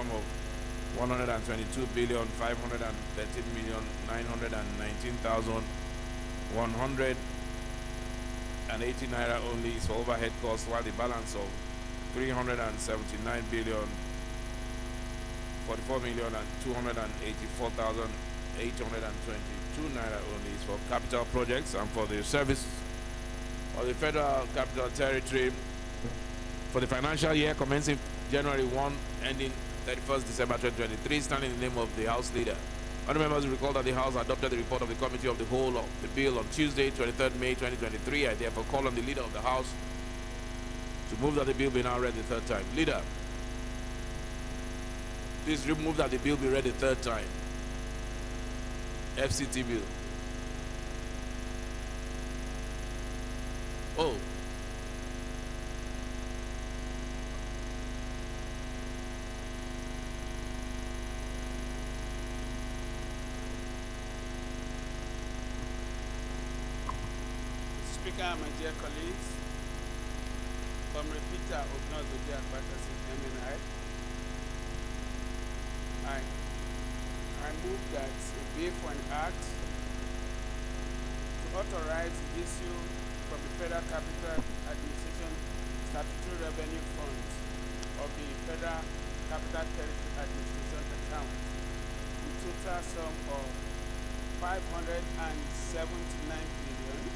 sum of 122,513,919,180 naira only is for overhead costs, while the balance of 379,284,822 naira only is for capital projects and for the service of the Federal Capital Territory for the financial year commencing January 1, ending 31st December 2023, standing in the name of the House Leader. Other members will recall that the House adopted the report of the Committee of the Whole of the bill on Tuesday, 23rd May 2023. I therefore call on the Leader of the House to move that the bill be now read the third time. Leader, please move that the bill be read the third time. FCT bill. Oh. Speaker, my dear colleagues, Comrade Peter Ognozoji Akpatasi, MNI. I move that a bill for an act to authorize the issue from the Federal Capital Administration Statutory Revenue Fund of the Federal Capital Territory Administration account the total sum of 593,693,907,533.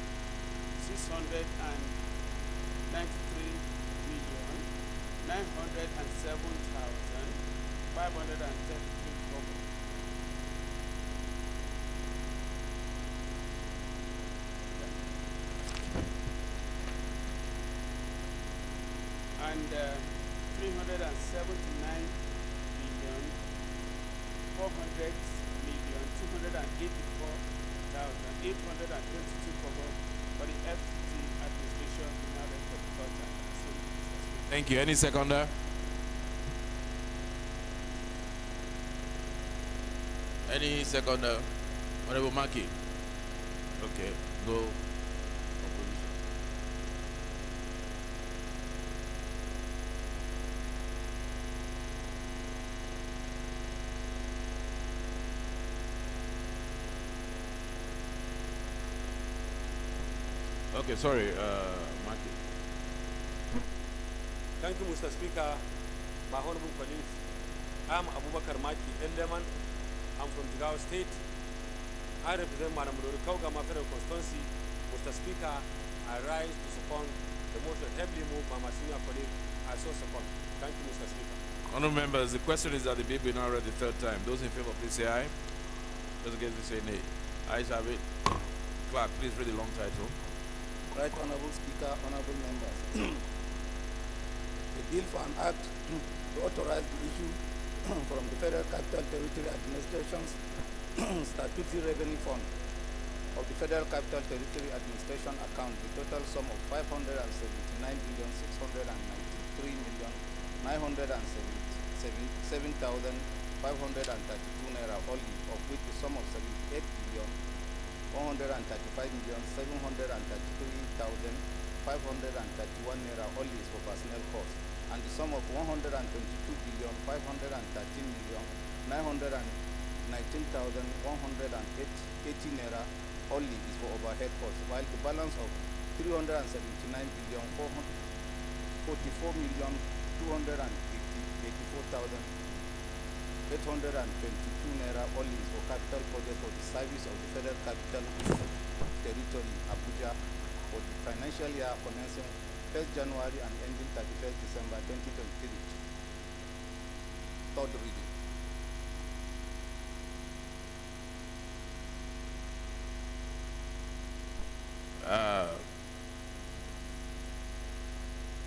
And 379,284,822 for the FCT administration in order for the culture. Thank you. Any seconder? Any seconder? Honorable Maki. Okay. No opposition. Okay, sorry, Maki. Thank you, Mr. Speaker. My honorable colleagues, I'm Abubakar Maki Elderman. I'm from Jigawa State. I represent Madam Kauga Federal Constituency. Mr. Speaker, I rise to support the motion heavily moved by my senior colleague. I so support. Thank you, Mr. Speaker. Honorable members, the question is that the bill be now read the third time. Those in favor, please say aye. Those against, please say nay. Ayes have it. Clerk, please read the long title. Right Honorable Speaker, honorable members. A bill for an act to authorize the issue from the Federal Capital Territory Administration's Statutory Revenue Fund of the Federal Capital Territory Administration account the total sum of 579,693,907,532 naira only, of which the sum of 78,135,733,531 naira only is for personnel costs, and the sum of 122,513,919,180 naira only is for overhead costs, while the balance of 379,444,284,822 naira only is for capital project for the service of the Federal Capital Territory, Abuja, for the financial year commencing 1st January and ending 31st December 2023. Third reading.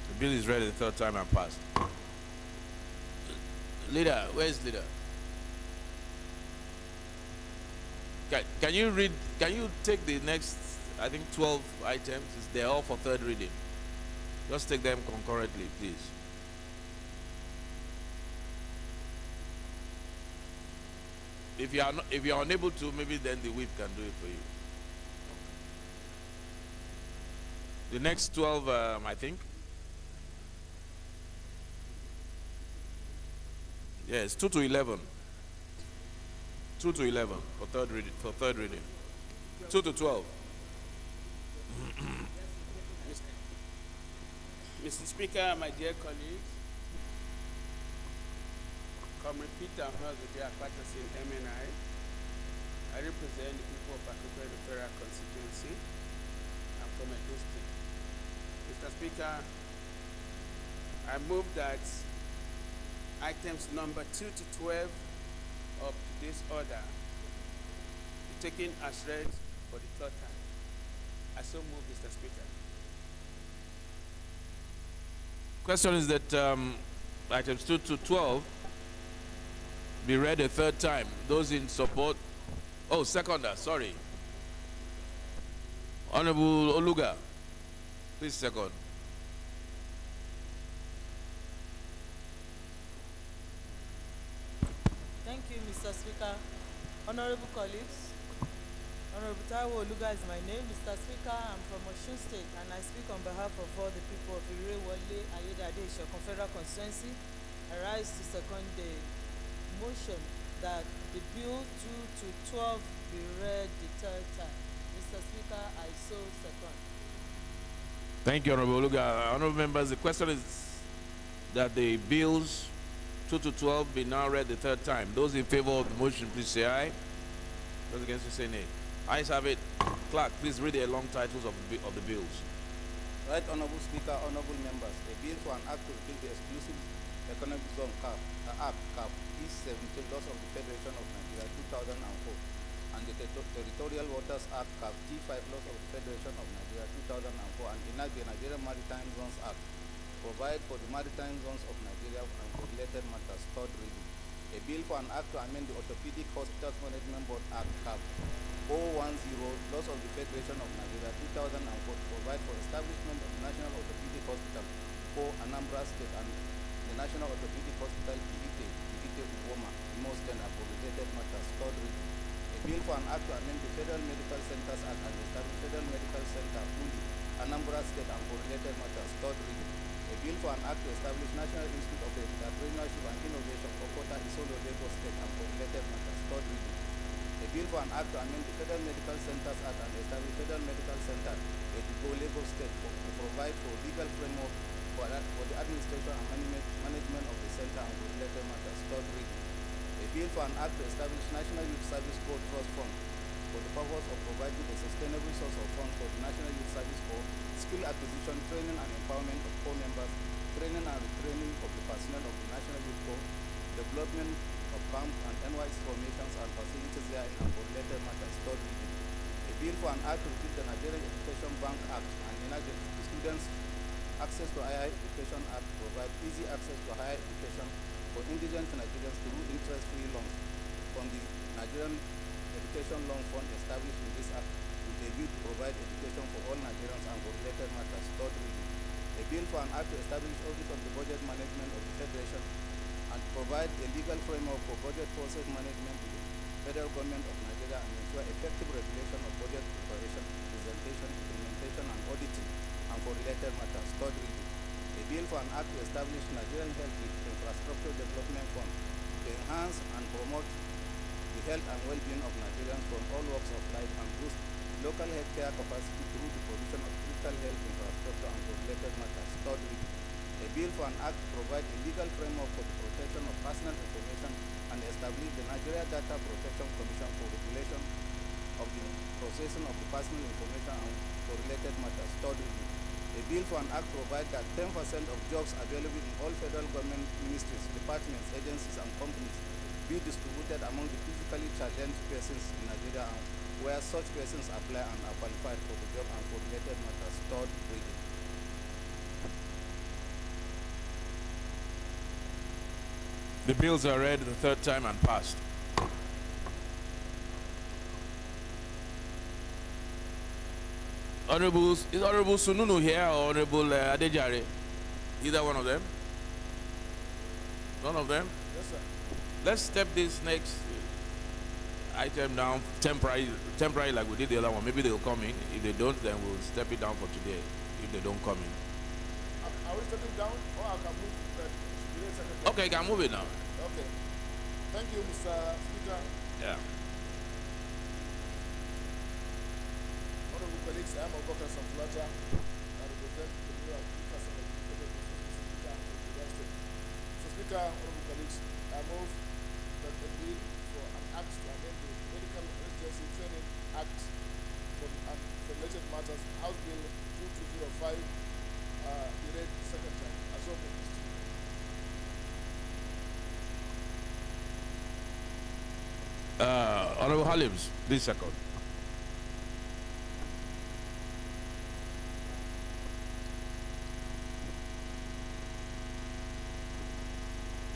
The bill is read the third time and passed. Leader, where is leader? Can you read? Can you take the next, I think 12 items? They're all for third reading. Just take them concurrently, please. If you are unable to, maybe then the whip can do it for you. The next 12, I think. Yes, 2 to 11. 2 to 11 for third reading. 2 to 12. Mr. Speaker, my dear colleagues, Comrade Peter Mwazubi Patterson, MNI. I represent the people of Akoko Federal Constituency. I'm from a district. Mr. Speaker, I move that items number 2 to 12 of today's order be taken as read for the third time. I so move, Mr. Speaker. Question is that items 2 to 12 be read a third time. Those in support. Oh, seconder, sorry. Honorable Oluga, please second. Thank you, Mr. Speaker. Honorable colleagues, Honorable Taiwo Oluga is my name. Mr. Speaker, I'm from Osun State and I speak on behalf of all the people of Irewole Ayedade Ishokun Federal Constituency. I rise to second the motion that the bill 2 to 12 be read the third time. Mr. Speaker, I so second. Thank you, Honorable Oluga. Honorable members, the question is that the bills 2 to 12 be now read the third time. Those in favor of the motion, please say aye. Those against, you say nay. Ayes have it. Clerk, please read the long titles of the bills. Right Honorable Speaker, honorable members, a bill for an act to repeal the exclusive economic zone CAP, the Act CAP, East 17 laws of the Federation of Nigeria 2004, and the Territorial Waters Act CAP T5 laws of the Federation of Nigeria 2004, and enact the Nigerian Maritime Zones Act, provide for the maritime zones of Nigeria and for related matters. Third reading. A bill for an act to amend the Orthopedic Hospitals Management Board Act CAP 010 laws of the Federation of Nigeria 2004, to provide for establishment of the National Orthopedic Hospital for Anambra State and the National Orthopedic Hospital Ibite Ugoma, Imo State, and for related matters. Third reading. A bill for an act to amend the Federal Medical Centers Act and establish Federal Medical Center Uli, Anambra State, and for related matters. Third reading. A bill for an act to establish National Institute of Entrepreneurship and Innovation, Okota, Isolo, Lagos State, and for related matters. Third reading. A bill for an act to amend the Federal Medical Centers Act and establish Federal Medical Center Edigo, Lagos State, to provide for legal framework for the administration and management of the center and for related matters. Third reading. A bill for an act to establish National Youth Service Corps Trust Fund for the purpose of providing a sustainable source of funds for the National Youth Service Corps, skill acquisition, training and empowerment of corps members, training and retraining of the personnel of the National Youth Corps, development of camps and NYS formations and facilities therein and for related matters. Third reading. A bill for an act to repeal the Nigerian Education Bank Act and enact the Students' Access to Higher Education Act, provide easy access to higher education for indigent Nigerians through interest-free loans from the Nigerian Education Loan Fund established in this act with a view to provide education for all Nigerians and for related matters. Third reading. A bill for an act to establish Office of the Budget Management of the Federation and to provide a legal framework for budget process management with the federal government of Nigeria and ensure effective regulation of budget preparation, presentation, implementation and auditing and for related matters. Third reading. A bill for an act to establish Nigerian Health Infrastructure Development Fund to enhance and promote the health and well-being of Nigerians from all walks of life and boost local healthcare capacity through the provision of critical health infrastructure and for related matters. Third reading. A bill for an act to provide a legal framework for the protection of personal information and establish the Nigeria Data Protection Commission for regulation of the processing of the personal information and for related matters. Third reading. A bill for an act to provide that 10% of jobs available in all federal government ministries, departments, agencies, and companies be distributed among the physically challenged persons in Nigeria and where such persons apply and are qualified for the job and for related matters. Third reading. The bills are read the third time and passed. Is Honorable Sununu here or Honorable Adejare? Either one of them? None of them? Yes, sir. Let's step this next item down temporary like we did the other one. Maybe they'll come in. If they don't, then we'll step it down for today if they don't come in. Are we stepping down or I can move Delay secretary. Okay, you can move it now. Okay. Thank you, Mr. Speaker. Yeah. Honorable colleagues, I am Abubakar Samfulaja. I represent the Bureau of Education of the Independent Mr. Speaker of the United States. Mr. Speaker, honorable colleagues, I move that the bill for an act to amend the Medical Residency Training Act for related matters, House Bill 2205, be read second time. As well, Mr. Speaker. Honorable Halims, please second.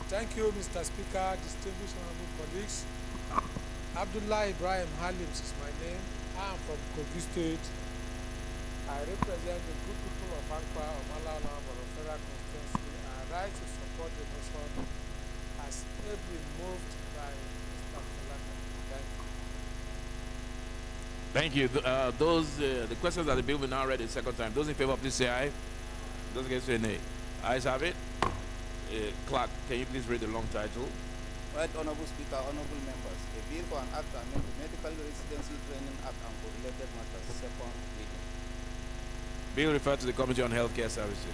Thank you, Mr. Speaker, distinguished honorable colleagues. Abdullah Ibrahim Halims is my name. I am from Kogi State. I represent the good people of Akpa, Omala, Federal Constituency, and I rise to support the motion as ably moved by Mr. Falaka. Thank you. Thank you. The questions that the bill will now read a second time. Those in favor, please say aye. Those against say nay. Ayes have it. Clerk, can you please read the long title? Right, Honorable Speaker, honorable members, a bill for an act to amend the Medical Residency Training Act and for related matters, second reading. Bill referred to the Committee on Healthcare Services.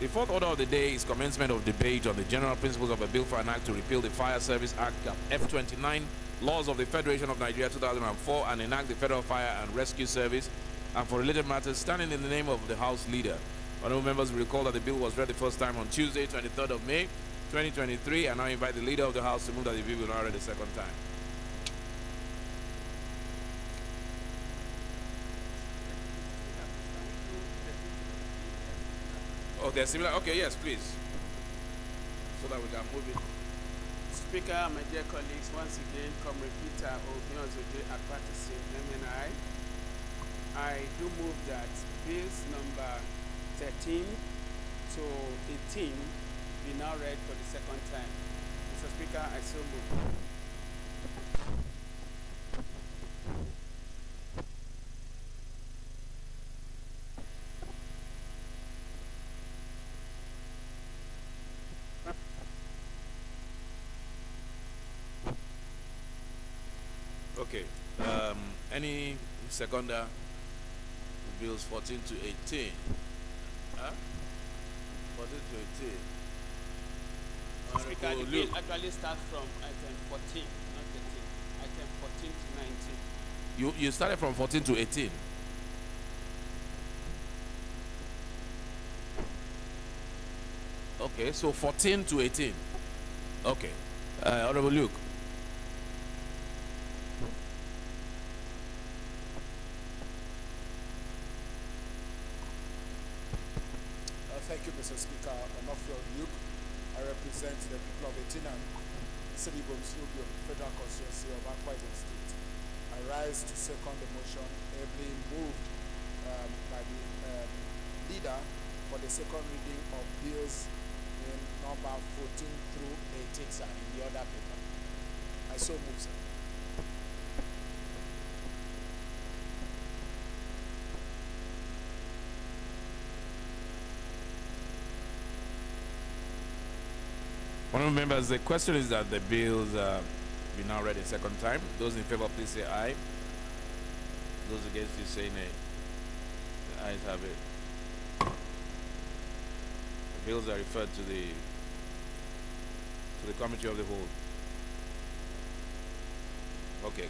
The fourth order of the day is commencement of debate on the general principles of a bill for an act to repeal the Fire Service Act F29, laws of the Federation of Nigeria 2004, and enact the Federal Fire and Rescue Service, and for related matters, standing in the name of the House Leader. Honorable members will recall that the bill was read the first time on Tuesday, 23rd of May, 2023, and now invite the Leader of the House to move that the bill will now read the second time. Oh, they're similar? Okay, yes, please. So that we can move it. Speaker, my dear colleagues, once again, Comrade Peter Obiozode Akpatisi, MNI. I do move that bills number 13 to 18 be now read for the second time. Mr. Speaker, I so move. Okay. Any seconder bills 14 to 18? Huh? 14 to 18. Speaker, Honorable the bill Luke. actually starts from item 14, not 13. Item 14 to 19. You started from 14 to 18. Okay, so 14 to 18. Okay. Honorable Luke. Thank you, Mr. Speaker. I'm Afro Luke. I represent the people of Etinan, the city of the Federal Constituency of Akwa Ibom State. I rise to second the motion ably moved by the leader for the second reading of bills in number 14 through 18, sir, in the other paper. I so move, sir. Honourable members, the question is that the bills be now read a second time. Those in favor, please say aye. Those against, you say nay. The ayes have it. The bills are referred to the committee of the whole. Okay,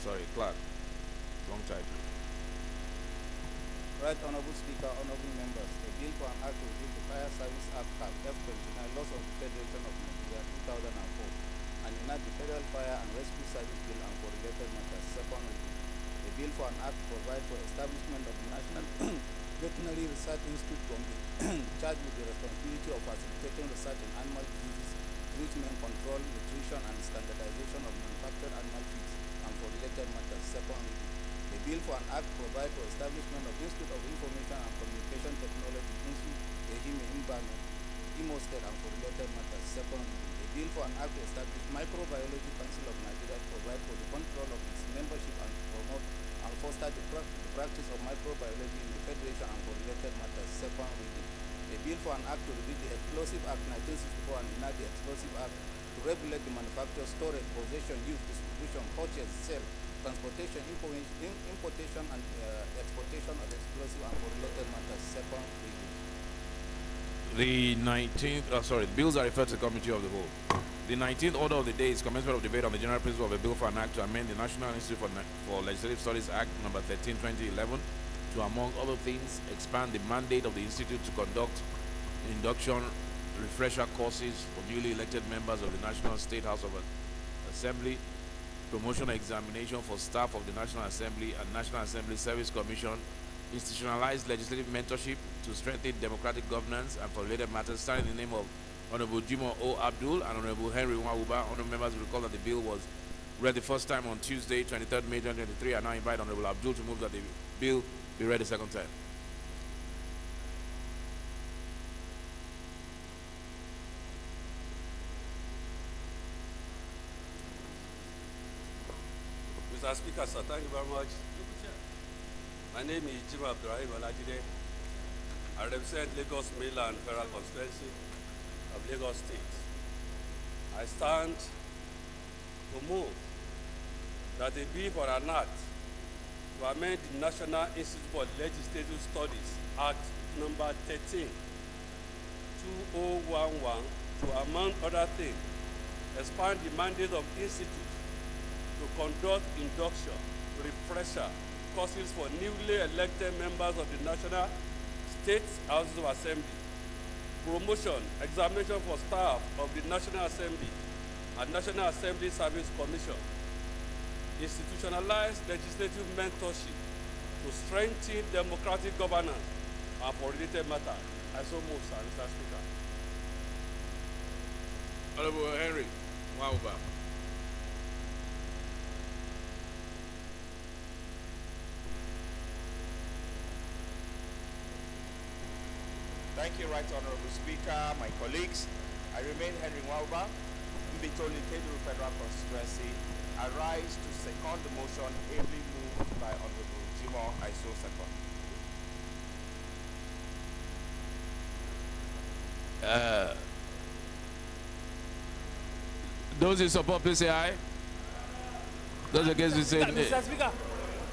sorry, clerk. Wrong title. Right, Honorable Speaker, honorable members, a bill for an act to repeal the Fire Service Act F29, laws of the Federation of Nigeria 2004, and enact the Federal Fire and Rescue Service Bill and for related matters, second reading. A bill for an act to provide for establishment of the National Veterinary Research Institute Gombe, charged with the responsibility of facilitating research in animal diseases, treatment, control, nutrition, and standardization of manufactured animal feeds, and for related matters, second reading. The bill for an act to provide for establishment of Institute of Information and Communication Technology, Institute Ehime Imbano, Imo State, and for related matters, second reading. A bill for an act to establish Microbiology Council of Nigeria to provide for the control of its membership and to promote and foster the practice of microbiology in the Federation and for related matters, second reading. A a bill for an act to repeal the Explosive Act 1964 and enact the Explosive Act to regulate the manufacture, storage, possession, use, distribution, purchase, sale, transportation, importation, and exportation of explosive and related matters. Second reading. The 19th, the bills are referred to the Committee of the Whole. The 19th order of the day is commencement of debate on the general principle of a bill for an act to amend the National Institute for Legislative Studies Act number 13, 2011 to, among other things, expand the mandate of the institute to conduct induction refresher courses for newly elected members of the National State House of Assembly, promotion examination for staff of the National Assembly and National Assembly Service Commission, institutionalized legislative mentorship to strengthen democratic governance, and for related matters, signed in the name of Honorable Jimoh O. Abdul and Honorable Henry Nwauba. Honorable members will recall that the bill was read the first time on Tuesday, 23rd May 2023. I now invite Honorable Abdul to move that the bill be read the second time. Mr. Speaker, sir, thank you very much. My name is Jimoh Abdurrahim Olajide. I represent Lagos Mainland Federal Constituency of Lagos State. I stand to move that a bill for an act to amend the National Institute for Legislative Studies Act number 13, 2011 to, among other things, expand the mandate of the institute to conduct induction, refresher courses for newly elected members of the National State Houses of Assembly, promotion, examination for staff of the National Assembly and National Assembly Service Commission, institutionalized legislative mentorship to strengthen democratic governance, and for related matters. I so move, sir, Mr. Speaker. Honorable Henry Nwauba. Thank you, Right Honorable Speaker, my colleagues. I remain Henry Nwauba, Mbitoli Kedu Federal Constituency. I rise to second the motion ably moved by Honorable Jimoh. I so second. Those in support, please say aye. Those against, please say nay. Mr. Speaker,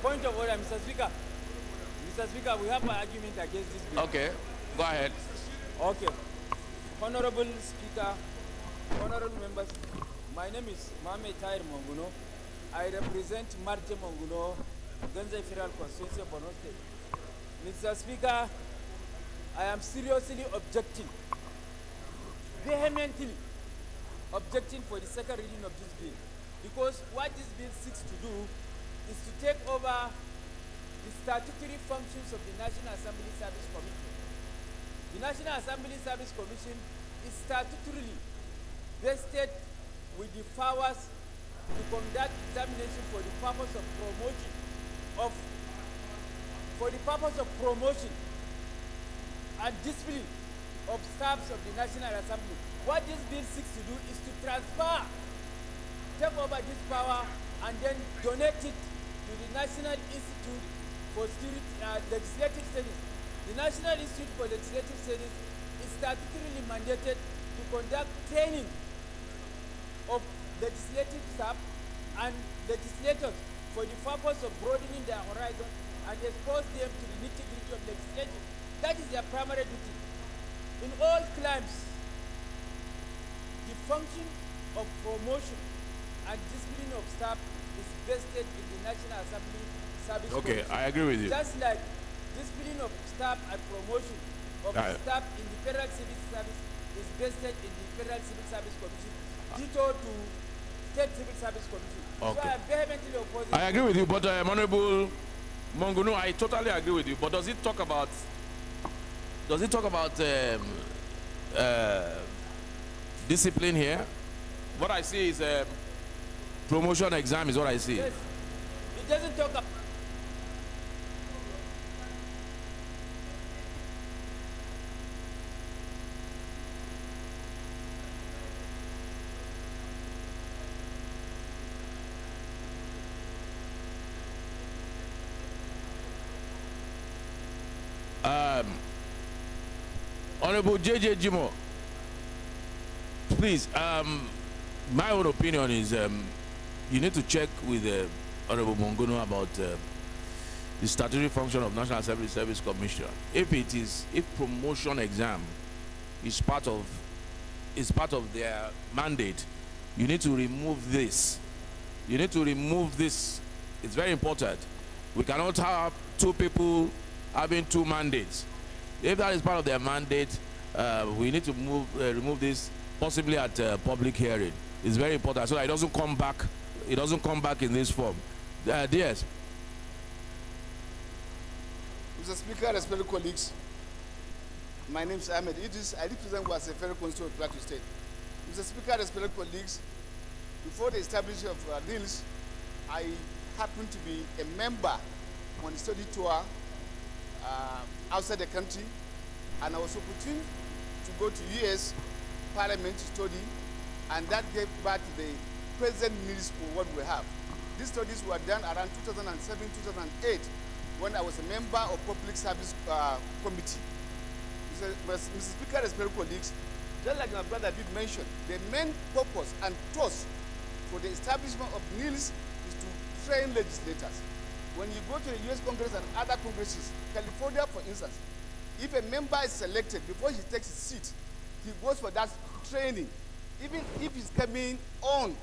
point of order, Mr. Speaker. Mr. Speaker, we have an argument against this bill. Okay, go ahead. Okay. Honorable Speaker, honorable members, my name is Mohamed Tahir Monguno. I represent Marte Monguno, Ganze Federal Constituency of Borno State. Mr. Speaker, I am seriously objecting, vehemently objecting for the second reading of this bill, because what this bill seeks to do is to take over the statutory functions of the National Assembly Service Commission. The National Assembly Service Commission is statutorily vested with the powers to conduct examination for the purpose of promotion and discipline of staffs of the National Assembly. What this bill seeks to do is to take over this power and then donate it to the National Institute for Legislative Studies. The National Institute for Legislative Studies is statutorily mandated to conduct training of legislative staff and legislators for the purpose of broadening their horizon and expose them to the nitty-gritty of legislation. That is their primary duty. In all claims, the function of promotion and discipline of staff is vested in the National Assembly Service Okay, Commission. I agree with you. Just like discipline of staff and promotion of staff in the Federal Civil Service is vested in the Federal Civil Service Commission, ditto to State Civil Service Commission. Okay. So I am vehemently opposing. I agree with you, but Honorable Monguno, I totally agree with you. But does it talk about discipline here? What I see is promotion exam is what I see. Yes. It doesn't talk about. Honorable JJ Jimo, please, my own opinion is you need to check with Honorable Mongono about the statutory function of National Assembly Service Commission. If promotion exam is part of their mandate, you need to remove this. You need to remove this. It's very important. We cannot have two people having two mandates. If that is part of their mandate, we need to remove this possibly at public hearing. It's very important so that it doesn't come back. It doesn't come back in this form. Yes. Mr. Speaker, respected colleagues, my name is Ahmed Idris. I represent Wase Federal Constituency of Plateau State. Mr. Speaker, respected colleagues, before the establishment of NILS, I happen to be a member on the study tour outside the country, and I was opportune to go to US Parliament to study, and that gave back to the present needs for what we have. These studies were done around 2007-2008 when I was a member of Public Service Committee. Mr. Speaker, respected colleagues, just like my brother did mention, the main purpose and thrust for the establishment of NILS is to train legislators. When you go to the US Congress and other congresses, California for instance, if a member is selected before he takes his seat, he goes for that training. Even if he's coming on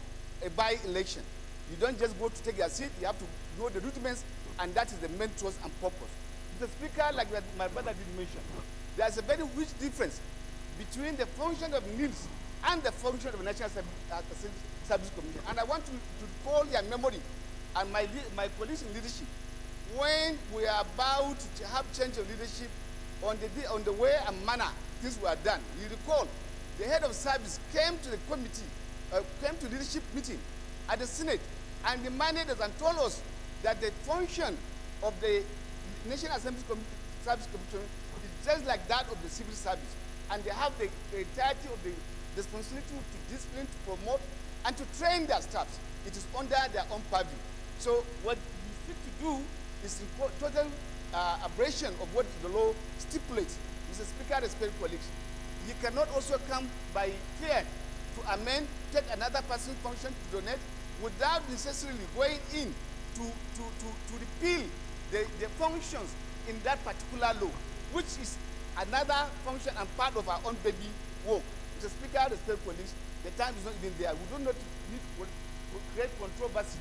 a by-election, you don't just go to take your seat, you have to know the rudiments, and that is the main thrust and purpose. Mr. Speaker, like my brother did mention, there's a very huge difference between the function of NILS and the function of the National Service Commission. And I want to call your memory and my colleagues in leadership, when we are about to have change of leadership on the way and manner things were done. You recall, the head of service came to the committee, came to leadership meeting at the Senate, and demanded us and told us that the function of the National Assembly Service Commission is just like that of the civil service, and they have the entirety of the responsibility to discipline, to promote, and to train their staffs. It is under their own purview. So what we seek to do is total aberration of what the law stipulates. Mr. Speaker, respected colleagues, you cannot also come by fear to amend, take another person's function to donate, without necessarily going in to repeal the functions in that particular law, which is another function and part of our own baby work. Mr. Speaker, respected colleagues, the time is not even there. We don't need to create controversy.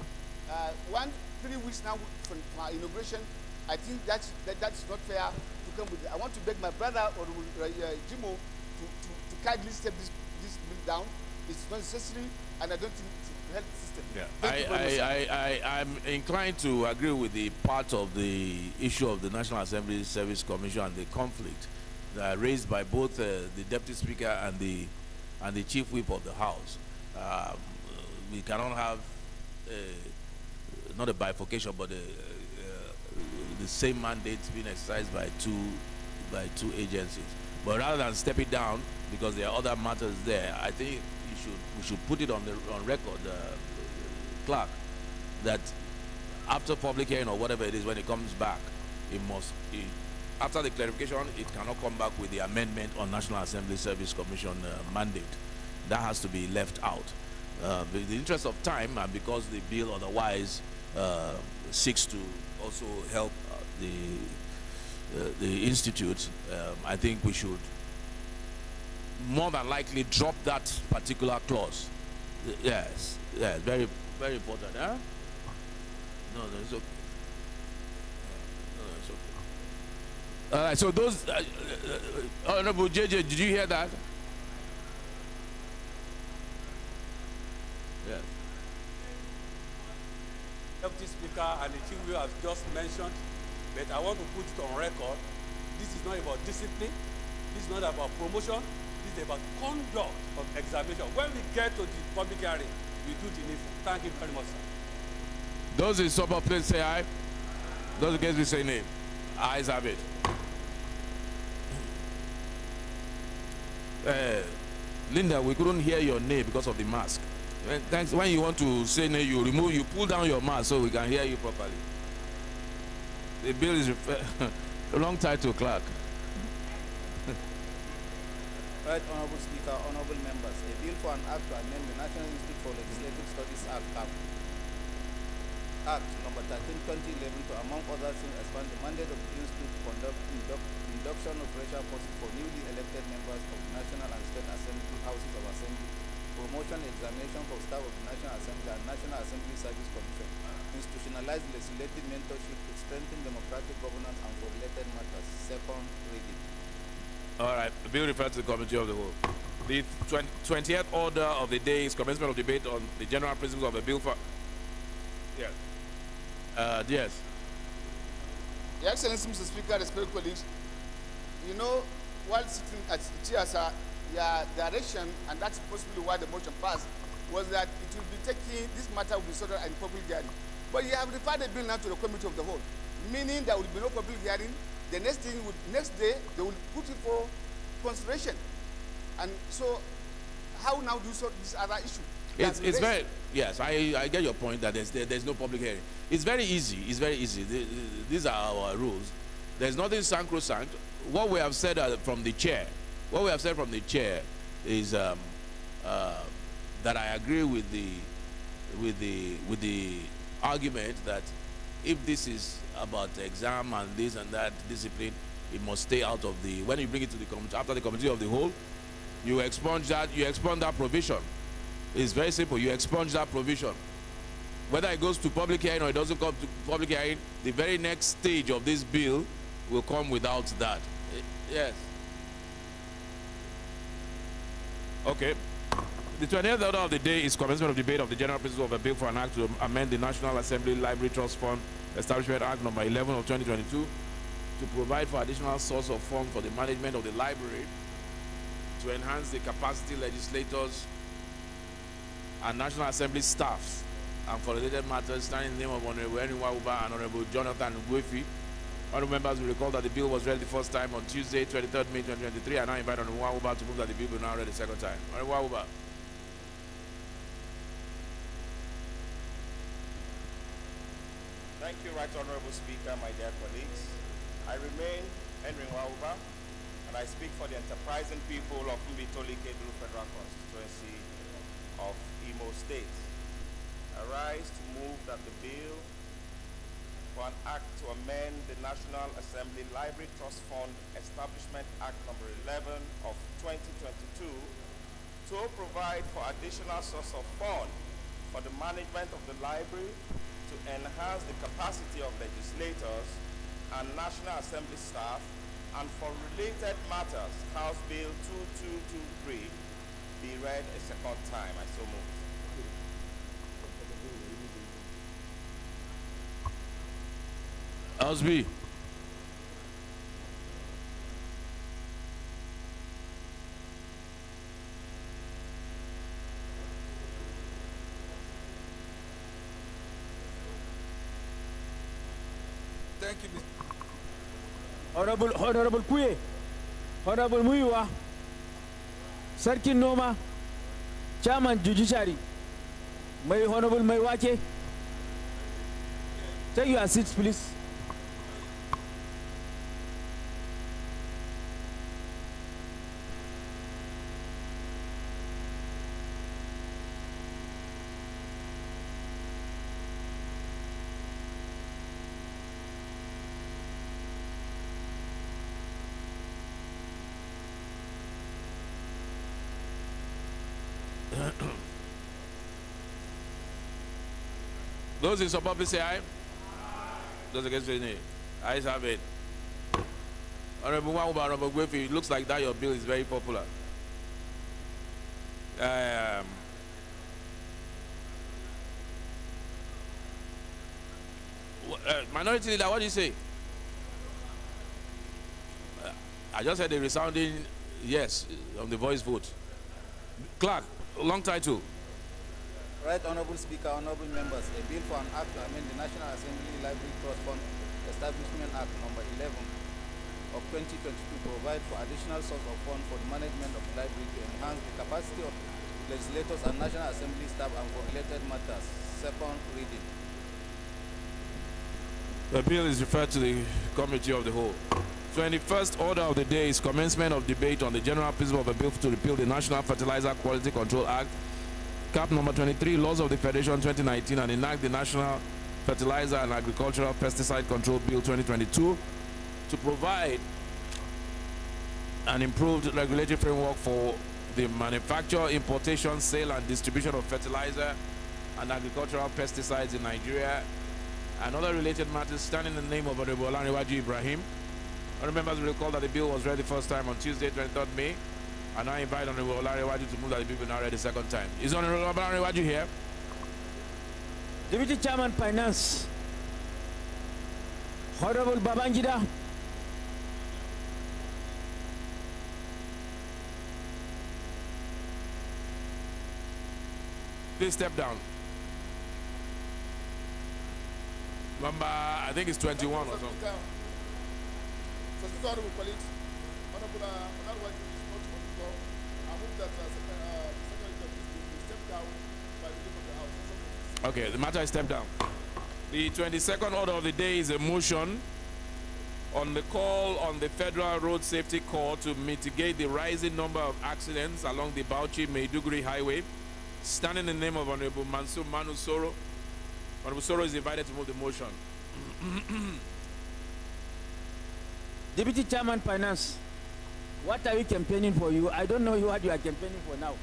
3 weeks now from our inauguration, I think that's not fair to come with it. I want to beg my brother or Jimo to kindly step this bill down. It's not necessary, and I don't think it's the health system. Yeah. I'm inclined to agree with the part of the issue of the National Assembly Service Commission and the conflict raised by both the Deputy Speaker and the Chief Whip of the House. We cannot have not a bifurcation, but the same mandate being exercised by two agencies. But rather than step it down, because there are other matters there, I think we should put it on record, clerk, that after public hearing or whatever it is, when it comes back, after the clarification, it cannot come back with the amendment on National Assembly Service Commission mandate. That has to be left out. In the interest of time, and because the bill otherwise seeks to also help the institute, I think we should more than likely drop that particular clause. Yes, very, very important. Huh? No, it's okay. No, it's okay. All right, so those, Honorable JJ, did you hear that? Yes. Deputy Speaker and the Chief Whip have just mentioned, but I want to put it on record. This is not about discipline. This is not about promotion. This is about conduct of examination. When we get to the public hearing, we do the needful. Thank you very much, sir. Those in support, please say aye. Those against, we say nay. Ayes have it. Linda, we couldn't hear your name because of the mask. Thanks. When you want to say nay, you pull down your mask so we can hear you properly. The bill is a long title, clerk. Right Honorable Speaker, honorable members, a bill for an act to amend the National Institute for Legislative Studies Act number 13, 2011 to, among other things, expand the mandate of the Institute to conduct induction of racial courses for newly elected members of the National and State Assembly Houses of Assembly, promotion examination for staff of the National Assembly and National Assembly Service Commission, institutionalize legislative mentorship to strengthen democratic governance and for related matters. Second reading. All right, the bill referred to the committee of the whole. The 20th order of the day is commencement of debate on the general principles of a bill for... Yes. Yes. Your Excellency, Mr. Speaker, respected colleagues, you know, while sitting at TSR, your direction, and that's possibly why the motion passed, was that it will be taking, this matter will be sorted in public hearing. But you have referred the bill now to the committee of the whole, meaning there will be no public hearing. The next day, they will put it for consideration. And so, how now do you sort this other issue? It's very, yes, I get your point that there's no public hearing. It's very easy. It's very easy. These are our rules. There's nothing sacrosanct. What we have said from the chair, is that I agree with the argument that if this is about exam and this and that discipline, it must stay out of the. When you bring it to the committee, after the committee of the whole, you expunge that provision. It's very simple. You expunge that provision. Whether it goes to public hearing or it doesn't come to public hearing, the very next stage of this bill will come without that. Yes. Okay. The 20th order of the day is commencement of debate of the general principles of a bill for an act to amend the National Assembly Library Trust Fund Establishment Act number 11 of 2022 to provide for additional source of funds for the management of the library, to enhance the capacity legislators and National Assembly staff, and for related matters, standing in the name of Honorable Henry Wauba and Honorable Jonathan Ngwefi. Honorable members will recall that the bill was read the first time on Tuesday, 23rd May 2023, and I invite Honorable Wauba to move that the bill be now read the second time. Honorable Wauba. Thank you, Right Honorable Speaker, my dear colleagues. I remain Henry Wauba, and I speak for the enterprising people of Mbitoli Keduru Federal Constituency of Imo State. I rise to move that the bill for an act to amend the National Assembly Library Trust Fund Establishment Act number 11 of 2022 to provide for additional source of fund for the management of the library, to enhance the capacity of legislators and National Assembly staff, and for related matters, House Bill 2223 be read a second time. I so move. Osby. Thank you, Mr. Honorable Kuye, Honorable Muiwa, Sarkin Noma, Chairman Judiciary, May Honorable Maiwake. Take your seats, please. Those in support, please say aye. Those against, say nay. Ayes have it. Honorable Wauba, Honorable Ngwefi, it looks like that your bill is very popular. Minority Leader, what do you say? I just heard a resounding yes on the voice vote. Clerk, long title. Right Honorable Speaker, honorable members, a bill for an act to amend the National Assembly Library Trust Fund Establishment Act number 11 of 2022 to provide for additional source of funds for the management of the library, to enhance the capacity of legislators and National Assembly staff, and for related matters. Second reading. The bill is referred to the committee of the whole. 21st order of the day is commencement of debate on the general principle of a bill to repeal the National Fertilizer Quality Control Act, cap number 23, Laws of the Federation 2019, and enact the National Fertilizer and Agricultural Pesticide Control Bill 2022 to provide an improved regulatory framework for the manufacture, importation, sale, and distribution of fertilizer and agricultural pesticides in Nigeria and other related matters, standing in the name of Honorable Olaniwaju Ibrahim. Honorable members will recall that the bill was read the first time on Tuesday, 23rd May, and I invite Honorable Olaniwaju to move that the bill be now read the second time. Is Honorable Olaniwaju here? Deputy Chairman Finance, Honorable Babangida. Please step down. Number, I think it's 21 or something. So, Speaker, honorable colleagues, Honorable Olaniwaju is not on the floor. I move that Secretary of this bill will step down by the leave of the House. Okay, the matter is stepped down. The 22nd order of the day is a motion on the call on the Federal Road Safety Corps to mitigate the rising number of accidents along the Bauchi-Maiduguri Highway, standing in the name of Honorable Mansour Manu Soro. Honorable Soro is invited to move the motion. Deputy Chairman Finance, what are we campaigning for you? I don't know what you are campaigning for now.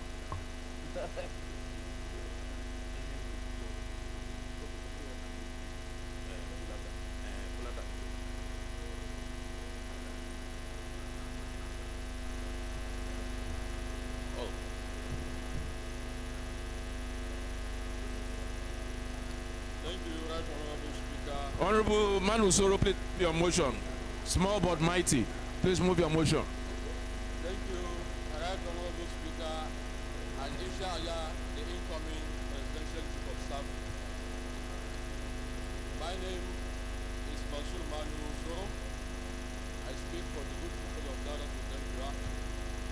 Thank you, Right Honorable Speaker. Honorable Manu Soro, please move your motion. Small but mighty. Please move your motion. Thank you, Right Honorable Speaker, and Inshallah, the incoming Presidential Chief of Staff. My name is Mansour Manu Soro. I speak for the good people of Dara to Dendra,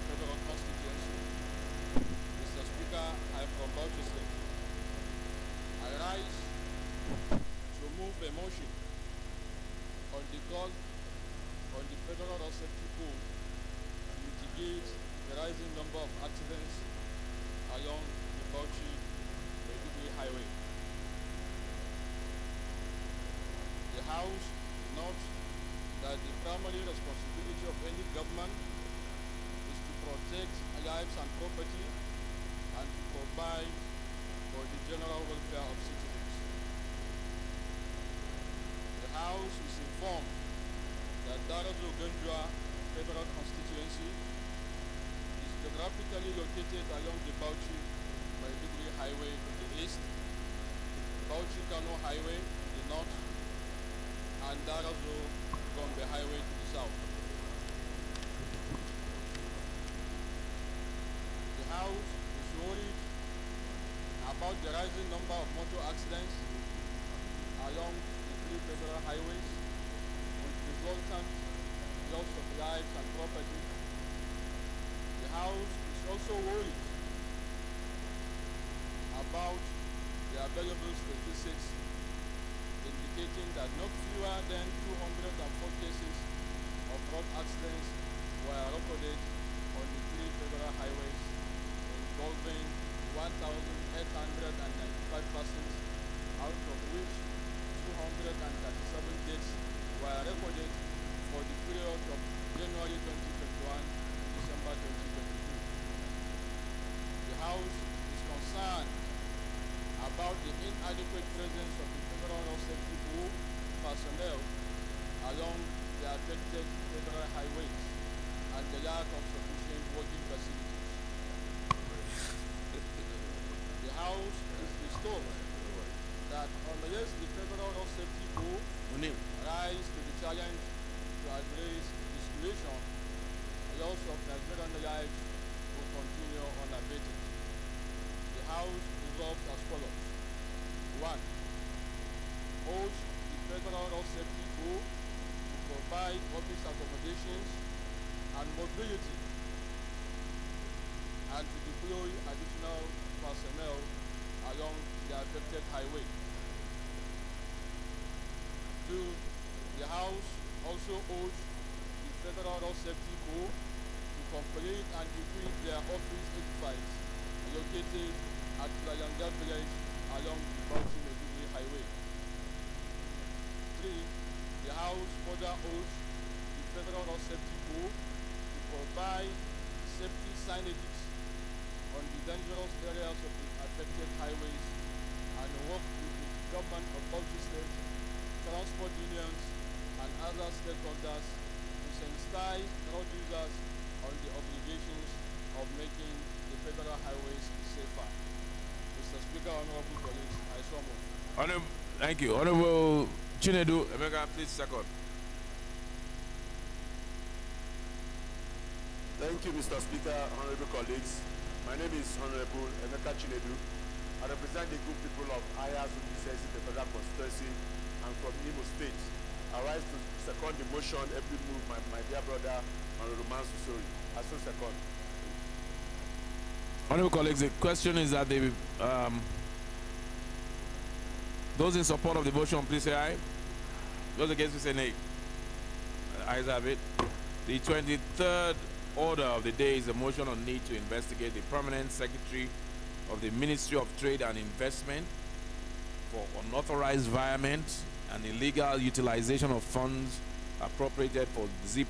Federal Constituency. Mr. Speaker, I am from Bauchi State. I rise to move a motion on the call on the Federal Road Safety Corps to mitigate the rising number of accidents along the Bauchi-Maiduguri Highway. The House notes that the primary responsibility of any government is to protect lives and property and to provide for the general welfare of citizens. The House is informed that Darazo Gandra Federal Constituency is geographically located along the Bauchi-Maiduguri Highway to the east, Bauchi-Kano Highway to the north, and Darazo-Gombe Highway to the south. The House is worried about the rising number of motor accidents along the three federal highways with resultant loss of lives and property. The House is also worried about the available statistics indicating that not fewer than 204 cases of road accidents were recorded on the three federal highways involving 1,895 persons, out of which 237 deaths were recorded for the period of January 2021 to December 2022. The House is concerned about the inadequate presence of the Federal Road Safety Corps personnel along the affected federal highways and the lack of sufficient working facilities. The House is disturbed that unless the Federal Road Safety Corps rise to the challenge to address the situation, loss of Nigerian lives will continue unabated. The House resolves as follows. 1. Urge the Federal Road Safety Corps to provide office accommodations and mobility and to deploy additional personnel along the affected highway. 2. The House also urged the Federal Road Safety Corps to complete and equip their office edifice located at Layanga Village along the Bauchi-Maiduguri Highway. 3. The House further urged the Federal Road Safety Corps to provide safety signages on the dangerous areas of the affected highways and work with the government of Bauchi State, transport unions, and other stakeholders to sensitize road users on the obligations of making the federal highways safer. Mr. Speaker, honorable colleagues, I so move. Thank you. Honorable Chinedu Emeka, please second. Thank you, Mr. Speaker, honorable colleagues. My name is Honorable Emeka Chinedu. I represent the good people of Ayazu, the federal constituency, and from Imo State. I rise to second the motion, every move, my dear brother, Honorable Mansusori. I so second. Honorable colleagues, the question is that those in support of the motion, please say aye. Those against, please say nay. Ayes have it. The 23rd order of the day is a motion on need to investigate the permanent secretary of the Ministry of Trade and Investment for unauthorized virement and illegal utilization of funds appropriated for ZIP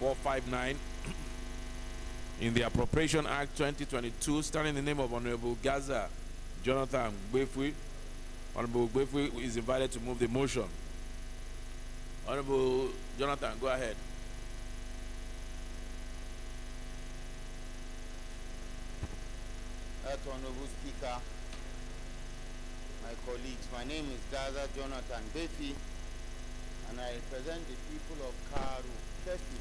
20221-459 in the Appropriation Act 2022, standing in the name of Honorable Gaza Jonathan Gbefui. Honorable Gbefui is invited to move the motion. Honorable Jonathan, go ahead. Honorable Speaker, my colleagues, my name is Gaza Jonathan Gbefui, and I represent the people of Karu, Kefi,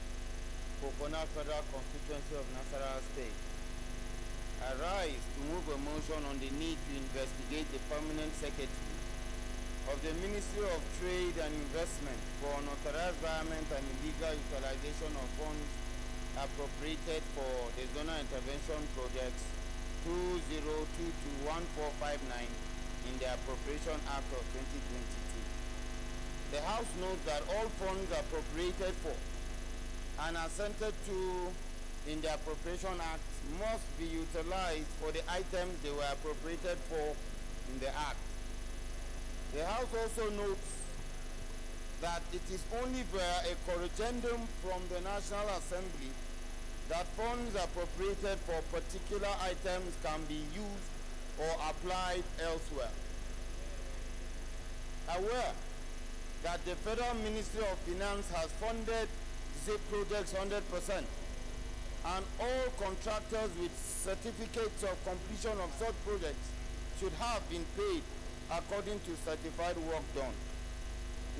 Kokona Federal Constituency of Nasarawa State. I rise to move a motion on the need to investigate the permanent secretary of the Ministry of Trade and Investment for unauthorized virement and illegal utilization of funds appropriated for the zonal intervention projects 20221-459 in the Appropriation Act of 2022. The House notes that all funds appropriated for and assented to in the Appropriation Act must be utilized for the items they were appropriated for in the Act. The House also notes that it is only via a corrigendum from the National Assembly that funds appropriated for particular items can be used or applied elsewhere. Aware that the Federal Ministry of Finance has funded ZIP projects 100%, and all contractors with certificates of completion of such projects should have been paid according to certified work done.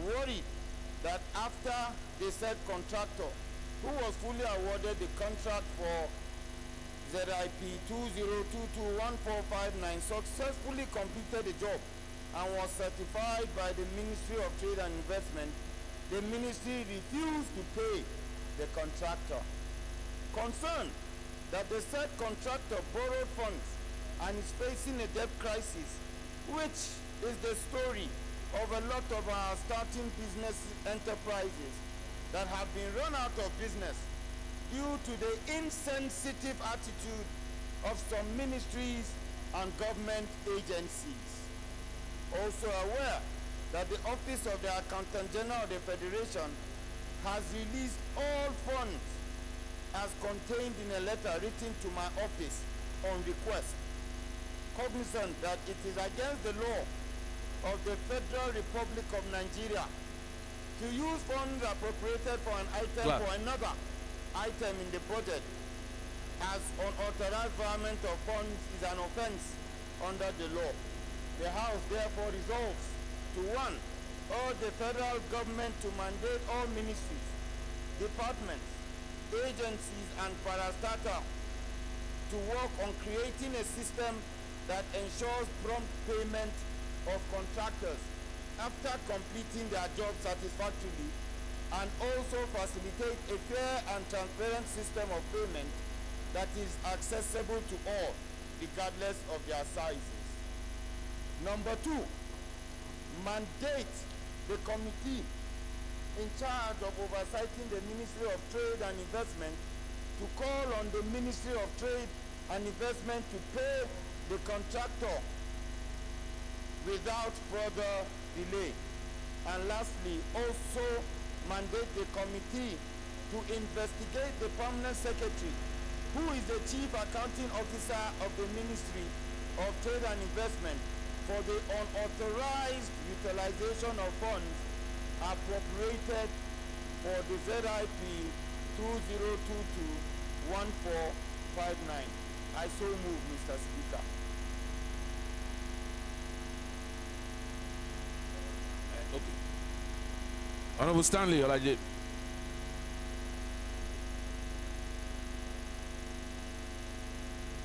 Worried that after the said contractor, who was fully awarded the contract for ZIP 20221-459, successfully completed the job and was certified by the Ministry of Trade and Investment, the ministry refused to pay the contractor. Concerned that the said contractor borrowed funds and is facing a debt crisis, which is the story of a lot of our starting business enterprises that have been run out of business due to the insensitive attitude of some ministries and government agencies. Also aware that the Office of the Accountant General of the Federation has released all funds as contained in a letter written to my office on request, cognizant that it is against the law of the Federal Republic of Nigeria to use funds appropriated for an item for another item in the budget, as unauthorized virement of funds is an offense under the law. The House therefore resolves to 1. Urge the federal government to mandate all ministries, departments, agencies and parastatals to work on creating a system that ensures prompt payment of contractors after completing their job satisfactorily, and also facilitate a fair and transparent system of payment that is accessible to all, regardless of their sizes. Number 2, mandate the committee in charge of oversighting the Ministry of Trade and Investment to call on the Ministry of Trade and Investment to pay the contractor without further delay. And lastly, also mandate the committee to investigate the permanent secretary, who is the chief accounting officer of the Ministry of Trade and Investment, for the unauthorized utilization of funds appropriated for the ZIP 2022-1459. I so move, Mr. Speaker. Okay. Honorable Stanley Olaje.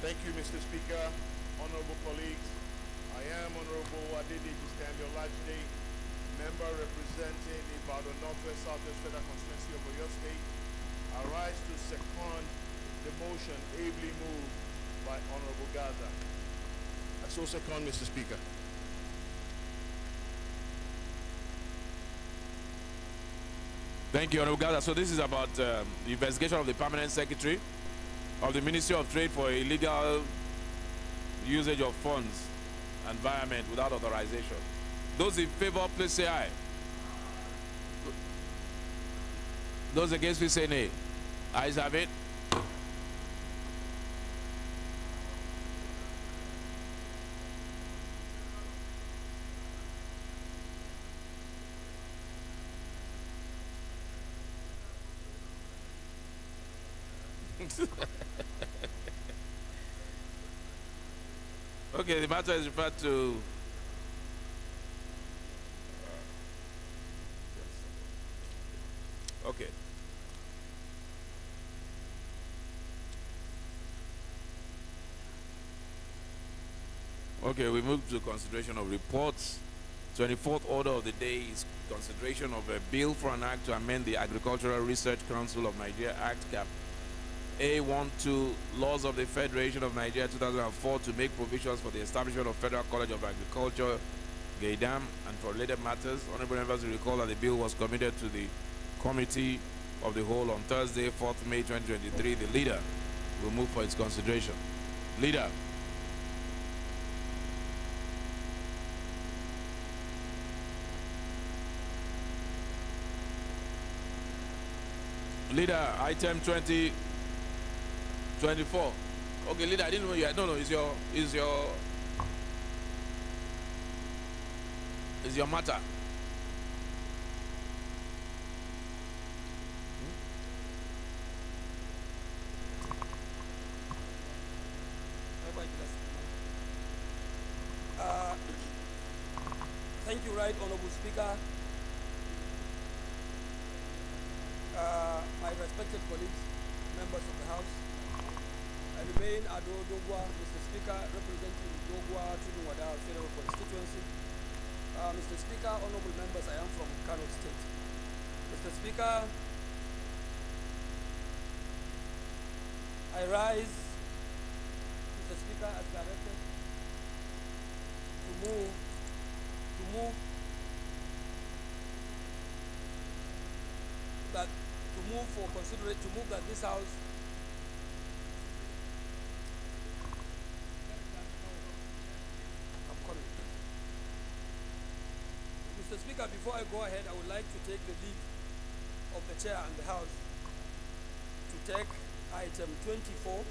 Thank you, Mr. Speaker. Honorable colleagues, I am Honorable Adedeji Stanley Olajide, member representing Ibadan Northwest Southwest Federal Constituency of Oyo State. I rise to second the motion ably moved by Honorable Gaza. I so second, Mr. Speaker. Thank you, Honorable Gaza. So this is about the investigation of the permanent secretary of the Ministry of Trade for illegal usage of funds and environment without authorization. Those in favor, please say aye. Those against, please say nay. Ayes have it. Okay, the matter is referred to okay. Okay, we move to consideration of reports. 24th order of the day is consideration of a bill for an act to amend the Agricultural Research Council of Nigeria Act Cap A12 Laws of the Federation of Nigeria 2004 to make provisions for the establishment of Federal College of Agriculture, GAIDAM, and for related matters. Honorable members will recall that the bill was committed to the Committee of the Whole on Thursday, 4th May 2023. The leader will move for its consideration. Leader. Leader, item 2024. Okay, leader, I didn't know you had, no, it's your matter. Thank you, Right Honorable Speaker. My respected colleagues, members of the House, I remain Ado Dogwa, Mr. Speaker, representing Dogwa Tudunwada Federal Constituency. Mr. Speaker, honorable members, I am from Kano State. Mr. Speaker, I rise, Mr. Speaker, as directed, to move that this House Mr. Speaker, before I go ahead, I would like to take the lead of the Chair and the House to take item 24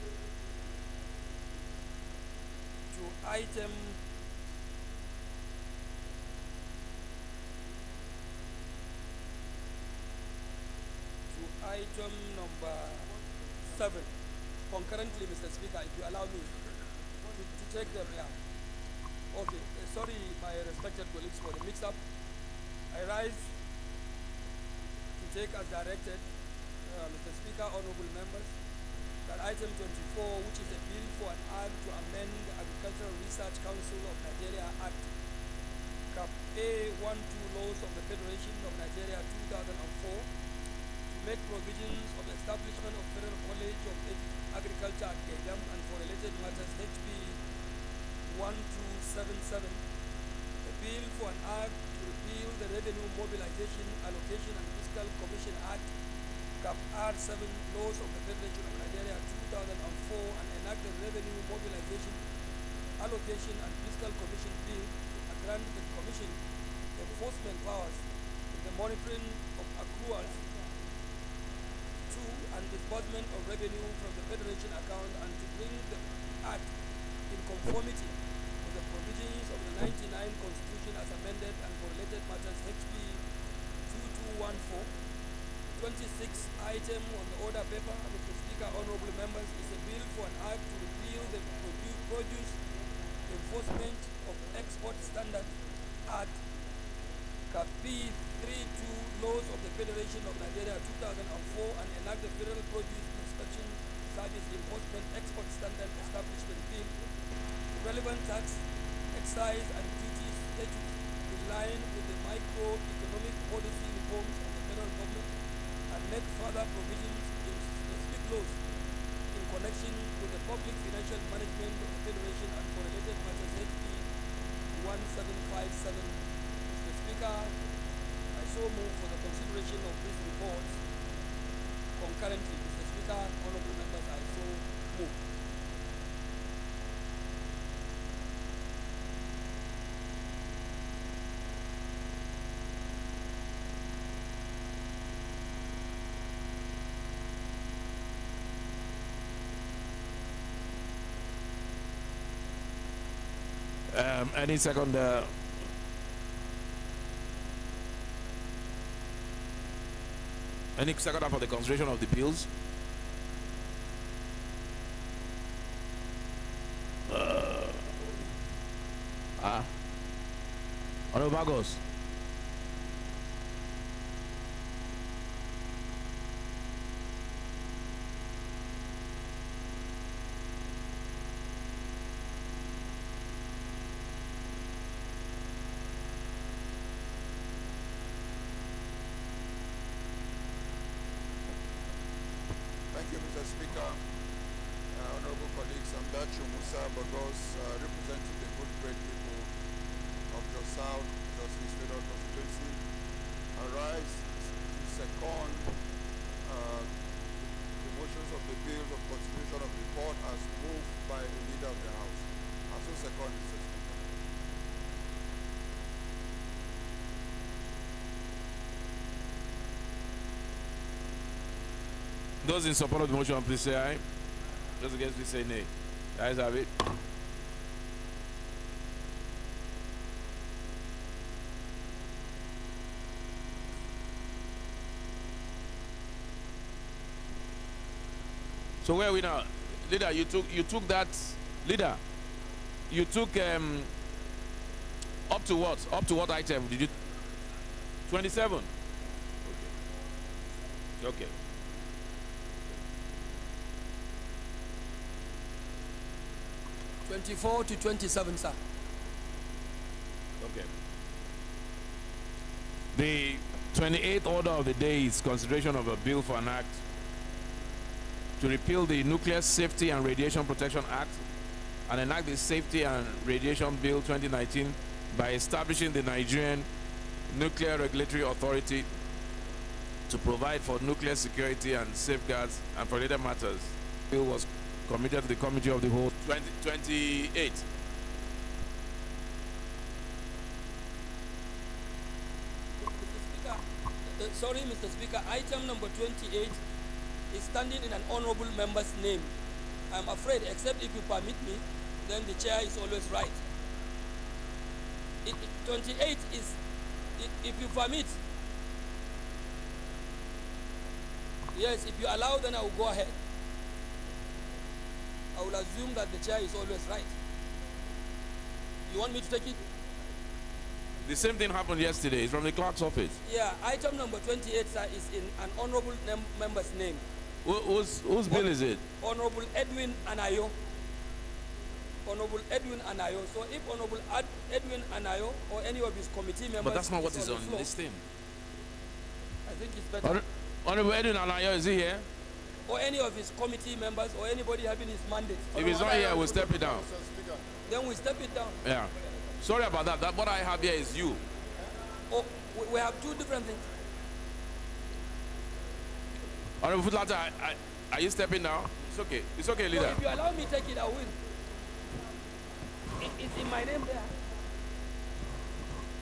to item number 7 concurrently, Mr. Speaker, if you allow me to take them here. Okay, sorry, my respected colleagues, for the mix-up. I rise to take as directed, Mr. Speaker, honorable members, that item 24, which is a bill for an act to amend the Agricultural Research Council of Nigeria Act, Cap A12 Laws of the Federation of Nigeria 2004, make provisions of establishment of Federal College of Agriculture at GAIDAM and for related matters HB 1277, a bill for an act to repeal the Revenue Mobilization, Allocation and Fiscal Commission Act, Cap R7, Laws of the Federation of Nigeria 2004, and enact the Revenue Mobilization, Allocation and Fiscal Commission Bill to grant the Commission enforcement powers in the monitoring of accruals to and disbursement of revenue from the Federation account, and to bring the Act in conformity with the provisions of the 99 Constitution as amended, and for related matters HB 2214. 26 item on the order paper, Mr. Speaker, honorable members, is a bill for an act to repeal the Produce Enforcement of Export Standard Act, Cap P 32, Laws of the Federation of Nigeria 2004, and enact the Federal Produce Inspection Service Enforcement Export Standard Establishment Bill. The relevant tax, excise, and duty statutes in line with the microeconomic policy reforms of the federal government, and make further provisions in specific laws in connection with the public financial management of the Federation, and for related matters HB 1757. Mr. Speaker, I so move for the consideration of these reports concurrently. Mr. Speaker, honorable members, I so move. Any second? Any second for the consideration of the bills? Honorable Bagos. Thank you, Mr. Speaker. Honorable colleagues, I'm Dachu Musa Bagos, representing the good great people of the South Justice Federal Constituency. I rise to second the motions of the bills of constitution of the court as moved by the leader of the House. I so second, Mr. Speaker. Those in support of the motion, please say aye. Those against, please say nay. The ayes have it. So where are we now? Leader, you took that. Leader, you took up to what? Up to what item did you? 27. Okay. 24 to 27, sir. Okay. The 28th order of the day is consideration of a bill for an act to repeal the Nuclear Safety and Radiation Protection Act and enact the Safety and Radiation Bill 2019 by establishing the Nigerian Nuclear Regulatory Authority to provide for nuclear security and safeguards and for related matters. The bill was committed to the Committee of the Whole. 28. Sorry, Mr. Speaker, item number 28 is standing in an honorable member's name. I'm afraid, except if you permit me, then the chair is always right. 28 is, if you permit, yes, if you allow, then I will go ahead. I will assume that the chair is always right. You want me to take it? The same thing happened yesterday. It's from the clerk's office. Yeah, item number 28, sir, is in an honorable member's name. Whose bill is it? Honorable Edwin Anayo. Honorable Edwin Anayo. So if Honorable Edwin Anayo or any of his committee members... But that's not what is on this thing. I think it's better. Honorable Edwin Anayo, is he here? Or any of his committee members or anybody having his mandate. If he's not here, we'll step it down. Then we step it down. Yeah. Sorry about that. What I have here is you. Oh, we have two different things. Honorable Footlatter, are you stepping now? It's okay. It's okay, So leader. if you allow me take it, I will. It's in my name there.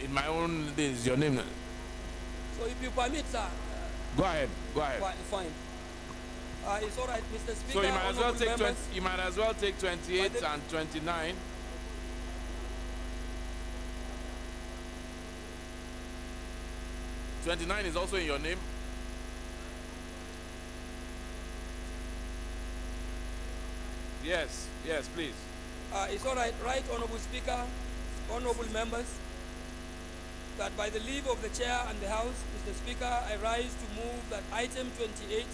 In my own, this is your name. So if you permit, sir. Go ahead. Go ahead. Fine. It's all right, Mr. Speaker. So you might as well honorable take members. you might as well take 28 and 29. '29 is also in your name. Yes, yes, please. It's all right, Honorable Speaker, honorable members, that by the leave of the Chair and the House, Mr. Speaker, I rise to move that item 28,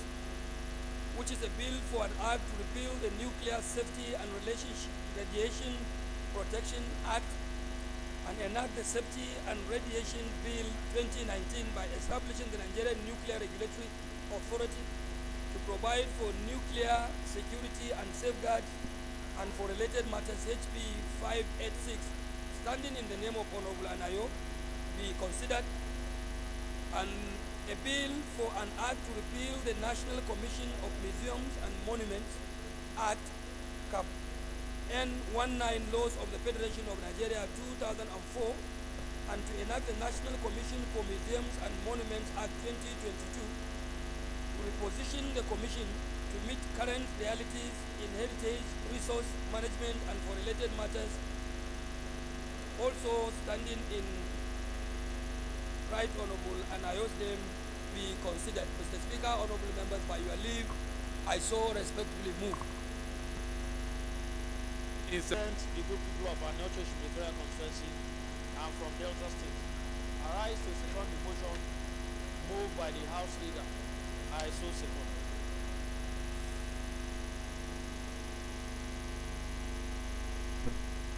which is a bill for an act to repeal the Nuclear Safety and Radiation Protection Act and enact the Safety and Radiation Bill 2019 by establishing the Nigerian Nuclear Regulatory Authority to provide for nuclear security and safeguards and for related matters HB 586, standing in the name of Honorable Anayo, be considered, and a bill for an act to repeal the National Commission of Museums and Monuments Act, Cap N19 Laws of the Federation of Nigeria 2004, and to enact the National Commission for Museums and Monuments Act 2022, to reposition the Commission to meet current realities in heritage, resource management, and for related matters, also standing in Right Honorable Anayo's name, be considered. Mr. Speaker, honorable members, by your leave, I so respectfully move. Present the good people of our North Federal Constituency and from Delta State. I rise to second the motion moved by the House Leader. I so second.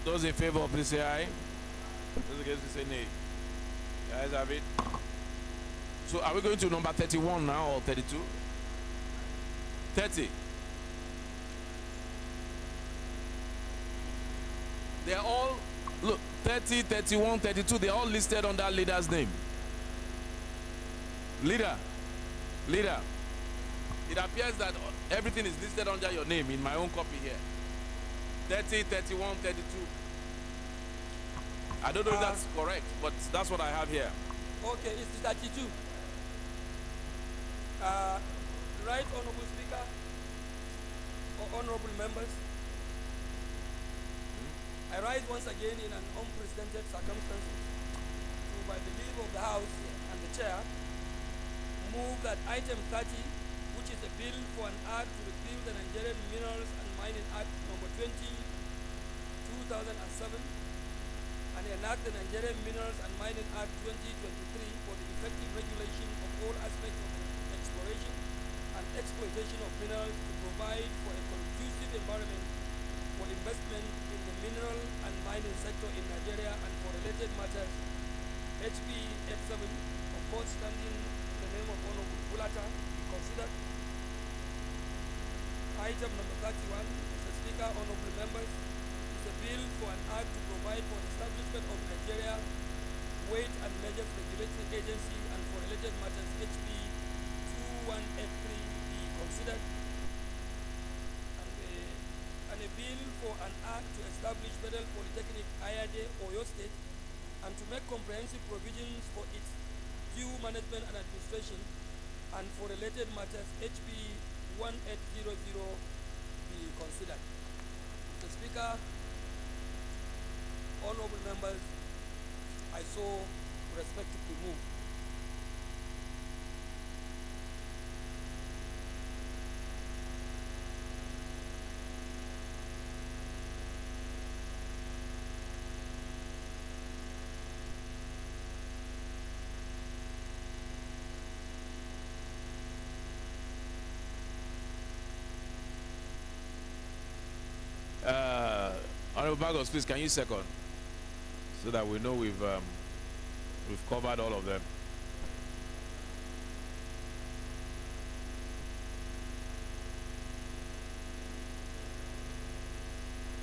Those in favor, please say aye. Those against, please say nay. The ayes have it. So are we going to number 31 now or 32? 30. They're all, look, 30, 31, 32, they're all listed on that leader's name. Leader, it appears that everything is listed under your name in my own copy here. 30, 31, 32. I don't know if that's correct, but that's what I have here. Okay, it's 32. Right Honorable Speaker, or honorable members, I rise once again in an unprecedented circumstances to, by the leave of the House and the Chair, move that item 30, which is a bill for an act to repeal the Nigerian Minerals and Mining Act number 20, 2007, and enact the Nigerian Minerals and Mining Act 2023 for the effective regulation of all aspects of the exploration and exploitation of minerals to provide for a conducive environment for investment in the mineral and mining sector in Nigeria and for related matters, HB 87, of course standing in the name of Honorable Bulata, be considered. Item number 31, Mr. Speaker, honorable members, is a bill for an act to provide for the establishment of Nigeria Weight and Measures Regulatory Agency and for related matters, HB 2183, be considered. And a bill for an act to establish Federal Polytechnic Ayade, Oyo State, and to make comprehensive provisions for its due management and administration, and for related matters, HB 1800 be considered. Mr. Speaker, honorable members, I so respectfully move. Honorable Bagos, please, can you second? So that we know we've covered all of them.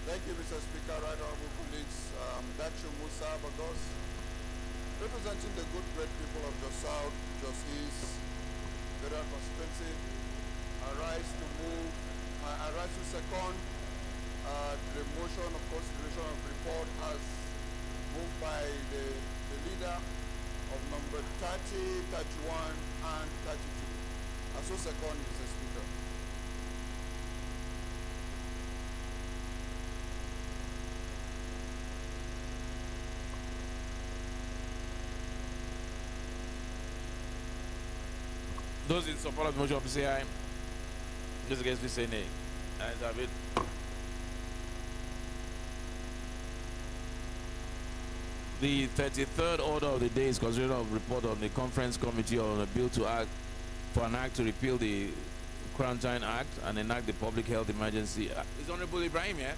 Thank you, Mr. Speaker, right honorable colleagues. Dachu Musa Bagos. Representing the good great people of Jos South, Jos East, Federal Constituency, I rise to second the motion of consideration of report as moved by the leader of number 30, 31, and 32. I so second, Mr. Speaker. Those in support of the motion, please say aye. Those against, please say nay. Ayes have it. The 33rd order of the day is consideration of report on the conference committee on a bill to act for an act to repeal the Quarantine Act and enact the public health emergency. Is Honorable Ibrahim here?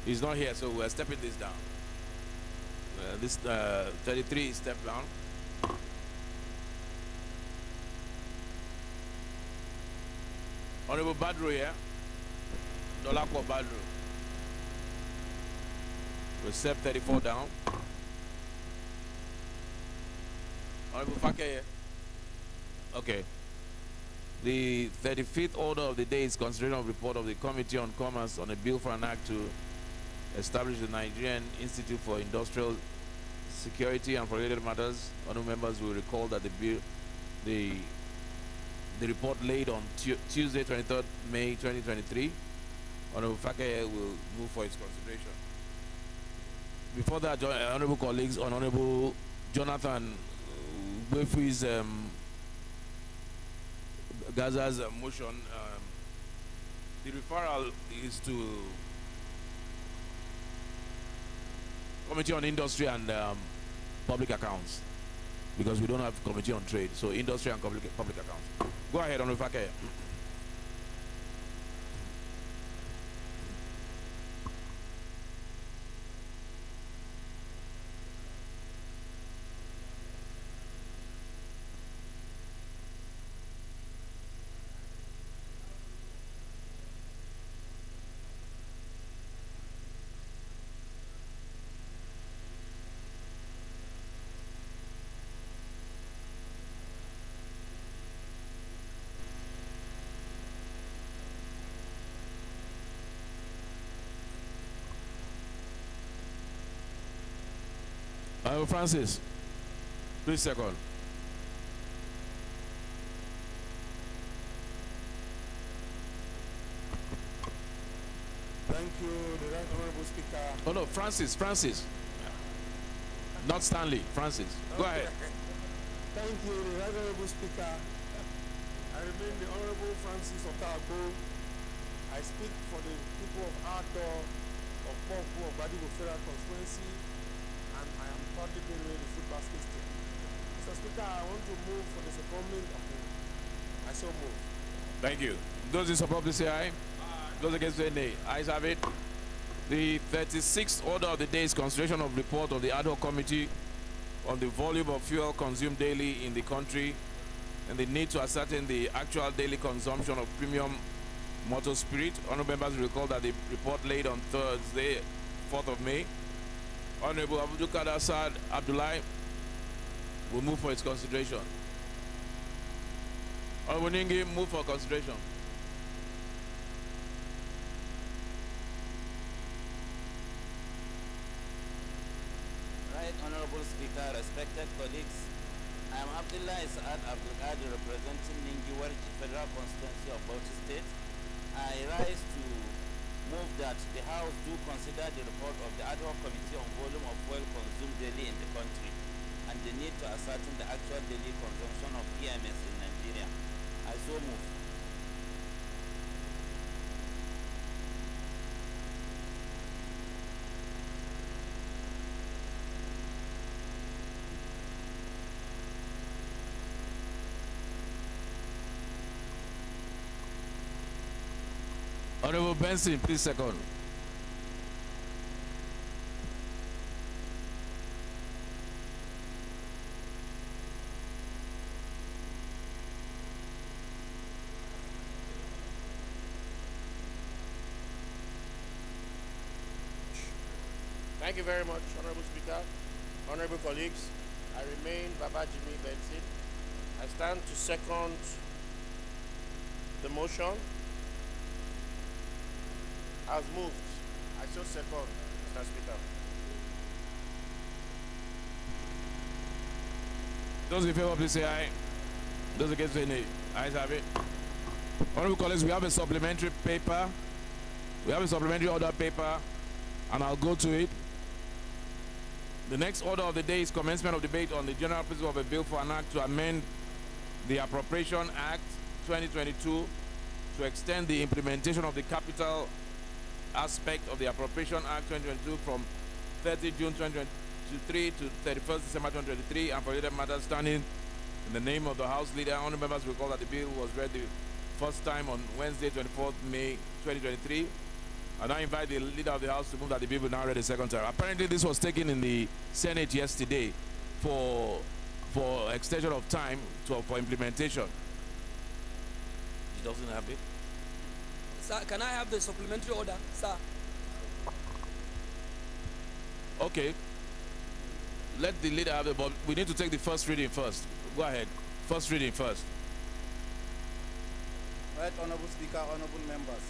He's not here, so we're stepping this down. This 33 is stepped down. Honorable Badru here. Dolakwa Badru. We'll step 34 down. Honorable Fake here. Okay. The 35th order of the day is consideration of report of the Committee on Commerce on a bill for an act to establish the Nigerian Institute for Industrial Security and for related matters. Honorable members will recall that the report laid on Tuesday, 23rd May 2023. Honorable Fake will move for its consideration. Before that, honorable colleagues, on Honorable Jonathan Gwefu's Gaza's motion, the referral is to Committee on Industry and Public Accounts, because we don't have Committee on Trade, so Industry and Public Accounts. Go ahead, Honorable Fake. Francis, please second. Thank you, the Right Honorable Speaker. Oh no, Francis. Not Stanley, Francis. Go ahead. Thank you, the Right Honorable Speaker. I remain the Honorable Francis Otago. I speak for the people of Arthur, of Poku, of Badigo Federal Constituency, and I am proudly being the food basket state. Mr. Speaker, I want to move for the secondment of the... I so move. Thank you. Those in support, please say aye. Those against, say nay. Ayes have it. The 36th order of the day is consideration of report of the ad hoc committee on the volume of fuel consumed daily in the country and the need to ascertain the actual daily consumption of premium motor spirit. Honorable members will recall that the report laid on Thursday, 4th of May. Honorable Abdul Kader Saad Abdullahi will move for its consideration. Honorable Ningi, move for consideration. Right Honorable Speaker, respected colleagues, I am Abdullah Saad Abdul Qadir representing Ningiwarji Federal Constituency of Bauchi State. I rise to move that the House do consider the report of the ad hoc committee on volume of oil consumed daily in the country and the need to ascertain the actual daily consumption of PMS in Nigeria. I so move. Honorable Benson, please second. Thank you very much, Honorable Speaker. Honorable colleagues, I remain Baba Jimmy Benson. I stand to second the motion. As moved, I so second, Mr. Speaker. Those in favor, please say aye. Those against say nay. Ayes have it. Honorable colleagues, we have a supplementary paper. We have a supplementary order paper, and I'll go to it. The next order of the day is commencement of debate on the general principle of a bill for an act to amend the Appropriation Act 2022 to extend the implementation of the capital aspect of the Appropriation Act 2022 from 30 June 2023 to 31st December 2023, and for related matters standing in the name of the House Leader. Honourable members recall that the bill was read the first time on Wednesday, 24th May 2023. I now invite the Leader of the House to move that the bill be now read a second time. Apparently, this was taken in the Senate yesterday for extension of time for implementation. He doesn't have it. Sir, can I have the supplementary order, sir? Okay. Let the leader have it, but we need to take the first reading first. Go ahead. First reading first. Right, Honorable Speaker, honorable members.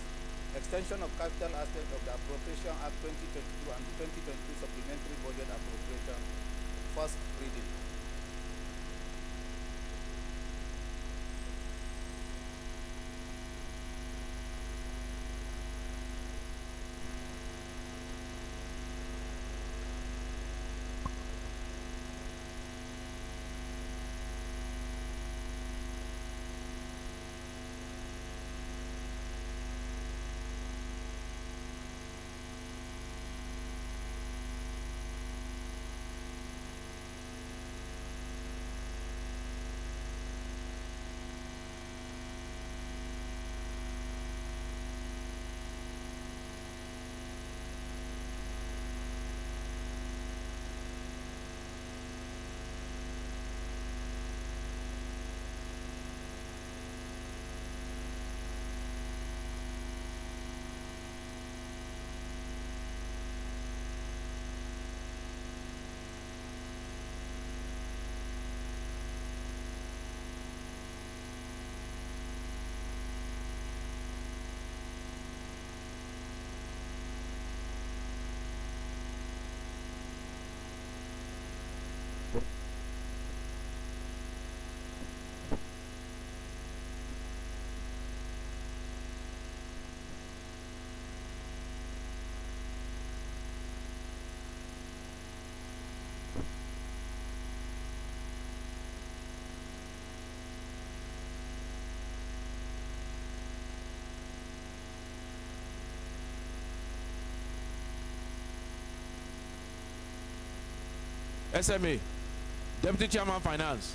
Extension of capital aspect of the Appropriation Act 2022 and the 2022 Supplementary Budget Appropriation. First reading. SMA, Deputy Chairman Finance.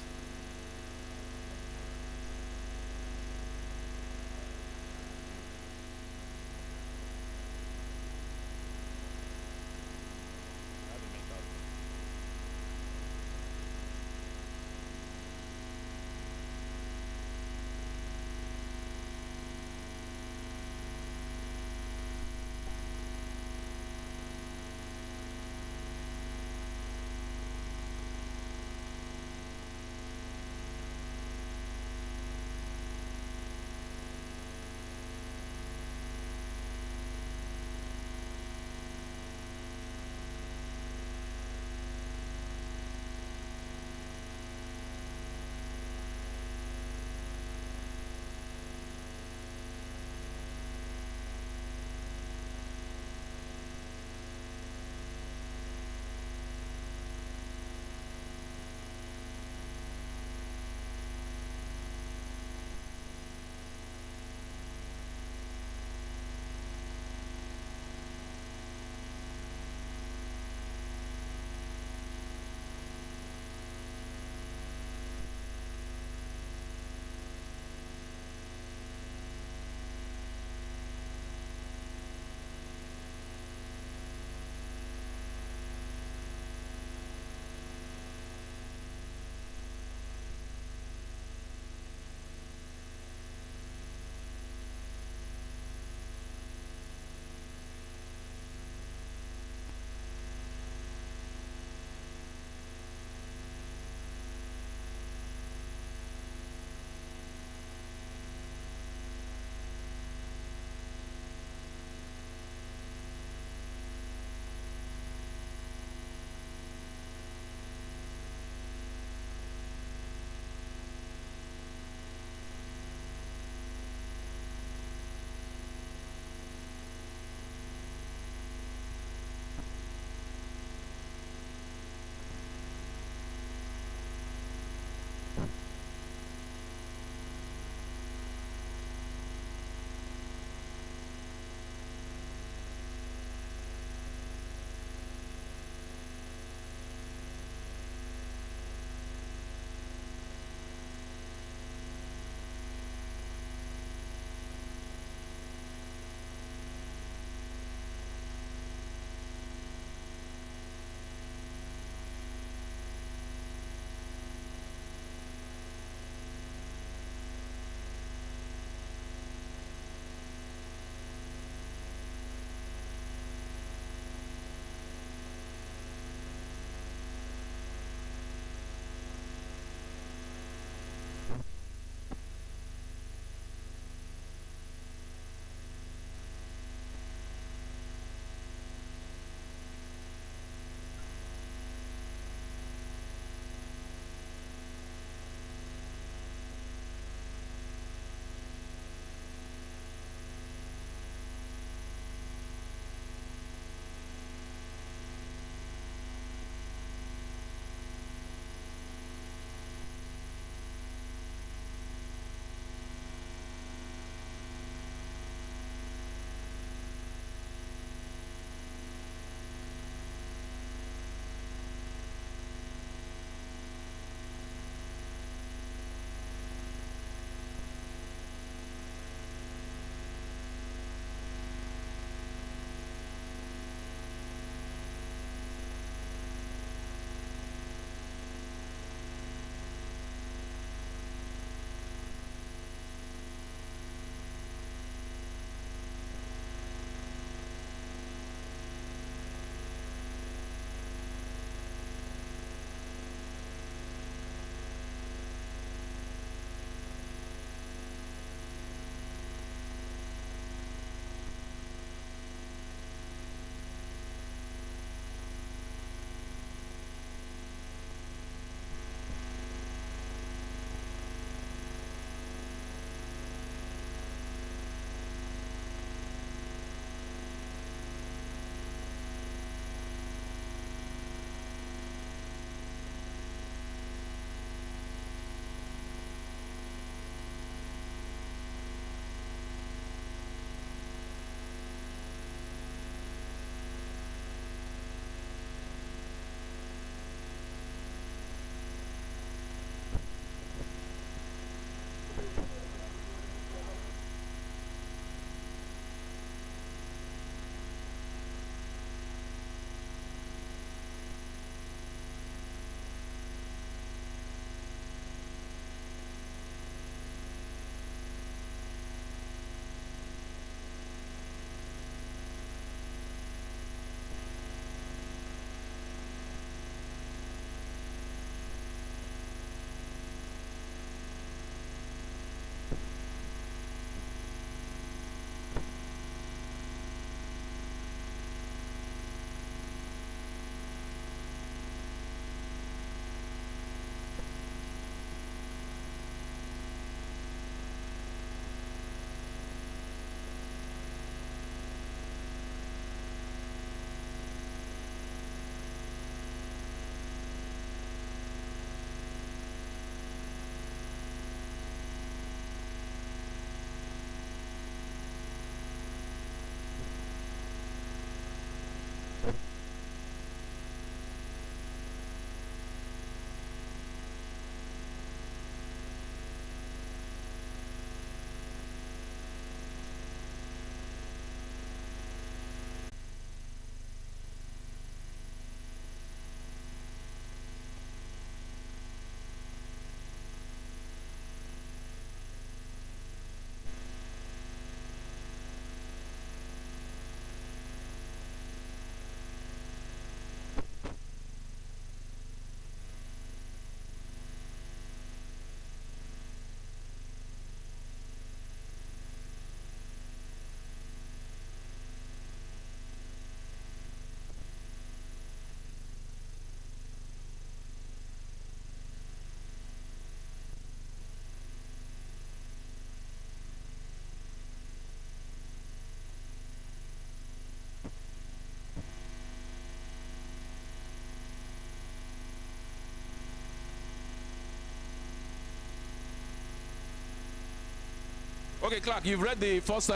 Okay, Clark, you've read the first,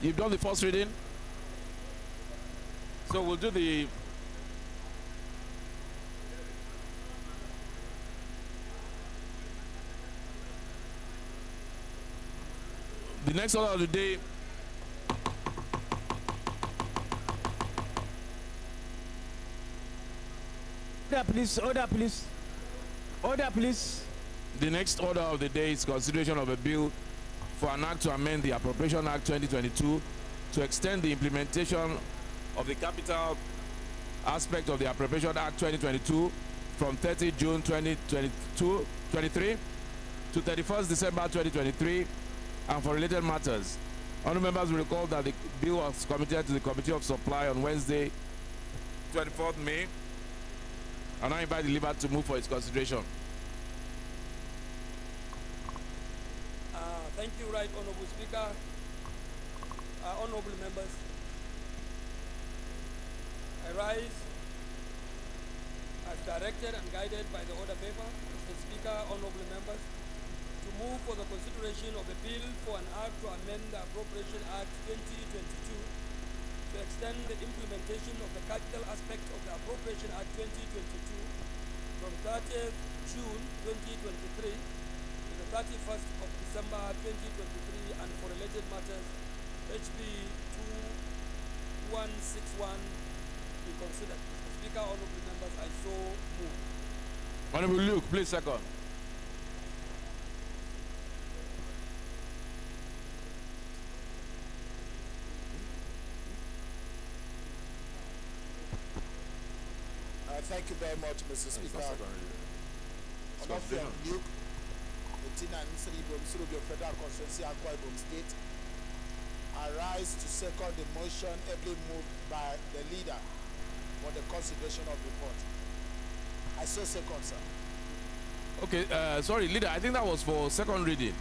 you've done the first reading. So we'll do the next order of the day. Order, please. Order, please. Order, please. The next order of the day is consideration of a bill for an act to amend the Appropriation Act 2022 to extend the implementation of the capital aspect of the Appropriation Act 2022 from 30 June 2023 to 31st December 2023 and for related matters. Honourable members will recall that the bill was committed to the Committee of Supply on Wednesday, 24th May, and I invite the Leader to move for its consideration. Thank you, Right Honorable Speaker. Honorable members, I rise as directed and guided by the order paper, Mr. Speaker, honorable members, to move for the consideration of a bill for an act to amend the Appropriation Act 2022 to extend the implementation of the capital aspect of the Appropriation Act 2022 from 30th June 2023 to the 31st of December 2023 and for related matters, HB 2161 be considered. Mr. Speaker, honorable members, I so move. Honorable Luke, please second. Thank you very much, Mr. Speaker. Honorable Luke, Lieutenant Nsiribio Federal Constituency, Akwa Ibom State, I rise to second the motion ably moved by the leader for the consideration of report. I so second, sir. Okay, sorry, Leader, I think that was for second reading.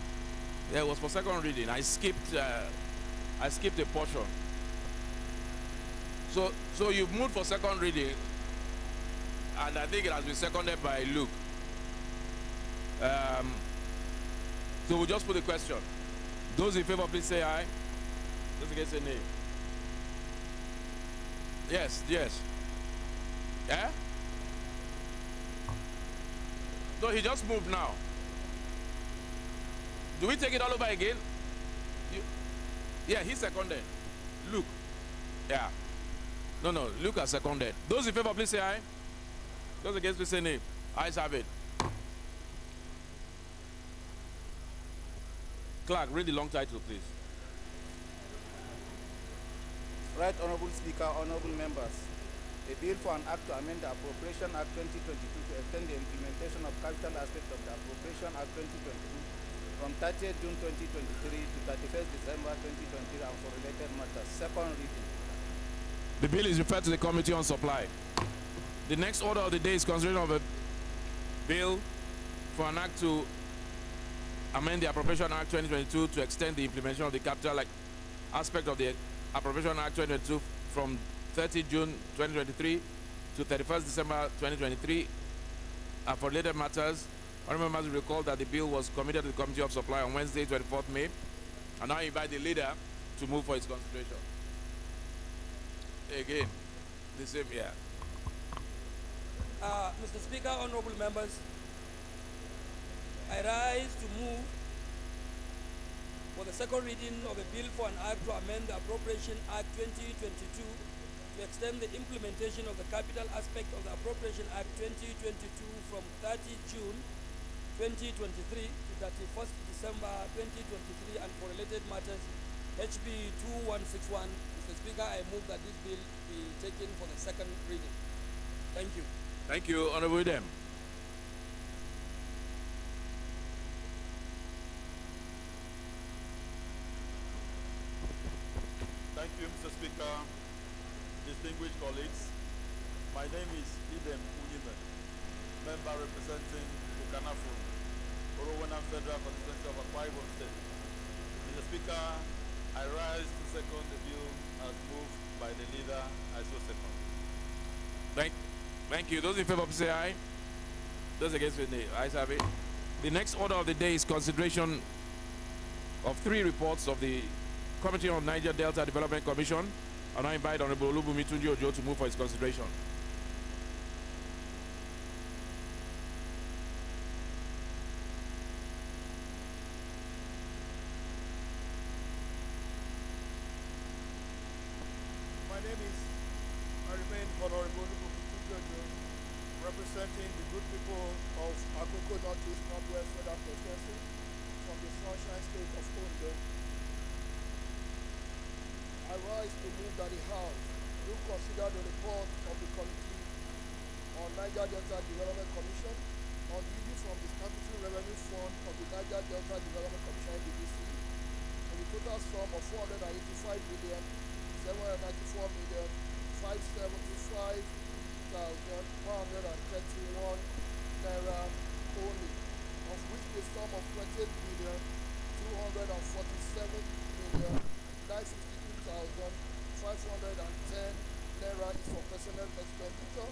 Yeah, it was for second reading. I skipped a portion. So you've moved for second reading, and I think it has been seconded by Luke. So we'll just put the question. Those in favor, please say aye. Those against, say nay. Yes, yes. Yeah? So he just moved now. Do we take it all over again? Yeah, he seconded. Luke. Yeah. No, Luke has seconded. Those in favor, please say aye. Those against, please say nay. Ayes have it. Clark, read the long title, please. Right Honorable Speaker, honorable members, a bill for an act to amend the Appropriation Act 2022 to extend the implementation of capital aspect of the Appropriation Act 2022 from 30th June 2023 to 31st December 2023 and for related matters. Second reading. The bill is referred to the Committee on Supply. The next order of the day is consideration of a bill for an act to amend the Appropriation Act 2022 to extend the implementation of the capital aspect of the Appropriation Act 2022 from 30 June 2023 to 31st December 2023 and for related matters. Honourable members will recall that the bill was committed to the Committee of Supply on Wednesday, 24th May, and now I invite the leader to move for its consideration. Again, the same here. Mr. Speaker, honorable members, I rise to move for the second reading of a bill for an act to amend the Appropriation Act 2022 to extend the implementation of the capital aspect of the Appropriation Act 2022 from 30 June 2023 to 31st December 2023 and for related matters, HB 2161. Mr. Speaker, I move that this bill be taken for the second reading. Thank you. Thank you, Honourable Udem. Thank you, Mr. Speaker, distinguished colleagues. My name is Idem Unyimen, member representing Bukanafu, Orowana Federal Constituency of Akwa Ibom State. Mr. Speaker, I rise to second the bill as moved by the leader. I so second. Thank you. Those in favor, please say aye. Those against, say nay. Ayes have it. The next order of the day is consideration of 3 reports of the Committee on Niger Delta Development Commission, and I invite Honorable Olubumi Tunji Ojo to move for its consideration. My name is Arimen Honorable Olubumi Tunji Ojo, representing the good people of Akoko Northeast Northwest Federal Constituency from the Sunshine State of Ondo. I rise to move that the House will consider the report of the Committee on Niger Delta Development Commission on the issue from the Statutory Revenue Fund of the Niger Delta Development Commission (NDDC) in the total sum of 485,794,575,131 naira only, of which the sum of 28,247,962,510 naira is for personnel expenditure,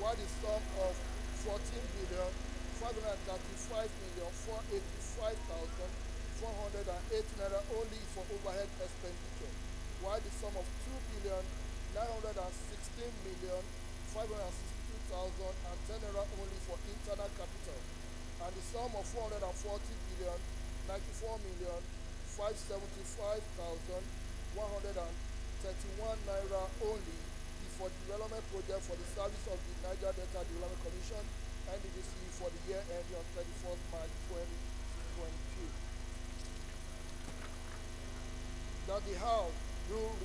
while the sum of 14,535,485,408 naira only is for overhead expenditure, while the sum of 2,916,562,010 naira only is for internal capital, and the sum of 440,094,575,131 naira only is for development project for the service of the Niger Delta Development Commission (NDDC) for the year ending on 31st March 2022. That the House will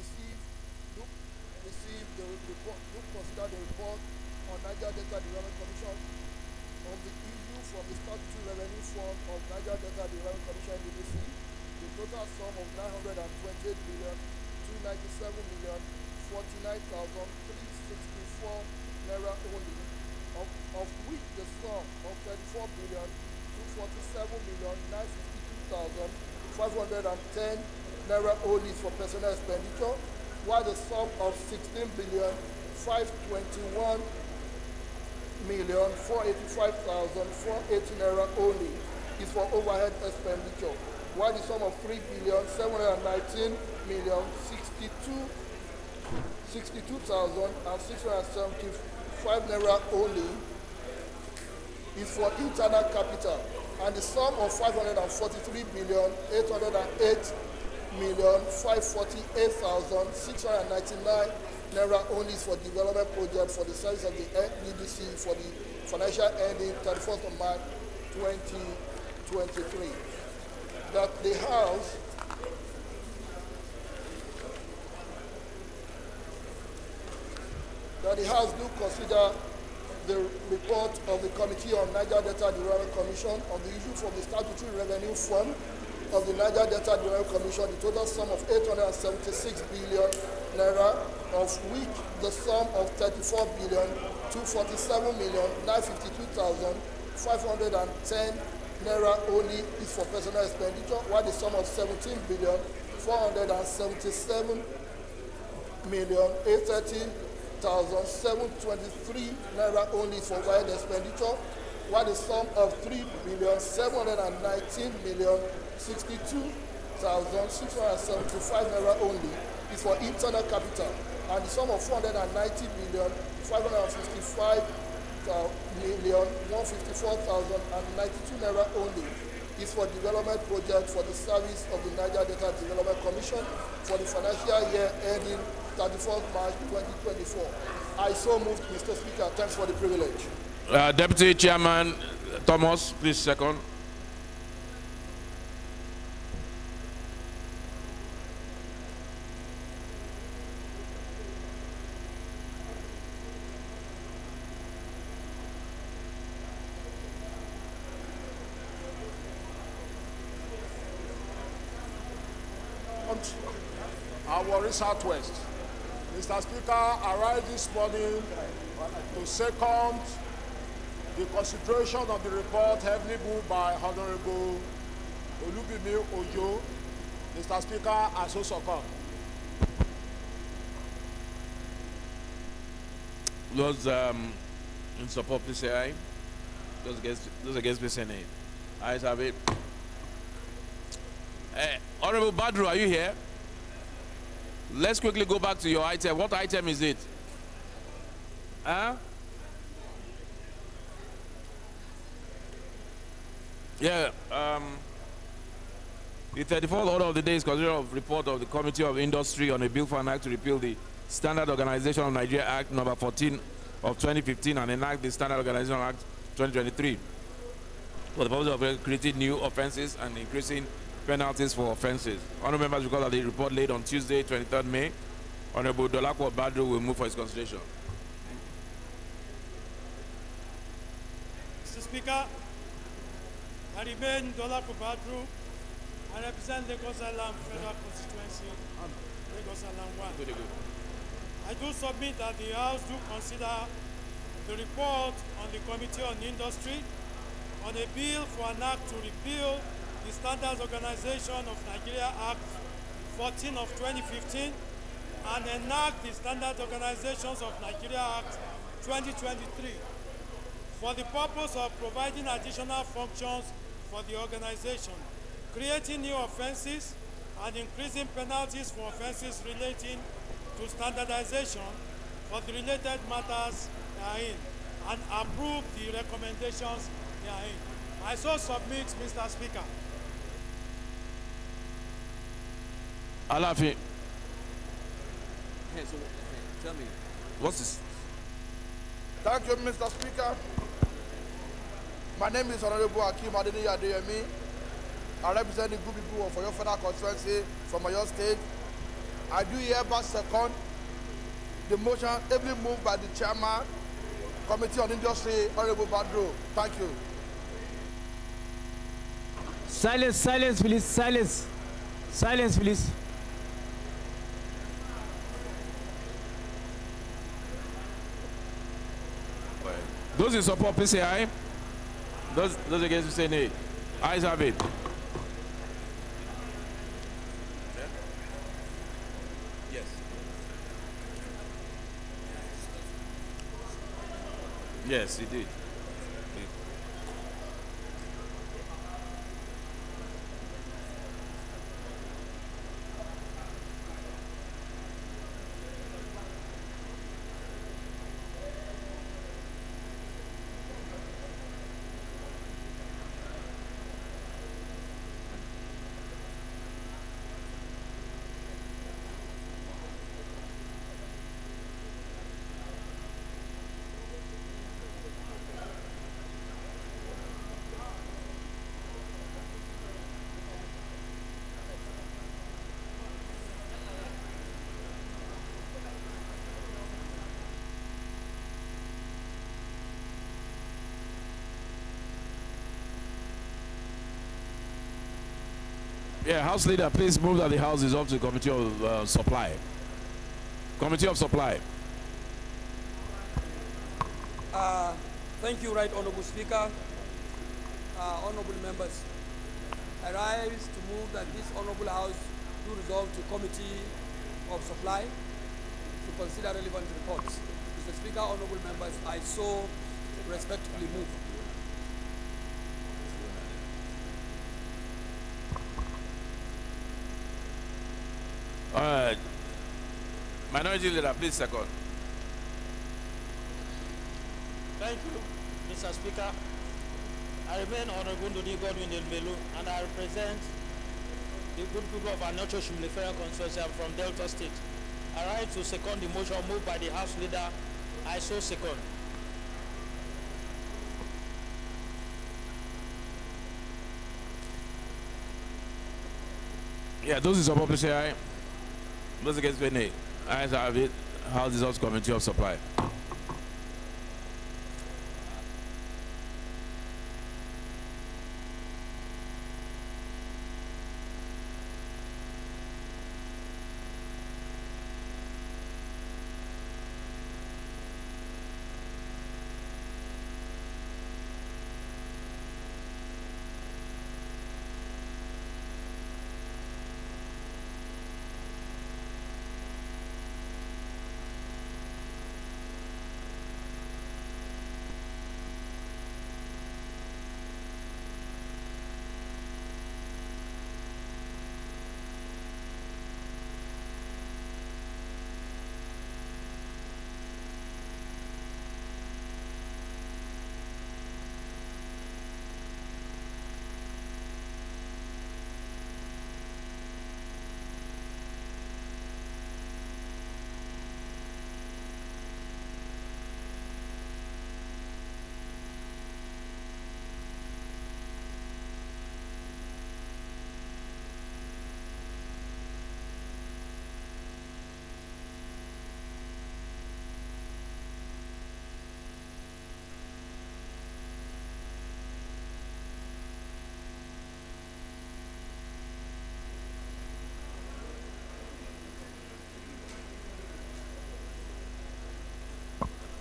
consider the report on Niger Delta Development Commission on the issue from the Statutory Revenue Fund of Niger Delta Development Commission (NDDC), the total sum of 928,297,049,364 naira only, of which the sum of 34,247,952,510 naira only is for personnel expenditure, while the sum of 16,521,485,480 naira only is for overhead expenditure, while the sum of 3,719,062,675 naira only is for internal capital, and the sum of 543,808,548,699 naira only is for development project for the service of the NDDC for the financial ending 31st of March 2023. That the House do consider the report of the Committee on Niger Delta Development Commission on the issue from the Statutory Revenue Fund of the Niger Delta Development Commission, the total sum of 876 billion naira, of which the sum of 34,247,952,510 naira only is for personal expenditure, while the sum of 17,477,830,723 naira only is for overhead expenditure, while the sum of 3,719,062,675 naira only is for internal capital, and the sum of 490,555,154,092 naira only is for development project for the service of the Niger Delta Development Commission for the financial year ending 31st March 2024. I so moved, Mr. Speaker. Thanks for the privilege. Deputy Chairman Thomas, please second. Our Southwest. Mr. Speaker, I rise this morning to second the consideration of the report heavily moved by Honorable Olubumi Ojo. Mr. Speaker, I so second. Those in support, please say aye. Those against, please say nay. Ayes have it. Honorable Badru, are you here? Let's quickly go back to your item. What item is it? Huh? Yeah. The 34th order of the day is considered of report of the Committee of Industry on a bill for an act to repeal the Standard Organization of Nigeria Act number 14 of 2015 and enact the Standard Organization Act 2023 for the purpose of creating new offenses and increasing penalties for offenses. Honourable members, because of the report laid on Tuesday, 23rd May, Honourable Dolapo Badru will move for his consideration. Mr. Speaker, I remain Dolapo Badru. I represent Lagos Island Federal Constituency, Lagos Island 1. I do submit that the House do consider the report on the Committee on Industry on a bill for an act to repeal the Standards Organization of Nigeria Act 14 of 2015 and enact the Standards Organizations of Nigeria Act 2023 for the purpose of providing additional functions for the organization, creating new offenses, and increasing penalties for offenses relating to standardization for the related matters therein, and approve the recommendations therein. I so submit, Mr. Speaker. Alafi. Tell me. What's this? Thank you, Mr. Speaker. My name is Honorable Akim Adeniyi Adeyemi. I represent the good people of Oyo Federal Constituency from Oyo State. I do hereby second the motion ably moved by the Chairman, Committee on Industry, Honorable Badru. Thank you. Silence, silence, please, silence. Silence, please. Those in support, please say aye. Those against, say nay. Ayes have it. Yes. Yes, he did. Yeah, House Leader, please move that the House is up to the Committee of Supply. Committee of Supply. Thank you, Right Honorable Speaker. Honorable members, I rise to move that this Honorable House do resolve to Committee of Supply to consider relevant reports. Mr. Speaker, honorable members, I so respectfully move. Minority Leader, please second. Thank you, Mr. Speaker. I remain Honorable Nduni Godwin Elmelu, and I represent the good people of Anocho Shimlefera constituency. I'm from Delta State. I rise to second the motion moved by the House Leader. I so second. Yeah, those in support, please say aye. Those against, say nay. Ayes have it. House Results Committee of Supply.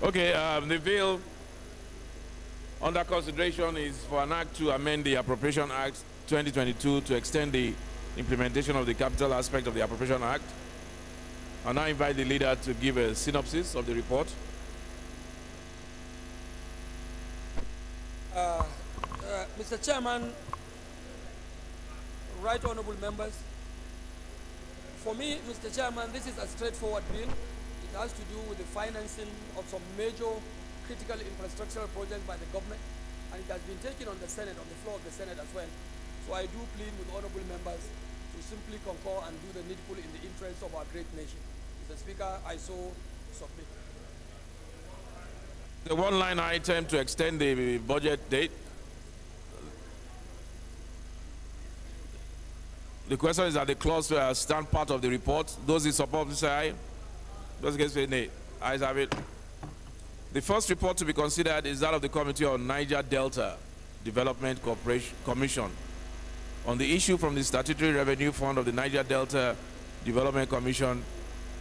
Okay, the bill under consideration is for an act to amend the Appropriation Act 2022 to extend the implementation of the capital aspect of the Appropriation Act. I now invite the leader to give a synopsis of the report. Mr. Chairman, right honorable members, for me, Mr. Chairman, this is a straightforward bill. It has to do with the financing of some major critical infrastructural projects by the government, and it has been taken on the Senate, on the floor of the Senate as well. So I do plead with honorable members to simply concur and do the needful in the interest of our great nation. Mr. Speaker, I so submit. The one-line item to extend the budget date. The question is that the clause stand part of the report. Those in support, please say aye. Those against, say nay. Ayes have it. The first report to be considered is that of the Committee on Niger Delta Development Commission on the issue from the Statutory Revenue Fund of the Niger Delta Development Commission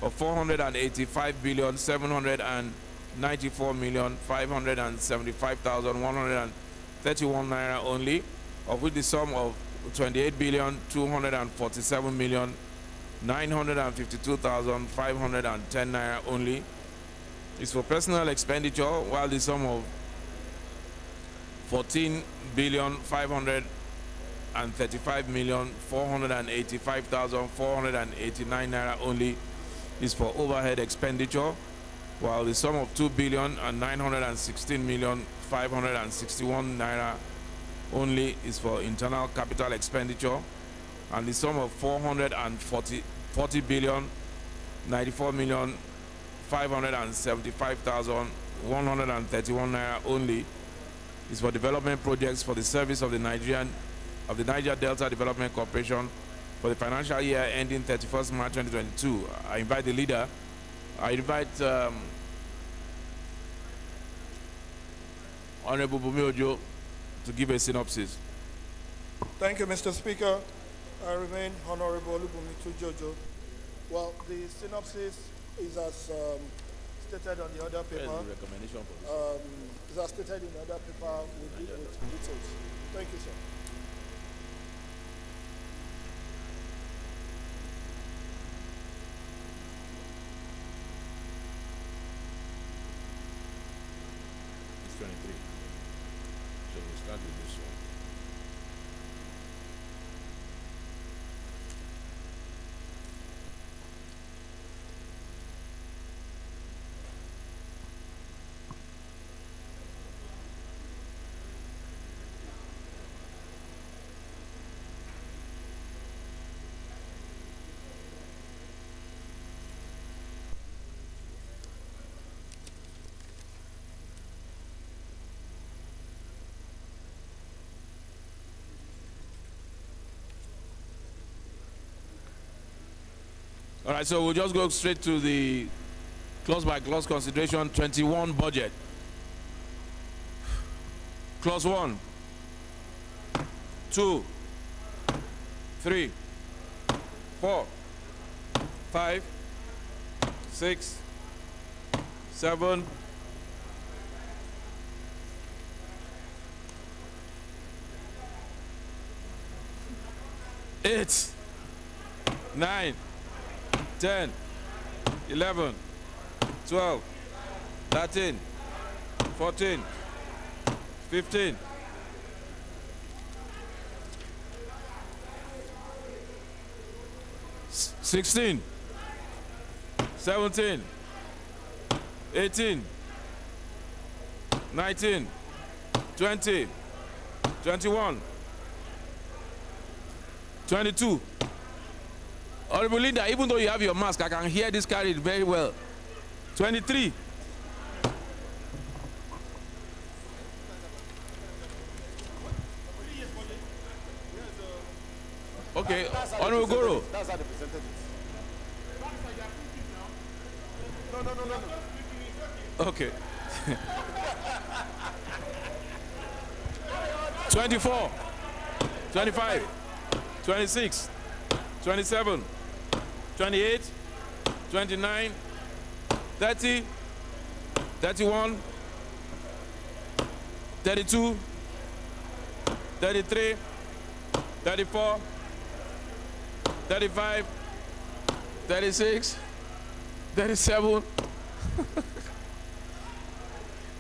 of 485,794,575,131 naira only, of which the sum of 28,247,952,510 naira only is for personal expenditure, while the sum of 14,535,485,489 naira only is for overhead expenditure, while the sum of 2,916,561 naira only is for internal capital expenditure, and the sum of 40,575,131 naira only is for development projects for the service of the Niger Delta Development Corporation for the financial year ending 31st March 2022. I invite the leader. I invite Honorable Bumi Ojo to give a synopsis. Thank you, Mr. Speaker. I remain Honorable Olubumi Tujojo. Well, the synopsis is as stated on the other paper. The recommendation for this. Is as stated in the other paper with details. Thank you, sir. It's 23. So we'll start with this one. All right, so we'll just go straight to the clause by clause consideration 21 budget. Clause 1, 2, 3, 4, 5, 6, 7, 8, 9, 10, 11, 12, 13, 14, 15, 16, 17, 18, 19, 20, 21, 22. Honorable Linda, even though you have your mask, I can hear this carried very well. 23. Okay, Honorable Goro. That's how they presented it. No. Okay. 24, 25, 26, 27, 28, 29, 30, 31, 32, 33, 34, 35, 36, 37,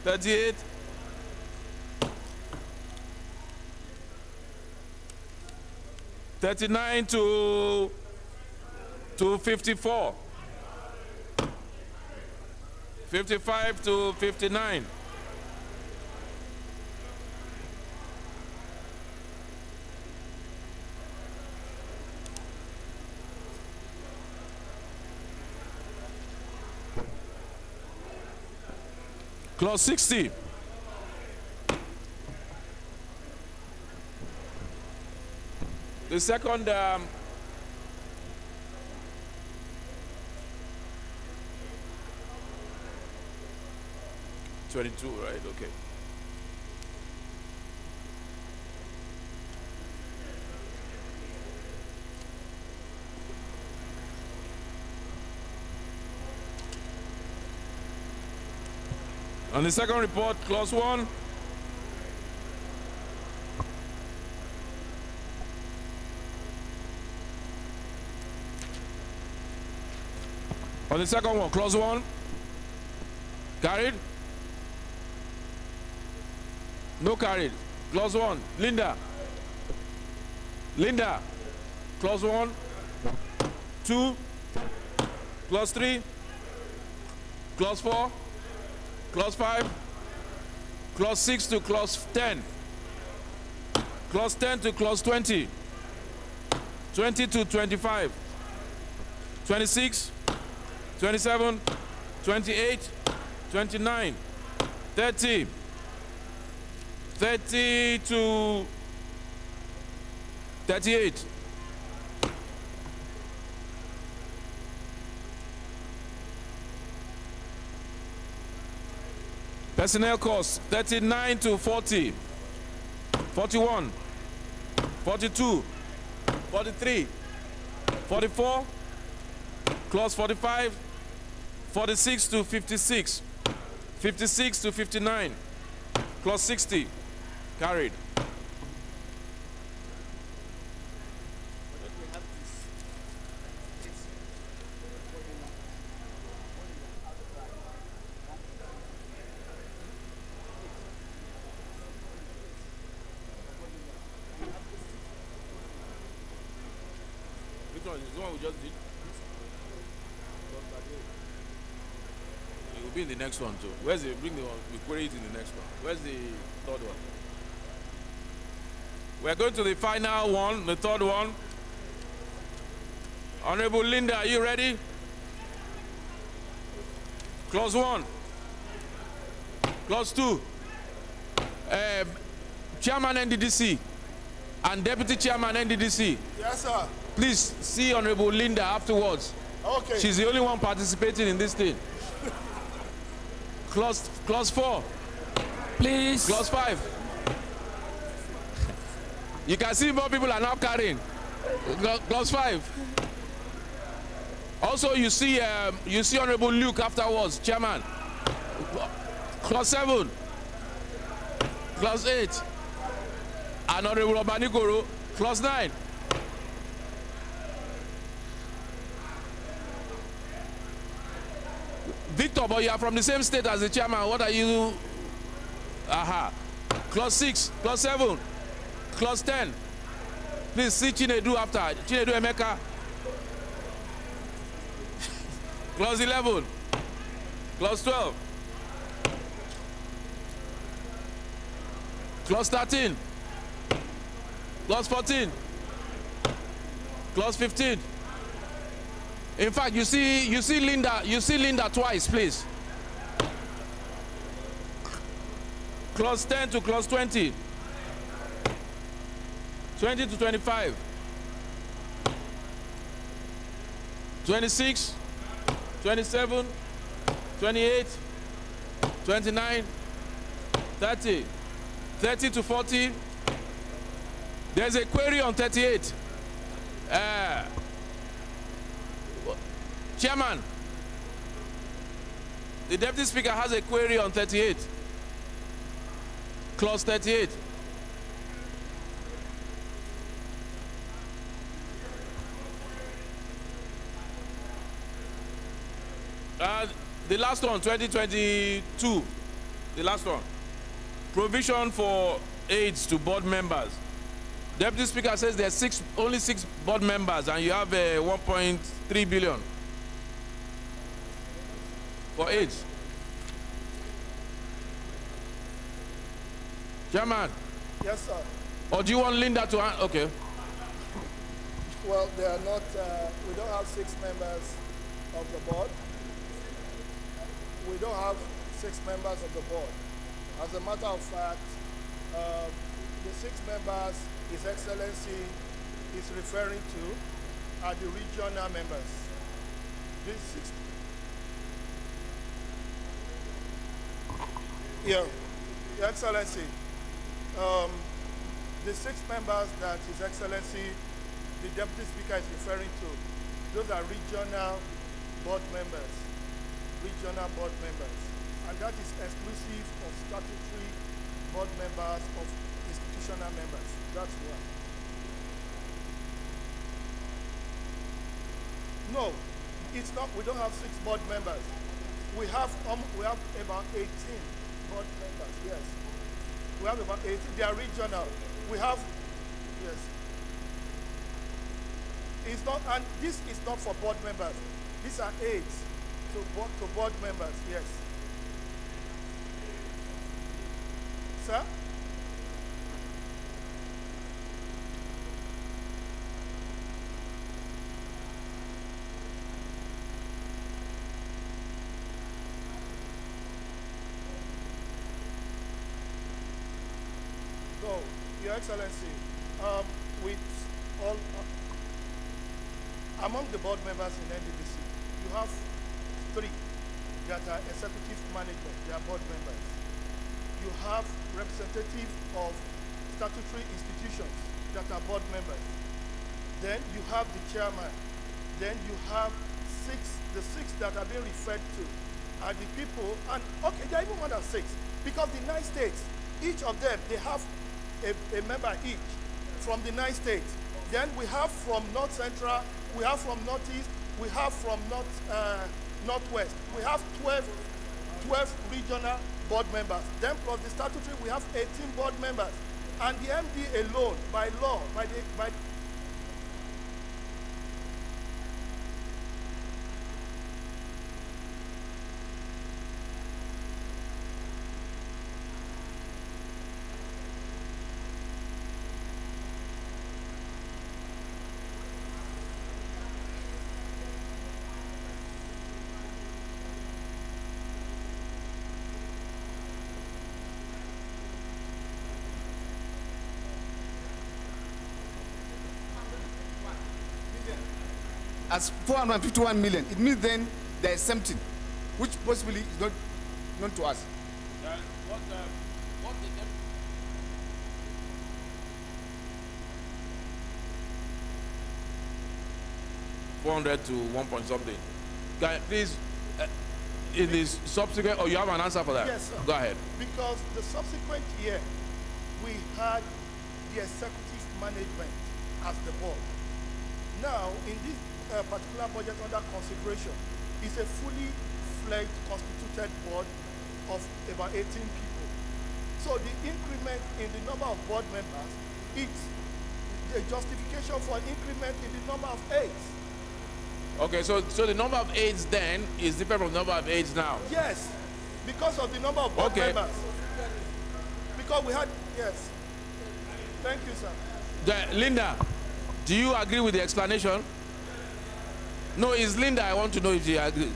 38, 39 to 54, 55 to 59. Clause 60. The second 22, right? Okay. On the second report, clause 1. On the second one, clause 1. Carried? No carried. Clause 1. Linda. Linda. Clause 1. 2. Clause 3. Clause 4. Clause 5. Clause 6 to clause 10. Clause 10 to clause 20. 20 to 25. 26. 27. 28. 29. 30. 30 to 38. Personnel costs 39 to 40. 41. 42. 43. 44. Clause 45. 46 to 56. 56 to 59. Clause 60. Carried. Which one is the one we just did? It will be in the next one too. Where's the bring the one? We query it in the next one. Where's the third one? We're going to the final one, the third one. Honorable Linda, are you ready? Clause 1. Clause 2. Chairman NDDC and Deputy Chairman NDDC. Yes, sir. Please see Honorable Linda afterwards. Okay. She's the only one participating in this thing. Clause 4. Please. Clause 5. You can see more people are now carrying. Clause 5. Also, you see Honorable Luke afterwards, Chairman. Clause 7. Clause 8. And Honorable Obanikoro. Clause 9. Victor, but you are from the same state as the chairman. What are you? Aha. Clause 6. Clause 7. Clause 10. Please see Chinedu after. Chinedu Emeka. Clause 11. Clause 12. Clause 13. Clause 14. Clause 15. In fact, you see Linda twice, please. Clause 10 to clause 20. 20 to 25. 26, 27, 28, 29, 30. 30 to 40. There's a query on 38. Chairman, The Deputy Speaker has a query on 38. Clause 38. The last one, 2022. The last one. Provision for aids to board members. Deputy Speaker says there's only six board members and you have 1.3 billion for aids. Chairman. Yes, sir. Or do you want Linda to okay. Well, they are not, we don't have 6 members of the board. We don't have 6 members of the board. As a matter of fact, the 6 members His Excellency is referring to are the regional members. These 6. Yeah, Your Excellency, the 6 members that His Excellency, the Deputy Speaker, is referring to, those are regional board members. Regional board members. And that is exclusive of statutory board members, of institutional members. That's one. No, it's not. We don't have 6 board members. We have about 18 board members. Yes, we have about 18. They are regional. We have, yes. It's not, and this is not for board members. These are aids to board members. Yes, sir. So, Your Excellency, with all among the board members in NDBC, you have 3 that are executive management, they are board members. You have representative of statutory institutions that are board members. Then you have the chairman. Then you have the 6 that are being referred to are the people, and okay, there are even more than 6, because the 9 states, each of them, they have a member each from the 9 states. Then we have from North Central, we have from Northeast, we have from Northwest. We have 12 regional board members. Then plus the statutory, we have 18 board members. And the MD alone, by law, by as 451 million, it means then there is something which possibly is not known to us. What 400 to 1 point something. Can please, in this subsequent, or you have an answer for that? Yes, sir. Go ahead. Because the subsequent year, we had the executive management as the board. Now, in this particular budget under consideration, is a fully fledged constituted board of about 18 people. So the increment in the number of board members, it's a justification for increment in the number of aides. Okay, so the number of aides then is different from the number of aides now. Yes, because of the number of board members. Because we had, yes. Thank you, sir. Linda, do you agree with the explanation? No, it's Linda. I want to know if you agree.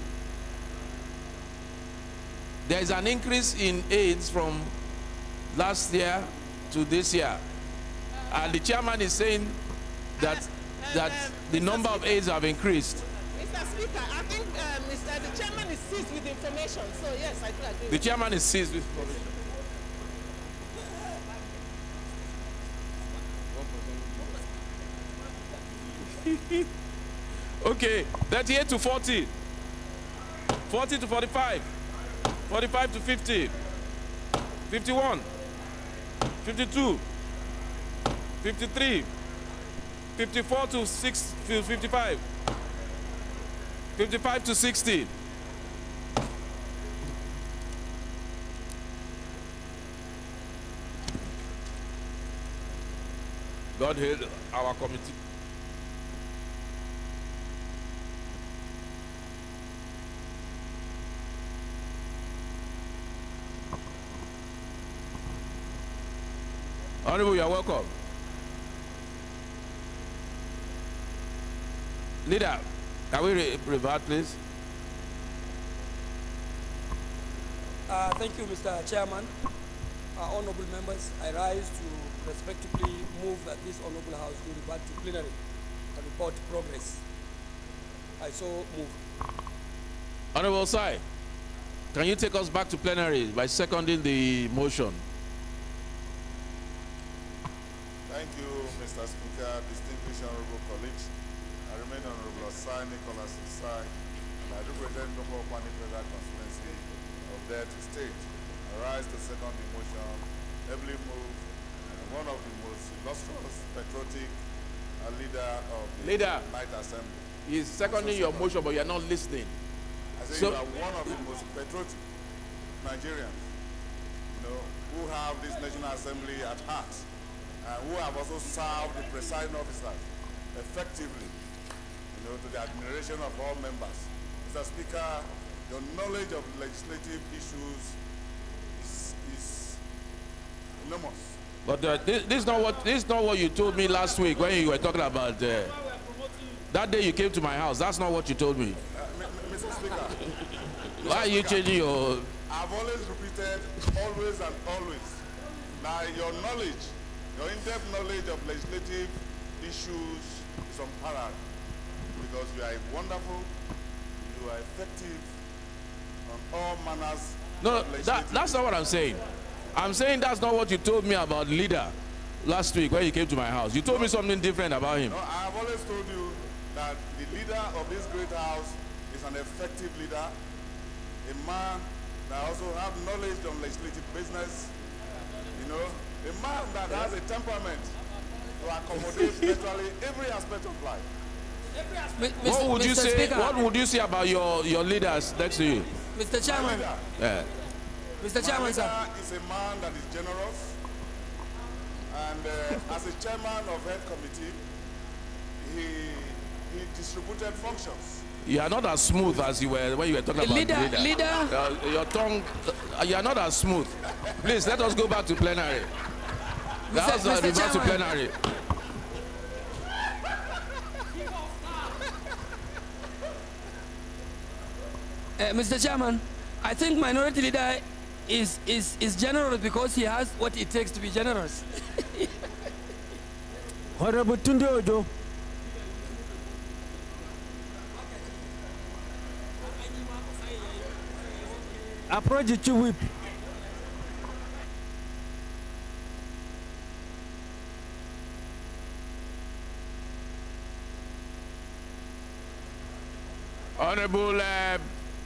There is an increase in aides from last year to this year. And the chairman is saying that the number of aides have increased. Mr. Speaker, I think the chairman is seized with information. So yes, I do agree. The chairman is seized with information. Okay, 38 to 40. 40 to 45. 45 to 50. 51. 52. 53. 54 to 55. 55 to 60. God heal our committee. Honorable, you are welcome. Leader, can we revert, please? Thank you, Mr. Chairman. Honorable members, I rise to respectively move that this honorable house do revert to plenary and report progress. I so move. Honorable Sai, can you take us back to plenary by seconding the motion? Thank you, Mr. Speaker, distinguished honorable colleagues. I remain Honorable Osai Nicholas Osai, and I represent the Kwani Federal Constituency of Delta State. I rise to second the motion, heavily moved, one of the most illustrious, patriotic leader of the Night Assembly. He's seconding your motion, but you're not listening. I say you are one of the most patriotic Nigerians, who have this National Assembly at heart, and who have also served the presiding officers effectively, to the admiration of all members. Mr. Speaker, your knowledge of legislative issues is enormous. But this is not what you told me last week when you were talking about that day you came to my house. That's not what you told me. Mr. Speaker, why are you changing your? I've always repeated, always and always, now your knowledge, your in-depth knowledge of legislative issues is unparalleled, because you are wonderful, you are effective on all manners. No, that's not what I'm saying. I'm saying that's not what you told me about leader last week when you came to my house. You told me something different about him. No, I've always told you that the leader of this great house is an effective leader, a man that also have knowledge on legislative business, a man that has a temperament to accommodate virtually every aspect of life. What would you say? Speaker, what would you say about your leaders next to you, Mr. Chairman? Yeah. Mr. Chairman, sir. Is a man that is generous, and as a chairman of health committee, he distributed functions. You are not as smooth as you were when you were talking about leader. Your tongue, you are not as smooth. Please let us go back to plenary. Let's revert to plenary. Mr. Chairman, I think minority leader is generous because he has what it takes to be generous. Honorable Tunde Ojo. Approach the chief whip.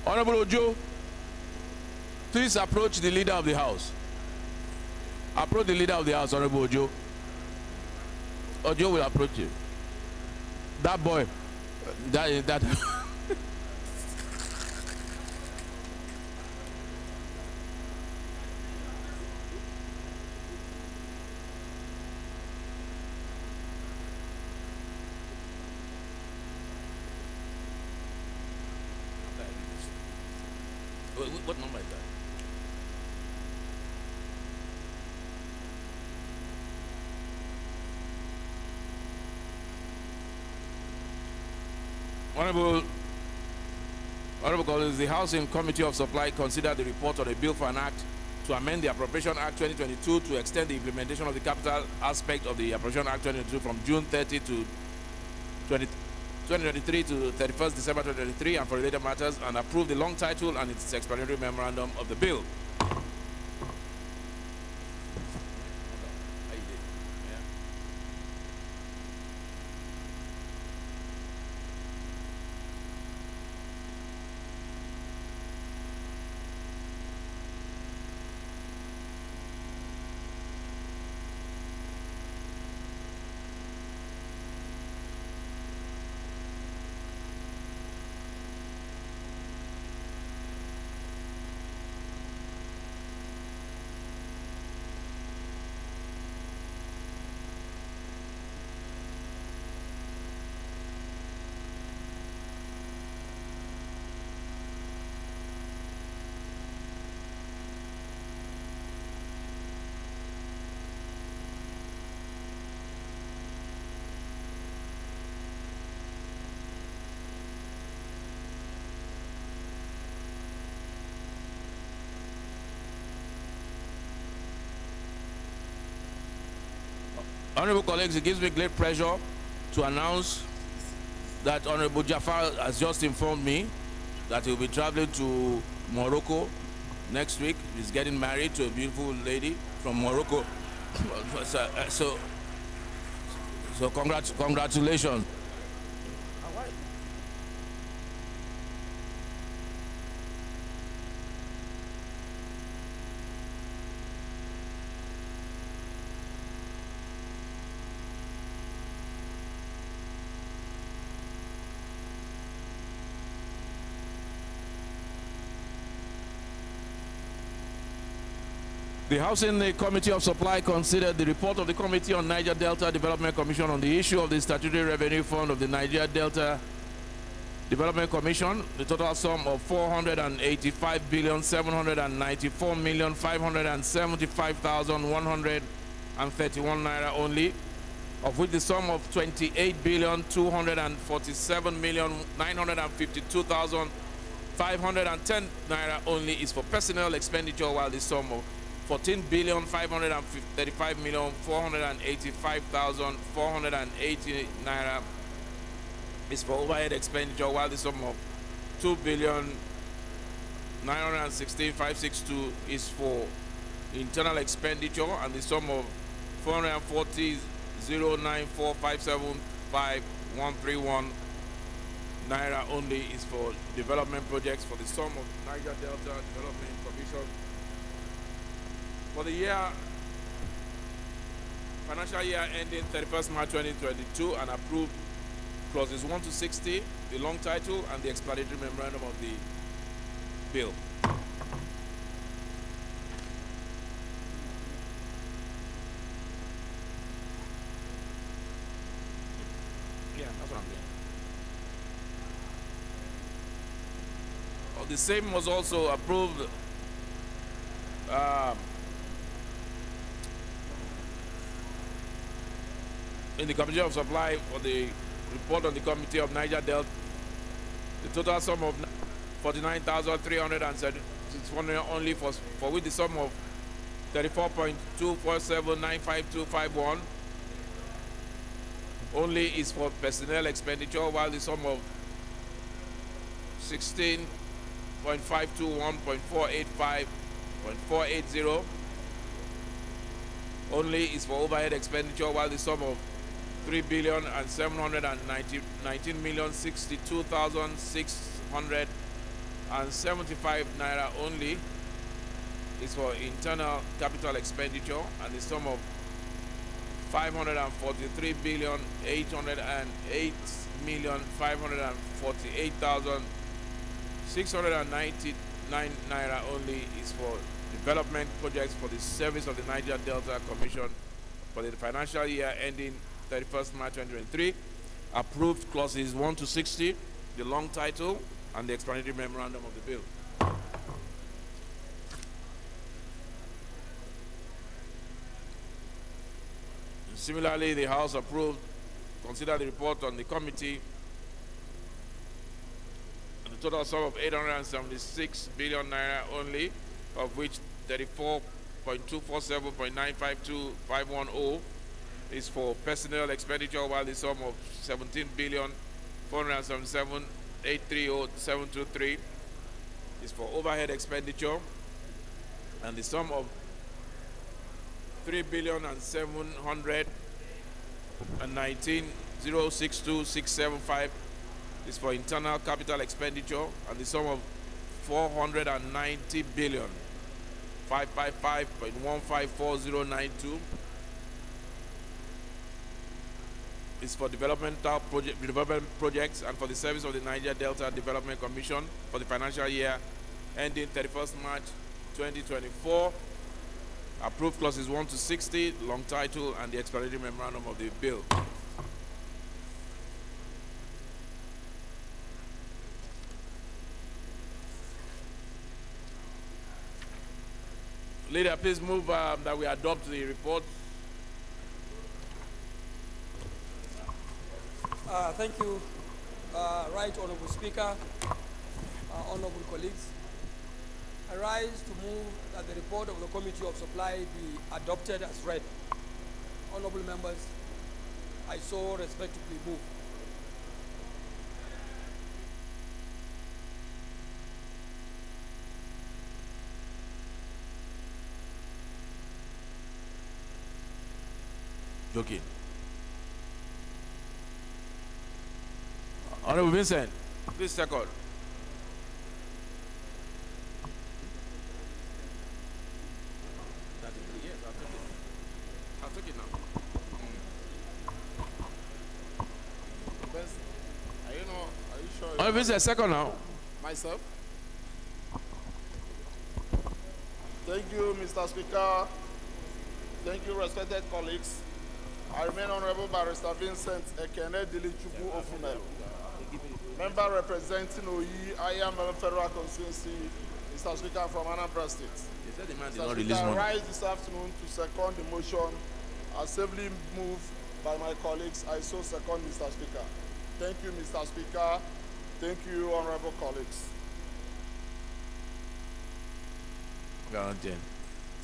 Honorable Ojo, please approach the leader of the house. Approach the leader of the house, Honorable Ojo. Ojo will approach you. That boy, that. What number is that? Honorable colleagues, the Housing Committee of Supply considered the report on a bill for an act to amend the Appropriation Act 2022 to extend the implementation of the capital aspect of the Appropriation Act 2022 from June 30 to 2023 to 31st December 2023 and for related matters, and approve the long title and its explanatory memorandum of the bill. Honorable colleagues, it gives me great pleasure to announce that Honorable Jafar has just informed me that he'll be traveling to Morocco next week. He's getting married to a beautiful lady from Morocco. so congratulations. The Housing Committee of Supply considered the report of the Committee on Niger Delta Development Commission on the issue of the statutory revenue fund of the Niger Delta Development Commission, the total sum of 485,794,575,131 naira only, of which the sum of 28,247,952,510 naira only is for personnel expenditure, while the sum of 14,535,485,480 naira is for overhead expenditure, while the sum of 2,916,562 is for internal expenditure, and the sum of 440,094,575,131 naira only is for development projects for the sum of Niger Delta Development Commission. For the financial year ending 31st March 2022, and approved clauses 1 to 60, the long title, and the explanatory memorandum of the bill. Yeah, that's what I'm doing. The same was also approved in the Committee of Supply for the report on the Committee of Niger Delta. The total sum of 49,376 only, for which the sum of 34.247,95251 only is for personnel expenditure, while the sum of 16.521.485.480 only is for overhead expenditure, while the sum of 3,719,62,675 naira only is for internal capital expenditure, and the sum of 543,808,548,699 naira only is for development projects for the service of the Niger Delta Commission for the financial year ending 31st March 2023. Approved clauses 1 to 60, the long title, and the explanatory memorandum of the bill. Similarly, the House approved, consider the report on the committee on the total sum of 876 billion naira only, of which 34.247.952510 is for personnel expenditure, while the sum of 17,477,830,723 is for overhead expenditure, and the sum of 3,719,062,675 is for internal capital expenditure, and the sum of 490,555,154,092 is for development projects and for the service of the Niger Delta Development Commission for the financial year ending 31st March 2024. Approved clauses 1 to 60, long title, and the explanatory memorandum of the bill. Leader, please move that we adopt the report. Thank you, Right Honorable Speaker, honorable colleagues. I rise to move that the report of the Committee of Supply be adopted as read. honorable members, I so respectfully move. Joking. Honorable Vincent, please second. Yes, I'll take it now. Are you sure? Honorable Vincent, second now. Myself? Thank you, Mr. Speaker. Thank you, respected colleagues. I remain Honorable Barrister Vincent Ekene Dilichukwu Ofumelu, member representing Oyi IML Federal Constituency, Mr. Speaker, from Anambra State. Mr. Speaker, I rise this afternoon to second the motion as ably moved by my colleagues. I so second, Mr. Speaker. Thank you, Mr. Speaker. Thank you, honorable colleagues.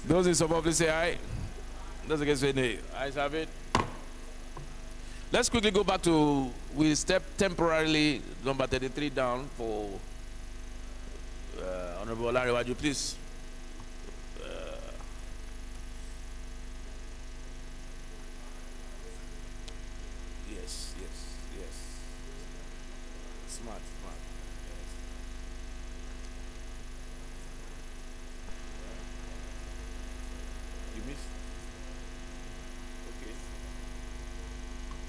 Those in support, please say aye. Those against say nay. Ayes have it. Let's quickly go back to, we step temporarily number 33 down for Honorable Olariwaju, please. Yes. Smart. Yes. You missed? Okay.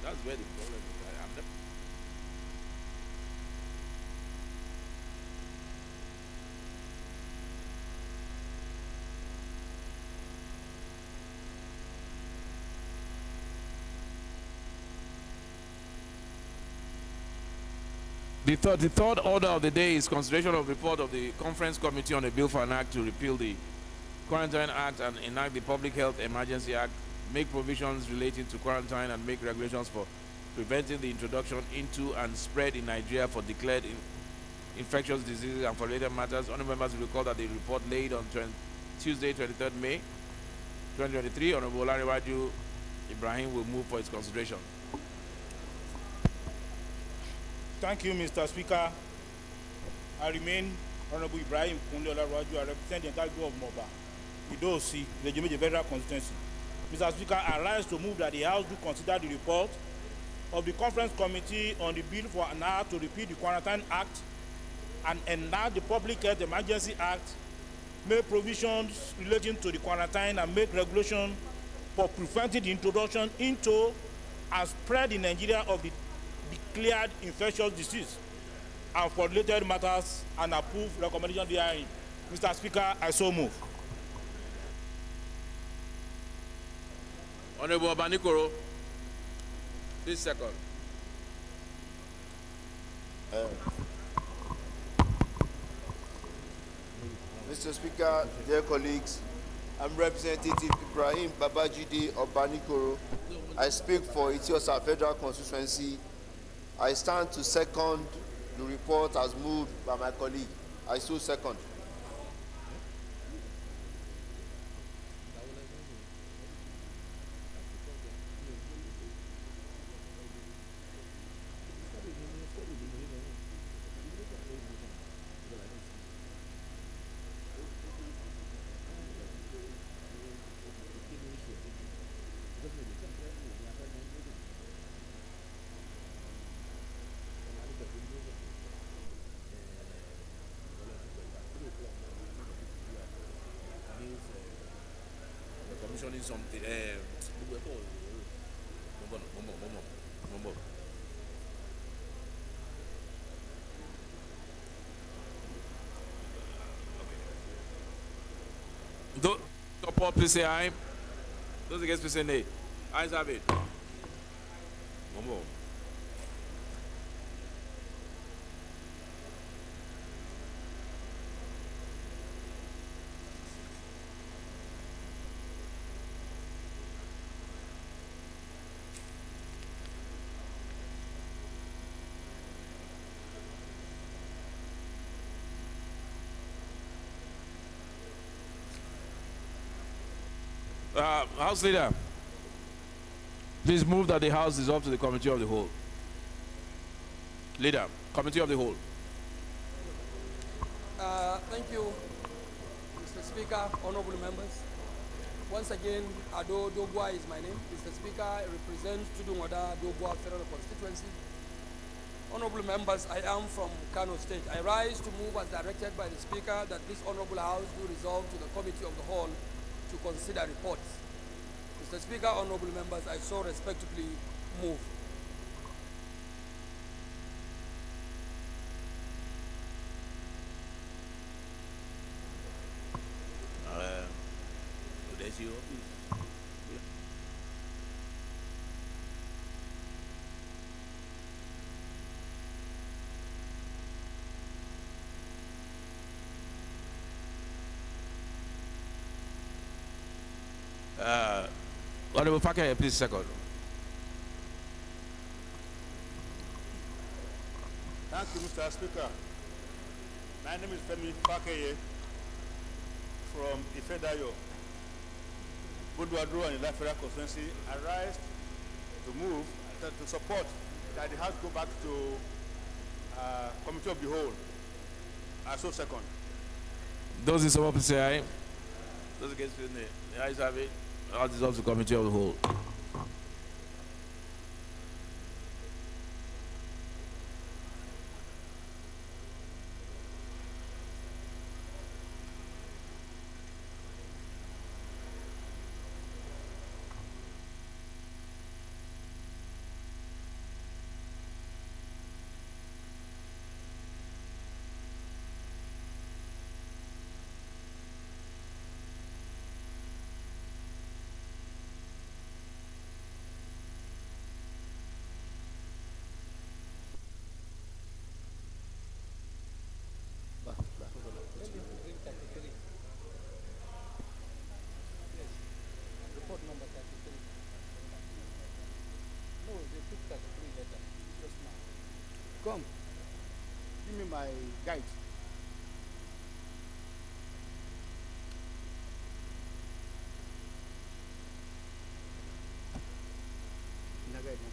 That's where the problem is. I'm not. The third order of the day is consideration of report of the Conference Committee on a Bill for an Act to repeal the Quarantine Act and enact the Public Health Emergency Act, make provisions relating to quarantine and make regulations for preventing the introduction into and spread in Nigeria for declared infectious diseases and for related matters. Honorable members will recall that the report laid on Tuesday, 23rd May 2023, Honorable Olariwaju Ibrahim will move for its consideration. Thank you, Mr. Speaker. I remain Honorable Ibrahim Kunle Olariwaju. I represent the entire group of Moba, Ido-Osi, the Jemeje Federal Constituency. Mr. Speaker, I rise to move that the House do consider the report of the Conference Committee on the Bill for an Act to repeal the Quarantine Act and enact the Public Health Emergency Act, make provisions relating to the quarantine and make regulation for preventing the introduction into and spread in Nigeria of the declared infectious disease and for related matters and approve recommendation therein. Mr. Speaker, I so move. Honorable Obanikoro, please second. Mr. Speaker, dear colleagues, I'm Representative Ibrahim Babajide Obanikoro. I speak for Etiosa Federal Constituency. I stand to second the report as moved by my colleague. I so second. Commissioning something. Momo. Those support, please say aye. Those against, please say nay. Ayes have it. Momo. House Leader, Please move that the House dissolve to the Committee of the Whole. Leader, Committee of the Whole. Thank you, Mr. Speaker, honorable members. Once again, Ado Dogwa is my name. Mr. Speaker, I represent Tudungoda Dogwa Federal Constituency. Honorable members, I am from Kano State. I rise to move as directed by the Speaker that this Honorable House do resolve to the Committee of the Whole to consider reports. Mr. Speaker, honorable members, I so respectfully move. There's your office. Honorable Fakeye, please second. Thank you, Mr. Speaker. My name is Femi Fakeye from Ifedayo, Budwadru and Ilafera constituency. I rise to move to support that the House go back to Committee of the Whole. I so second. Those in support, please say aye. Those against, the ayes have it. House dissolve to Committee of the Whole. Report number 33. No, they took 33 letter just now. Come. Give me my guide. Na guide, no?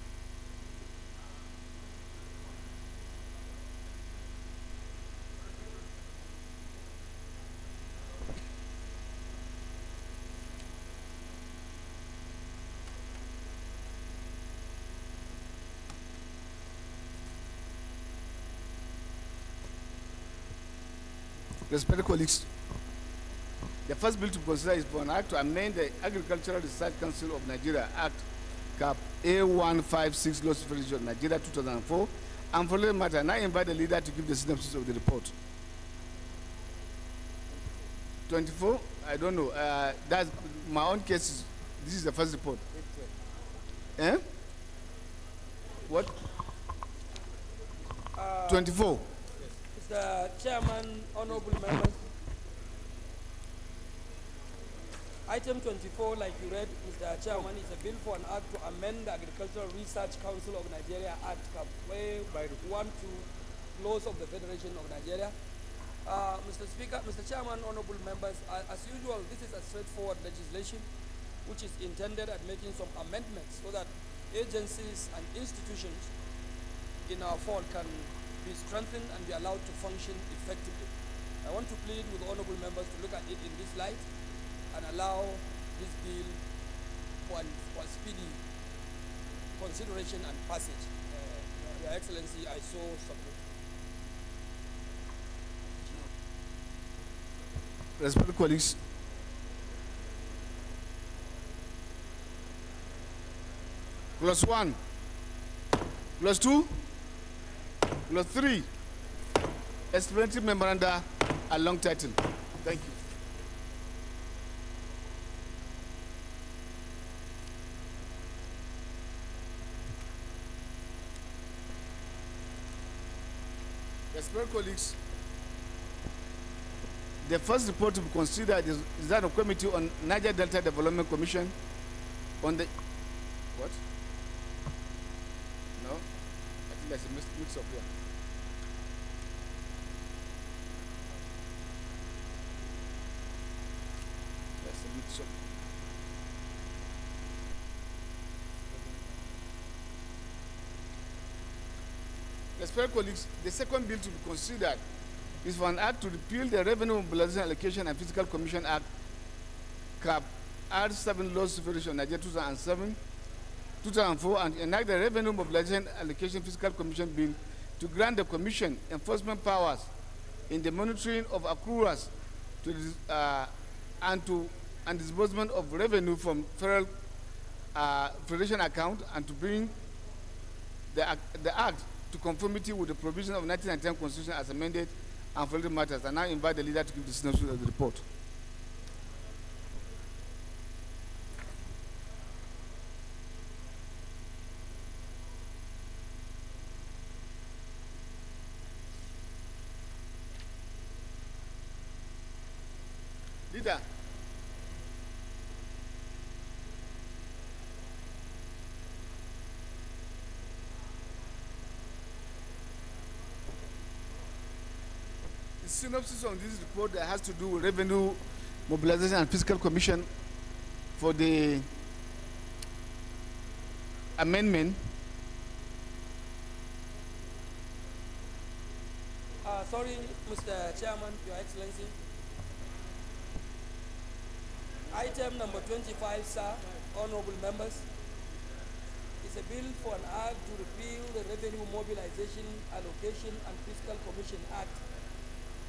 Respected colleagues, the first bill to consider is for an act to amend the Agricultural Research Council of Nigeria Act, Cap A156, Laws of Religion, Nigeria 2004, and for the matter, and I invite the leader to give the synopsis of the report. 24, I don't know. That's my own case. This is the first report. Eh? What? 24. Mr. Chairman, honorable members, item 24, like you read, Mr. Chairman, is a bill for an act to amend the Agricultural Research Council of Nigeria Act, by 1 to Laws of the Federation of Nigeria. Mr. Speaker, Mr. Chairman, honorable members, as usual, this is a straightforward legislation which is intended at making some amendments so that agencies and institutions in our fall can be strengthened and be allowed to function effectively. I want to plead with honorable members to look at it in this light and allow this bill for speedy consideration and passage. Your Excellency, I so submit. Respected colleagues, clause 1, clause 2, clause 3, explanatory memoranda, a long title. Thank you. Respected colleagues, the first report to be considered is that of Committee on Niger Delta Development Commission on the what? No, I think there's a mix-up here. There's a mix-up. Respected colleagues, the second bill to be considered is for an act to repeal the Revenue Mobilization Allocation and Fiscal Commission Act, CAP R7 Laws Supervision Nigeria 2004, and enact the Revenue Mobilization Allocation Fiscal Commission Bill to grant the Commission enforcement powers in the monitoring of accruals and disbursement of revenue from federal federation account, and to bring the act to conformity with the provision of 1999 Constitution as amended and for related matters. I now invite the leader to give the synopsis of the report. Leader. The synopsis on this report that has to do with Revenue Mobilization and Fiscal Commission for the amendment. Sorry, Mr. Chairman, Your Excellency. Item number 25, sir, honorable members, is a bill for an act to repeal the Revenue Mobilization, Allocation and Fiscal Commission Act,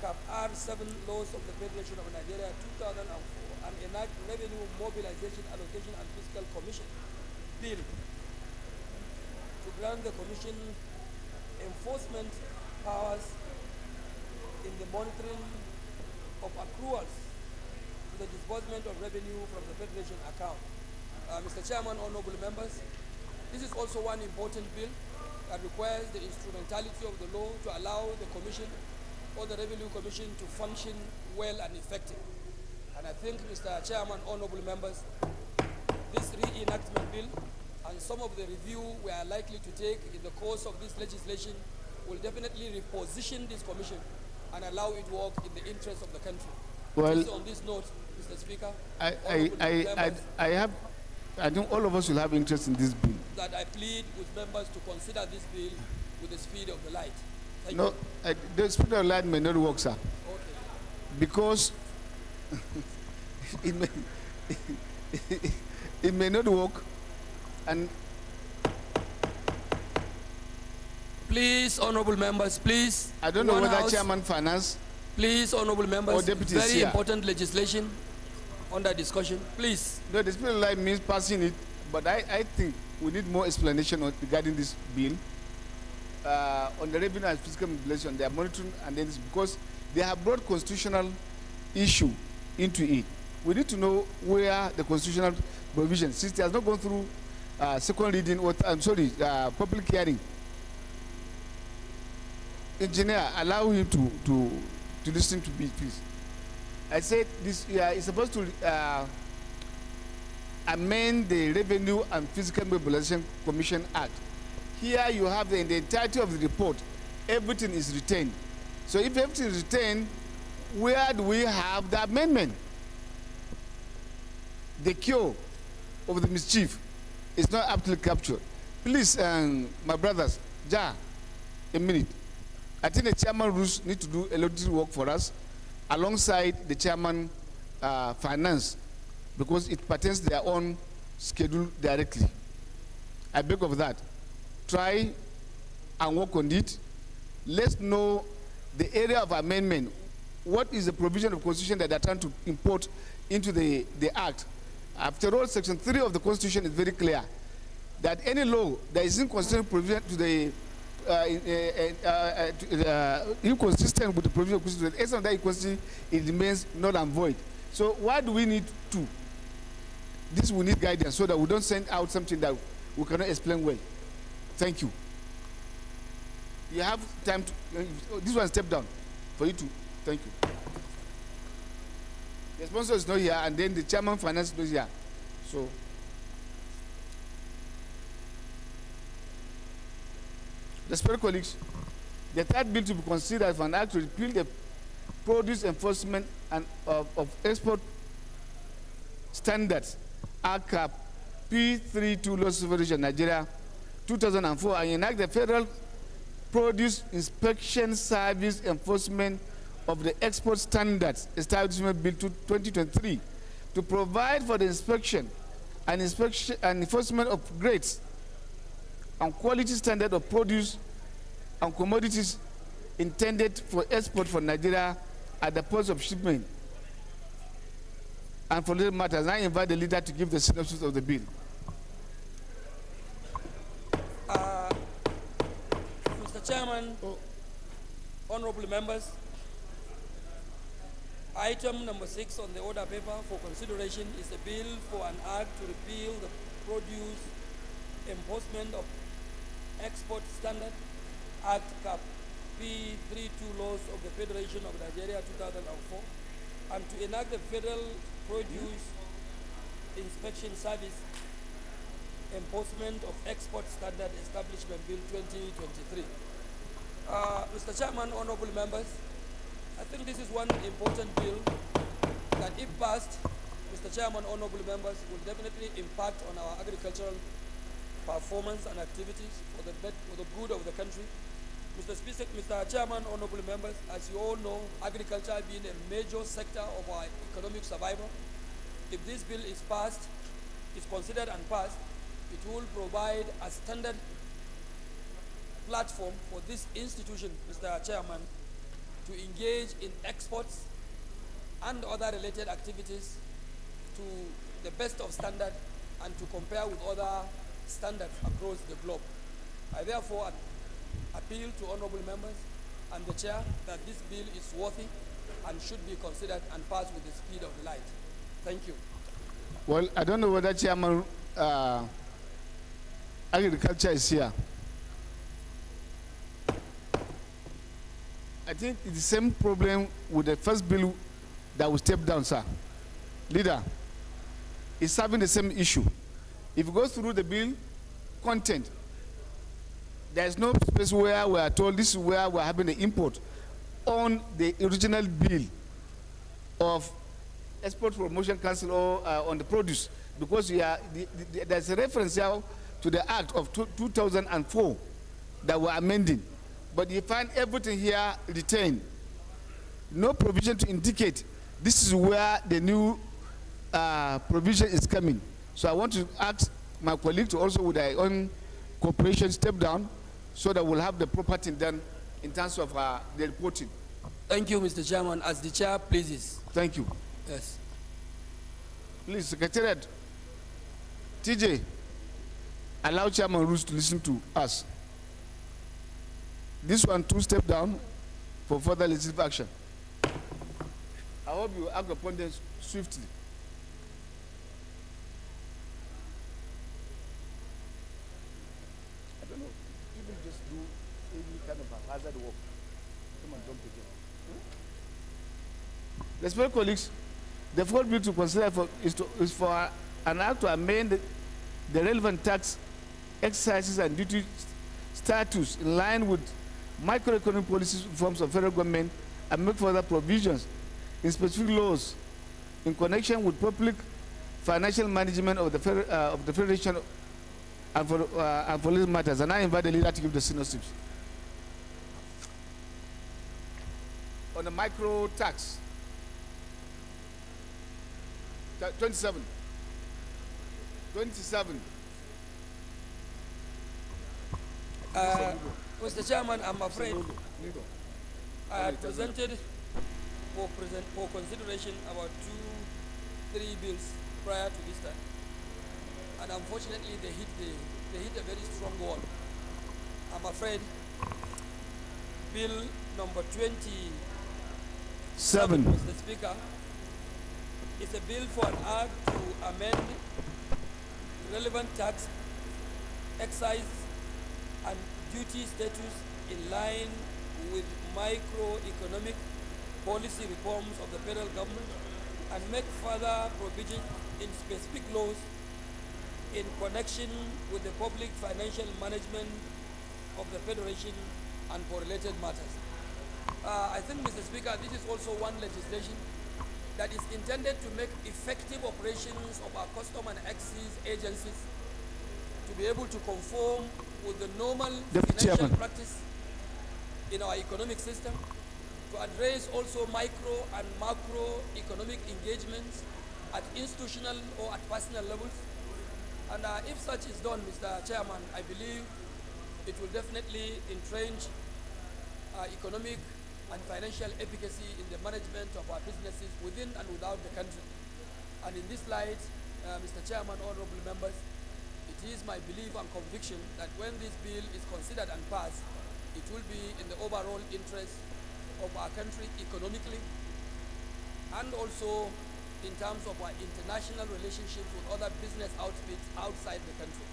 CAP R7 Laws of the Federation of Nigeria 2004, and enact Revenue Mobilization, Allocation and Fiscal Commission Bill to grant the Commission enforcement powers in the monitoring of accruals to the disbursement of revenue from the Federation account. Mr. Chairman, honorable members, this is also one important bill that requires the instrumentality of the law to allow the Commission or the Revenue Commission to function well and effective. And I think, Mr. Chairman, honorable members, this reenactment bill and some of the review we are likely to take in the course of this legislation will definitely reposition this commission and allow it to work in the interest of the country. Well, just on this note, Mr. Speaker, I think all of us will have interest in this bill. that I plead with members to consider this bill with the speed of the light. Thank No, you. the speed of light may not work, sir, Okay. because it may not work, and Please, honorable members, please. I don't know One whether House, Chairman Finance Please, honorable members, or Deputy is very here. important legislation under discussion. Please. No, the speed of light means passing it, but I think we need more explanation regarding this bill on the revenue and fiscal mobilization. They are monitoring, and then because they have brought constitutional issue into it. We need to know where the constitutional provision, since it has not gone through second reading, or public hearing. Engineer, allow him to listen to me, please. I said this is supposed to amend the Revenue and Fiscal Mobilization Commission Act. Here you have in the entirety of the report, everything is retained. So if everything is retained, where do we have the amendment? The cure of the mischief is not aptly captured. Please, my brothers, a minute. I think the chairman rules need to do a lot of work for us, alongside the chairman finance, because it pertains to their own schedule directly. I beg of that. Try and work on it. Let's know the area of amendment. What is the provision of Constitution that they're trying to import into the Act? After all, Section 3 of the Constitution is very clear that any law that is inconsistent provision to the inconsistent with the provision of the Constitution, as of that inconsistency, it remains null and void. So why do we need to? This will need guidance so that we don't send out something that we cannot explain well. Thank you. You have time to, this one step down for you to, thank you. The sponsor is not here, and then the chairman finance is not here. So, respected colleagues, the third bill to be considered for an act to repeal the Produce Enforcement and of Export Standards ACAP P32 Laws of Federation Nigeria 2004 and enact the Federal Produce Inspection Service Enforcement of the Export Standards Establishment Bill 2023 to provide for the inspection and enforcement of grades and quality standard of produce and commodities intended for export from Nigeria at the ports of shipment. And for little matters, I invite the leader to give the synopsis of the bill. Mr. Chairman, honorable members, item number 6 on the order paper for consideration is a bill for an act to repeal the Produce Enforcement of Export Standard Act Cap P32 laws of the Federation of Nigeria 2004 and to enact the Federal Produce Inspection Service Enforcement of Export Standard Establishment Bill 2023. Mr. Chairman, honorable members, I think this is one important bill that if passed, Mr. Chairman, honorable members, will definitely impact on our agricultural performance and activities for the good of the country. Mr. Chairman, honorable members, as you all know, agriculture being a major sector of our economic survival, if this bill is passed, is considered and passed, it will provide a standard platform for this institution, Mr. Chairman, to engage in exports and other related activities to the best of standard and to compare with other standards across the globe. I therefore appeal to honorable members and the chair that this bill is worthy and should be considered and passed with the speed of the light. Thank you. Well, I don't know whether Chairman Agriculture is here. I think it's the same problem with the first bill that will step down, sir. Leader, it's having the same issue. If you go through the bill content, there's no space where we are told this is where we're having the import on the original bill of Export Promotion Council or on the produce, because there's a reference here to the Act of 2004 that we're amending. But you find everything here retained. No provision to indicate this is where the new provision is coming. So I want to ask my colleague to also, with their own cooperation, step down so that we'll have the proper thing done in terms of the reporting. Thank you, Mr. Chairman. As the chair pleases. Thank you. Yes. Please, Secretariat, TJ, allow Chairman Roos to listen to us. This one, two step down for further legislative action. I hope you act upon them swiftly. I don't know, even just do any kind of hazard work. Come and jump again. Respected colleagues, the fourth bill to consider is for an act to amend the relevant tax exercises and duty status in line with microeconomic policies reforms of federal government and make further provisions in specific laws in connection with public financial management of the federation and for these matters. And I invite the leader to give the synopsis. On the micro tax, 27. Mr. Chairman, I'm afraid I had presented for consideration about 2-3 bills prior to this time, and unfortunately they hit a very strong wall. I'm afraid Bill number 27, Mr. Speaker, is a bill for an act to amend relevant tax, excise, and duty status in line with microeconomic policy reforms of the federal government and make further provision in specific laws in connection with the public financial management of the federation and for related matters. I think, Mr. Speaker, this is also one legislation that is intended to make effective operations of our custom and excise agencies to be able to conform with the normal financial practice in our economic system, to address also micro and macro economic engagements at institutional or at personal levels. And if such is done, Mr. Chairman, I believe it will definitely entrench economic and financial efficacy in the management of our businesses within and without the country. And in this light, Mr. Chairman, honorable members, it is my belief and conviction that when this bill is considered and passed, it will be in the overall interest of our country economically and also in terms of our international relationships with other business outfits outside the country.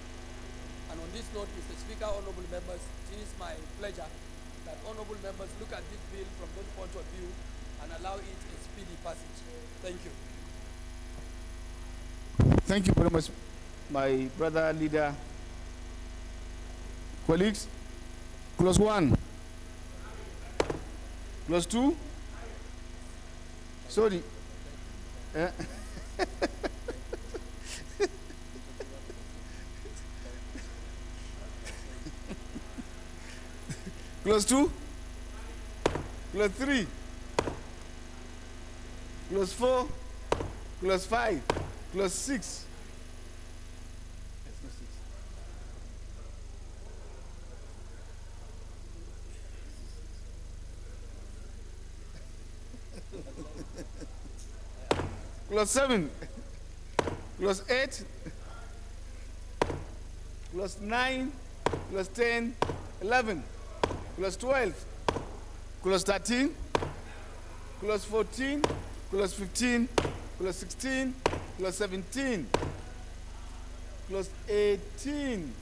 And on this note, Mr. Speaker, honorable members, it is my pleasure that honorable members look at this bill from this point of view and allow it a speedy passage. Thank you. Thank you very much, my brother leader. Colleagues, clause 1. Clause 2. Sorry. Clause 2. Clause 3. Clause 4. Clause 5. Clause 6. Clause 7. Clause 8. Clause 9. Clause 10. 11. Clause 12. Clause 13. Clause 14. Clause 15. Clause 16. Clause 17. Clause 18.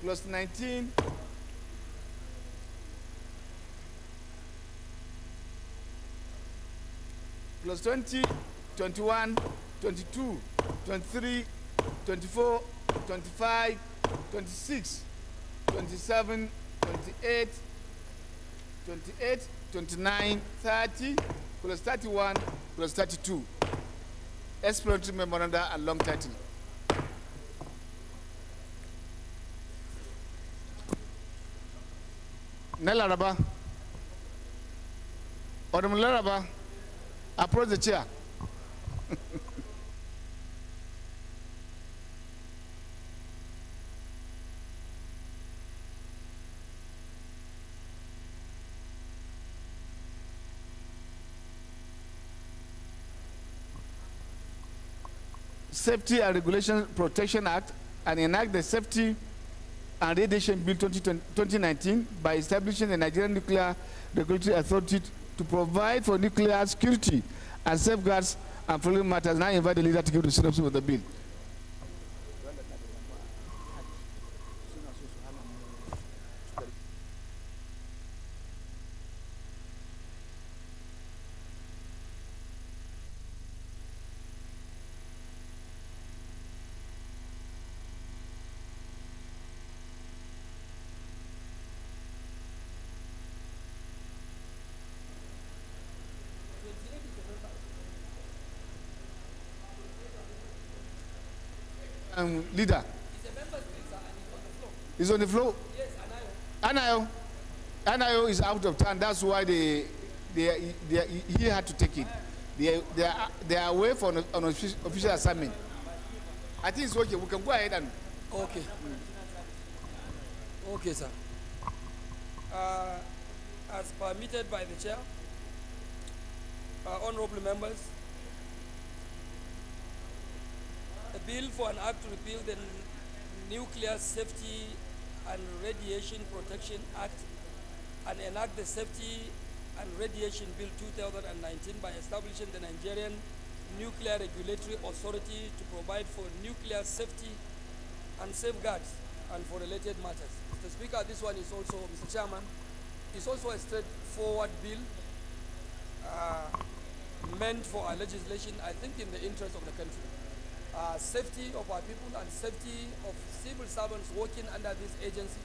Clause 19. Clause 20, 21, 22, 23, 24, 25, 26, 27, 28, 28, 29, 30, plus 31, plus 32. Explanatory memoranda and long title. Nelaraba. Honorable Laraba, approach the chair. Safety and Regulation Protection Act and enact the Safety and Radiation Bill 2019 by establishing the Nigerian Nuclear Regulatory Authority to provide for nuclear security and safeguards and following matters. Now I invite the leader to give the synopsis of the bill. Leader. He's on the floor. Yes, Anayo. Anayo is out of town. That's why he had to take it. They are away for an official assignment. I think it's okay. We can go ahead and. Okay. Okay, sir. As permitted by the chair, honorable members, a bill for an act to repeal the Nuclear Safety and Radiation Protection Act and enact the Safety and Radiation Bill 2019 by establishing the Nigerian Nuclear Regulatory Authority to provide for nuclear safety and safeguards and for related matters. Mr. Speaker, this one is also, Mr. Chairman, is also a straightforward bill meant for our legislation, I think in the interest of the country. Safety of our people and safety of civil servants working under this agency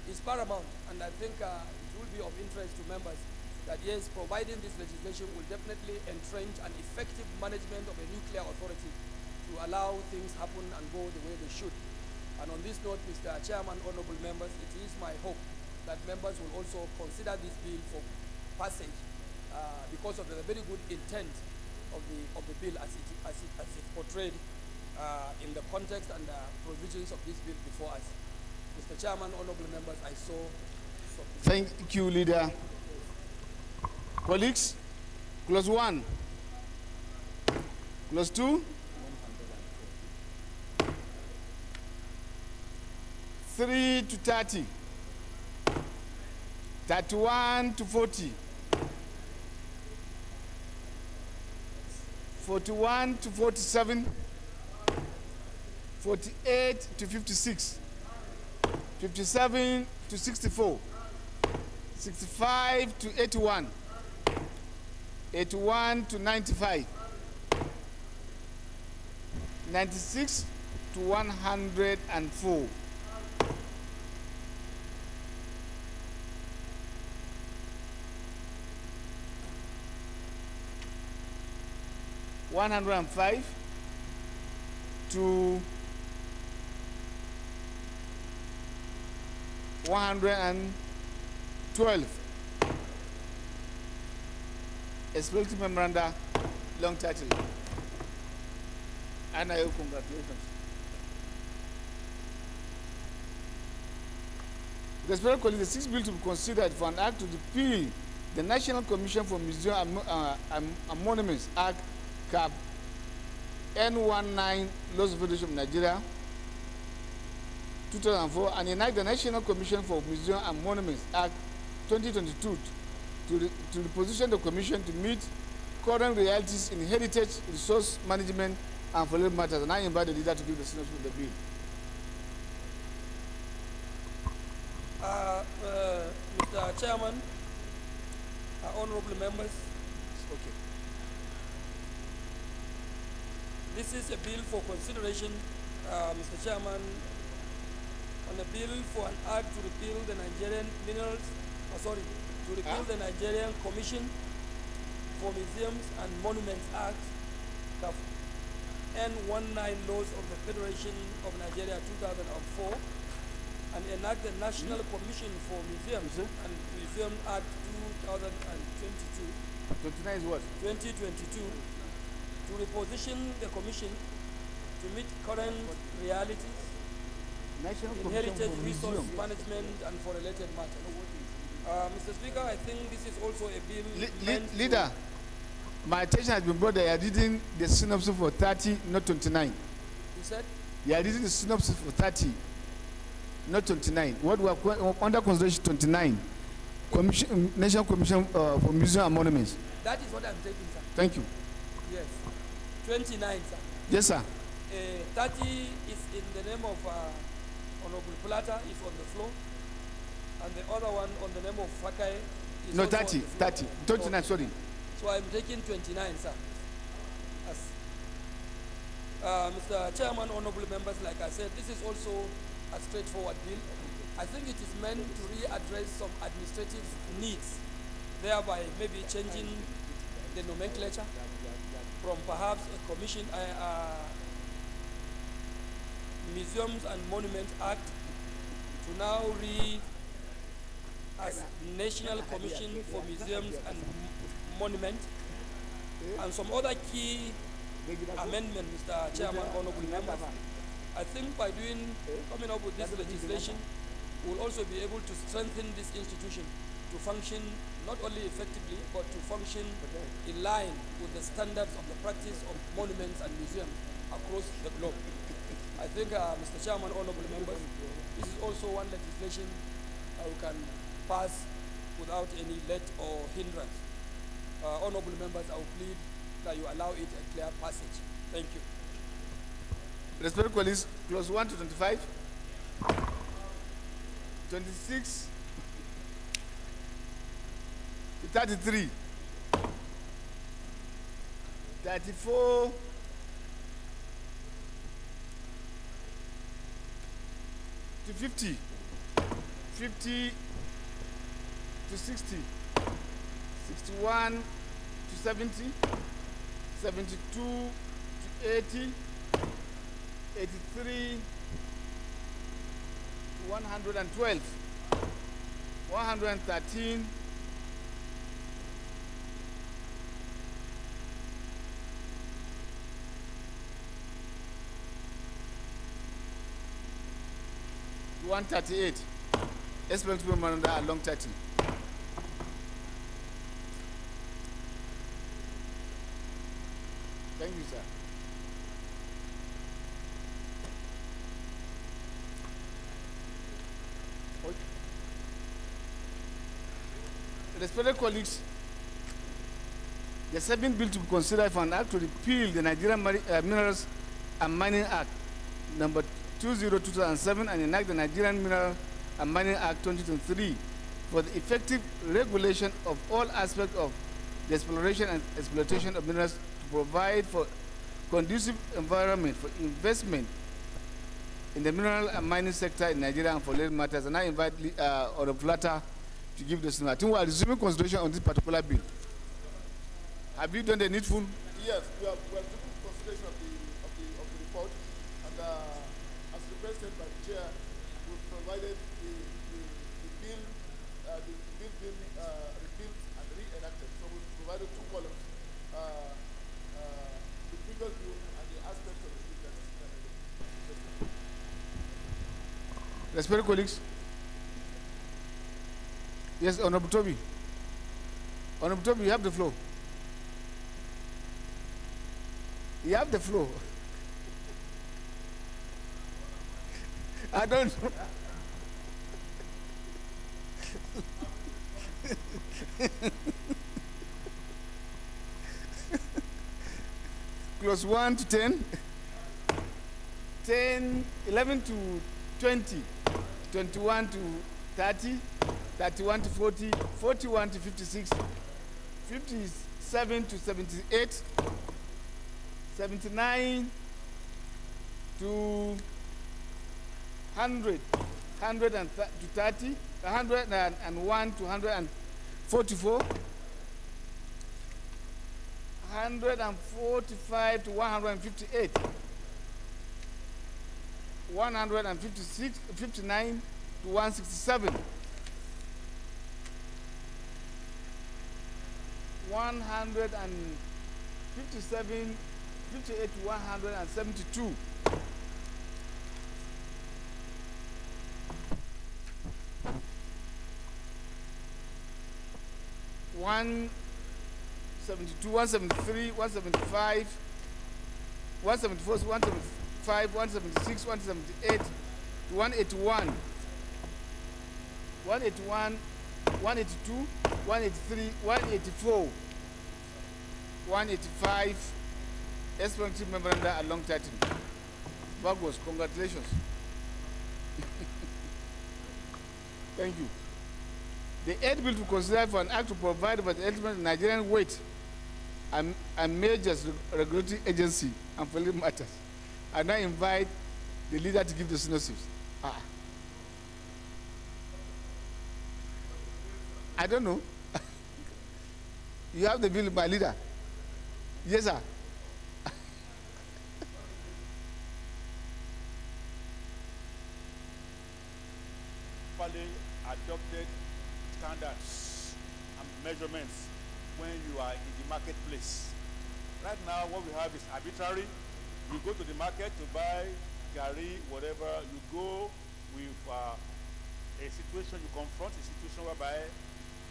is paramount, and I think it will be of interest to members that yes, providing this legislation will definitely entrench an effective management of a nuclear authority to allow things happen and go the way they should. And on this note, Mr. Chairman, honorable members, it is my hope that members will also consider this bill for passage because of the very good intent of the bill as it portrayed in the context and the provisions of this bill before us. Mr. Chairman, honorable members, I so submit. Thank you, Leader. Colleagues, clause 1. Clause 2. 3 to 30. 31 to 40. 41 to 47. 48 to 56. 57 to 64. 65 to 81. 81 to 95. 96 to 104. $105 to $112. Expletive memoranda, long title. And I hope congratulations. Respected colleagues, the sixth bill to be considered for an act to repeal the National Commission for Museums and Monuments Act, Cap N19, Laws of Federation of Nigeria, 2004, and enact the National Commission for Museums and Monuments Act 2022 to reposition the Commission to meet current realities in heritage, resource management, and related matters. And I invite the leader to give the synopsis of the bill. Mr. Chairman, honorable members, okay. This is a bill for consideration, Mr. Chairman, on a bill for an act to repeal the Nigerian the Nigerian Commission for Museums and Monuments Act, CAF N19 Laws of the Federation of Nigeria 2004, and enact the National Commission for Museums and Museum Act 2022. 29 is what? 2022, to reposition the Commission to meet current realities in heritage, resource management, and for related matters. Mr. Speaker, I think this is also a bill. Leader, my attention has been brought that you are reading the synopsis for 30, not 29. You said? You are reading the synopsis for 30, not 29. What we are under consideration 29. National Commission for Museums and Monuments. That is what I'm taking, sir. Thank you. Yes. 29, sir. Yes, sir. 30 is in the name of Honorable Plata, is on the floor. And the other one on the name of Fakai is no, also 30, on the floor. 30. 29, sorry. So I'm taking 29, sir. Mr. Chairman, honorable members, like I said, this is also a straightforward bill. I think it is meant to readdress some administrative needs, thereby maybe changing the nomenclature from perhaps a commission, Museums and Monuments Act, to now read as National Commission for Museums and Monuments, and some other key amendment, Mr. Chairman, honorable members. I think by coming up with this legislation, we'll also be able to strengthen this institution to function not only effectively, but to function in line with the standards of the practice of monuments and museums across the globe. I think, Mr. Chairman, honorable members, this is also one legislation we can pass without any let or hindrance. Honorable members, I will plead that you allow it a clear passage. Thank you. Respected colleagues, clause 1 to 25, 26 to 33, 34, to 50, 50 to 60, 61 to 70, 72 to 80, 83 to 112, 113, 138. Explanatory memoranda along 30. Thank you, sir. Respected colleagues, the second bill to be considered for an act to repeal the Nigerian Minerals and Mining Act number 20/2007 and enact the Nigerian Mineral and Mining Act 2023 for the effective regulation of all aspects of the exploration and exploitation of minerals to provide for conducive environment for investment in the mineral and mining sector in Nigeria and for related matters. And I invite Honorable Flata to give the statement. I think we are resuming consideration on this particular bill. Have you done the needful? Yes, we are taking consideration of the report, and as requested by the chair, we've provided the bill being repealed and re-enacted. So we've provided two columns, the previous bill and the aspects of the bill that is Respected colleagues. Yes, Honorable Toby. Honorable Toby, you have the floor. You have the floor. I don't know. Clause 1 to 10, 10, 11 to 20, 21 to 30, 31 to 40, 41 to 56, 57 to 78, 79 to 100, 100 and to 30, 101 to 144, 145 to 158, 156, 59 to 167, 157, 58 to 172. One 72, 173, 175, 174, 175, 176, 178 to 181, 181, 182, 183, 184, 185. Explanatory memoranda along 13. Bagos, congratulations. Thank you. The eighth bill to consider for an act to provide for the element of Nigerian weight and majors regulatory agency and for legal matters. I now invite the leader to give the synopsis. I don't know. You have the bill, my leader. Yes, sir. Adopted standards and measurements when you are in the marketplace. Right now, what we have is arbitrary. You go to the market to buy gari, whatever. You go with a situation, you confront a situation whereby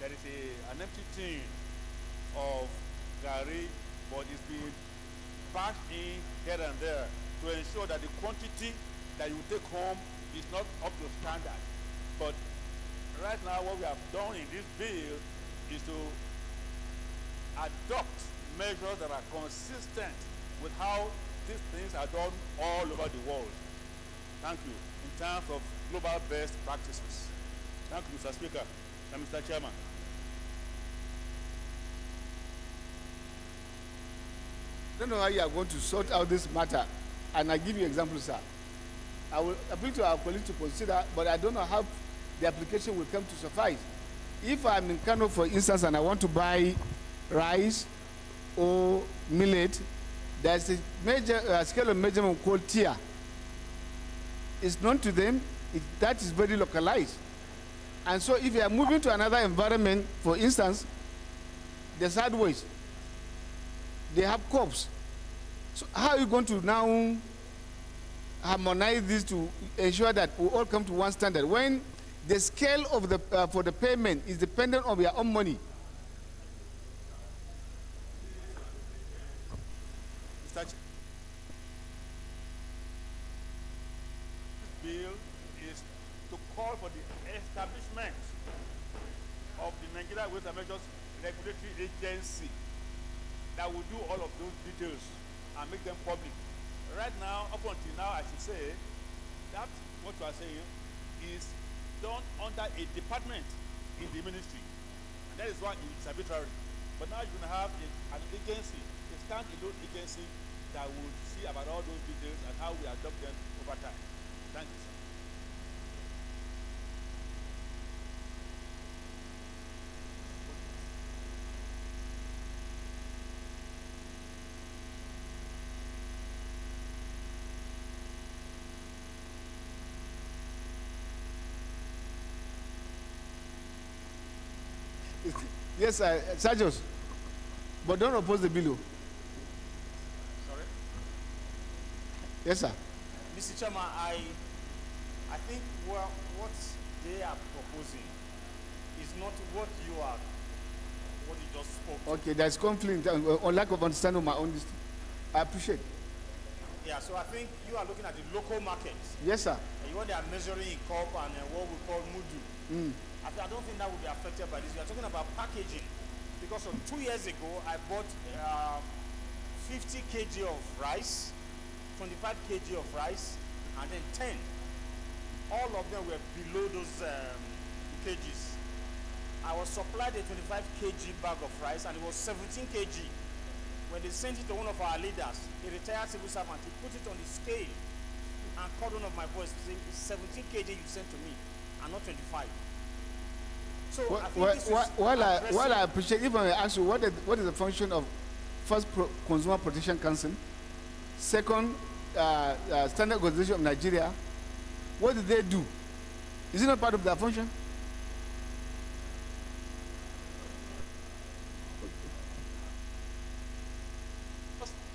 there is an empty tin of gari, but it's been packed in here and there to ensure that the quantity that you take home is not up to standard. But right now, what we have done in this bill is to adopt measures that are consistent with how these things are done all over the world. Thank you. In terms of global best practices. Thank you, Mr. Speaker and Mr. Chairman. I don't know how you are going to sort out this matter, and I give you examples, sir. I will appeal to our colleagues to consider, but I don't know how the application will come to suffice. If I'm in Kano, for instance, and I want to buy rice or millet, there's a major scale of measurement called tier. It's known to them, that is very localized. And so if you are moving to another environment, for instance, the sad waste, they have crops. So how are you going to now harmonize this to ensure that we all come to one standard when the scale of the for the payment is dependent on your own money? Mr. Ch- This bill is to call for the establishment of the Nigeria Waste and Measures Regulatory Agency that will do all of those details and make them public. Right now, up until now, I should say, that what you are saying is done under a department in the ministry. And that is why it's arbitrary. But now you're going to have an agency, a stand-alone agency that will see about all those details and how we adopt them over time. Thank you, sir. Yes, Sergius, but don't oppose the bill. Sorry? Yes, sir. Mr. Chairman, I think what they are proposing is not what you just spoke. Okay, there's conflict or lack of understanding of my own district. I appreciate. Yeah, so I think you are looking at the local markets. Yes, sir. And what they are measuring in COP and what we call Mudu. Mm. I don't think that will be affected by this. We are talking about packaging. Because 2 years ago, I bought 50 kg of rice, 25 kg of rice, and then 10. All of them were below those kgs. I was supplied a 25 kg bag of rice, and it was 17 kg. When they sent it to one of our leaders, a retired civil servant, he put it on the scale and called one of my boys saying, it's 17 kg you sent to me, and not 25. So while I appreciate, if I ask you, what is the function of first Consumer Protection Council, second Standard Organization of Nigeria, what do they do? Is it not part of their function?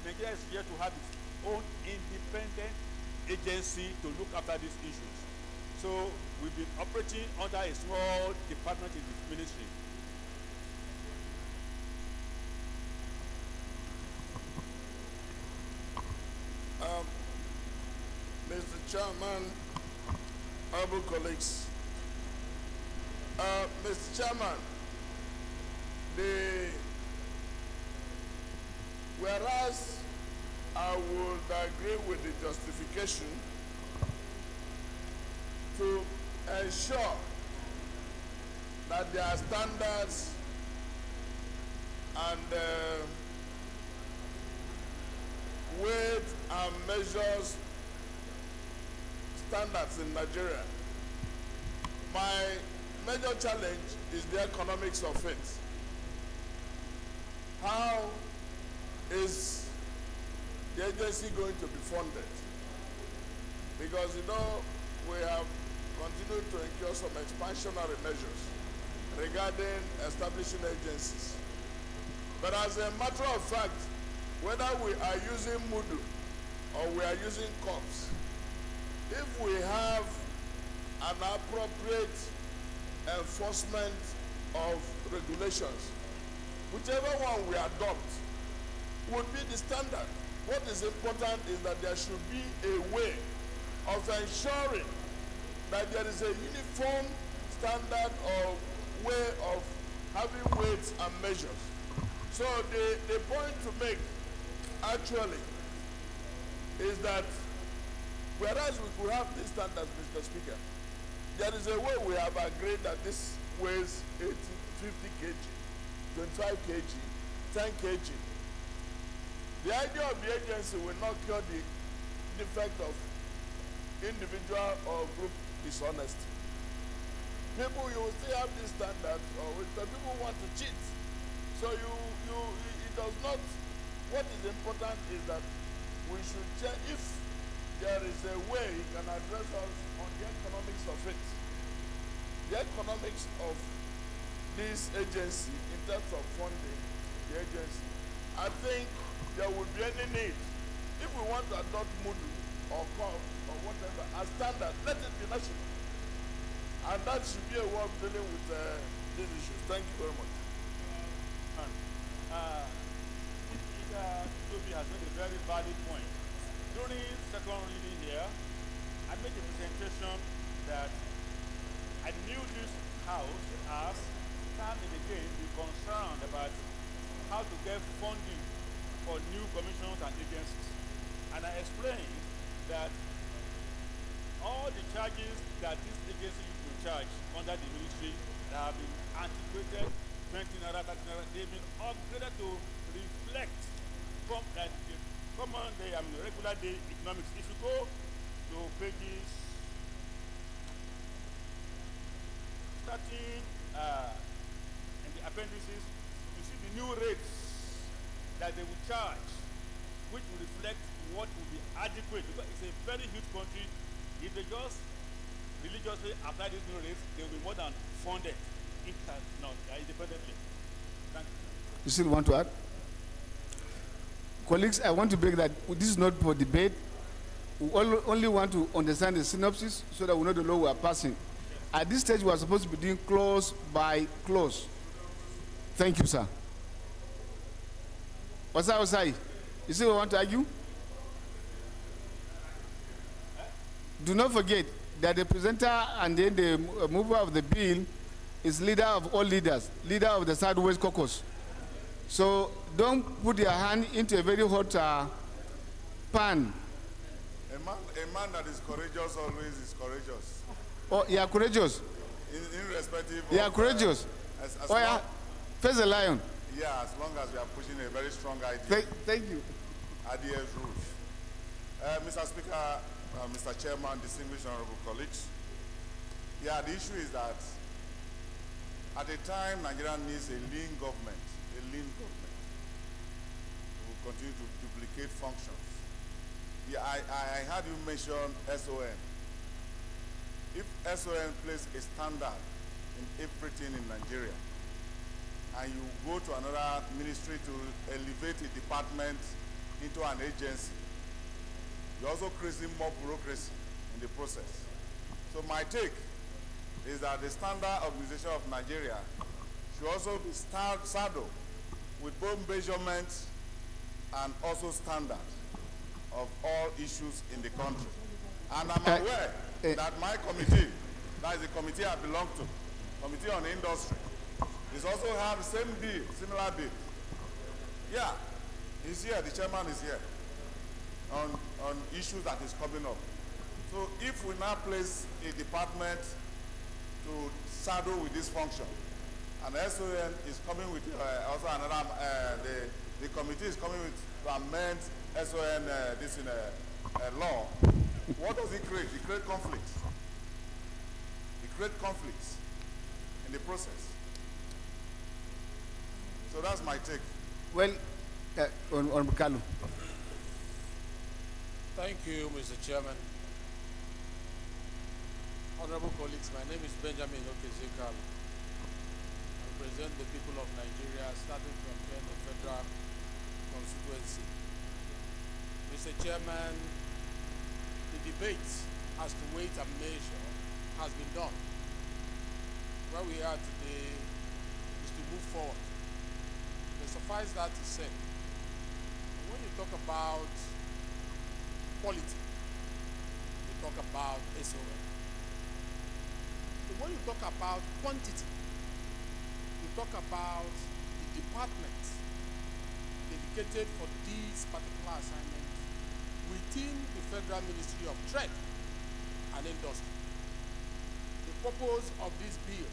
Nigeria is here to have its own independent agency to look after these issues. So we've been operating under a small department in the ministry. Mr. Chairman, honorable colleagues, Mr. Chairman, whereas I would agree with the justification to ensure that there are standards and weight and measures standards in Nigeria. My major challenge is the economics of it. How is the agency going to be funded? Because we have continued to incur some expansionary measures regarding establishing agencies. But as a matter of fact, whether we are using Mudu or we are using COPS, if we have an appropriate enforcement of regulations, whichever one we adopt would be the standard. What is important is that there should be a way of ensuring that there is a uniform standard or way of having weights and measures. So the point to make actually is that whereas we could have these standards, Mr. Speaker, there is a way we have agreed that this weighs 50 kg, 25 kg, 10 kg. The idea of the agency will not cure the defect of individual or group dishonesty. People, you will still have these standards, or people want to cheat. So it does not. What is important is that we should check if there is a way he can address us on the economics of it. The the economics of this agency in terms of funding the agency, I think there would be any need. If we want to adopt Moodle or COP or whatever as standard, let it be national. And that should be a way of dealing with these issues. Thank you very much. Toby has made a very valid point. During second reading here, I made a presentation that I knew this House has time and again be concerned about how to get funding for new commissions and agencies. And I explained that all the charges that this agency used to charge under the ministry that have been antiquated, 20 naira, 30 naira, they've been upgraded to reflect the common day, regular day economics. If you go to pages starting in the appendices, you see the new rates that they will charge, which will reflect what will be adequate, because it's a very huge country. If they just religiously apply these new rates, they will be more than funded independently. Thank you. You still want to add? Colleagues, I want to break that. This is not for debate. We only want to understand the synopsis so that we know the law we are passing. At this stage, we are supposed to be doing clause by clause. Thank you, sir. What's that, Osai? You still want to argue? Do not forget that the presenter and then the mover of the bill is leader of all leaders, leader of the Southwest Caucus. So don't put your hand into a very hot pan. A man that is courageous always is courageous. Oh, you are courageous? Irrespective you are courageous? Yeah. Face the lion. Yeah, as long as we are pushing a very strong idea. Thank you. Adheres rules. Mr. Speaker, Mr. Chairman, distinguished honorable colleagues. Yeah, the issue is that at a time Nigeria needs a lean government, we will continue to duplicate functions. Yeah, I heard you mention SON. If SON plays a standard in everything in Nigeria, and you go to another ministry to elevate a department into an agency, you're also creating more bureaucracy in the process. So my take is that the standard organization of Nigeria should also be saddled with both measurements and also standards of all issues in the country. And I'm aware that my committee, that is the committee I belong to, Committee on Industry, is also have the same bill, similar bill. Yeah, he's here, the chairman is here, on issues that is coming up. So if we now place a department to saddle with this function, and SON is coming with also another, the committee is coming with to amend SON this in a law, what does it create? It creates conflicts. It creates conflicts in the process. So that's my take. Well, on Kalu. Thank you, Mr. Chairman. Honorable colleagues, my name is Benjamin Okezekal. I represent the people of Nigeria, starting from the federal constituency. Mr. Chairman, the debate as to weight and measure has been done. Where we are today is to move forward. But suffice that to say, when you talk about quality, you talk about SON. When you talk about quantity, you talk about the department dedicated for this particular assignment within the Federal Ministry of Trade and Industry. The purpose of this bill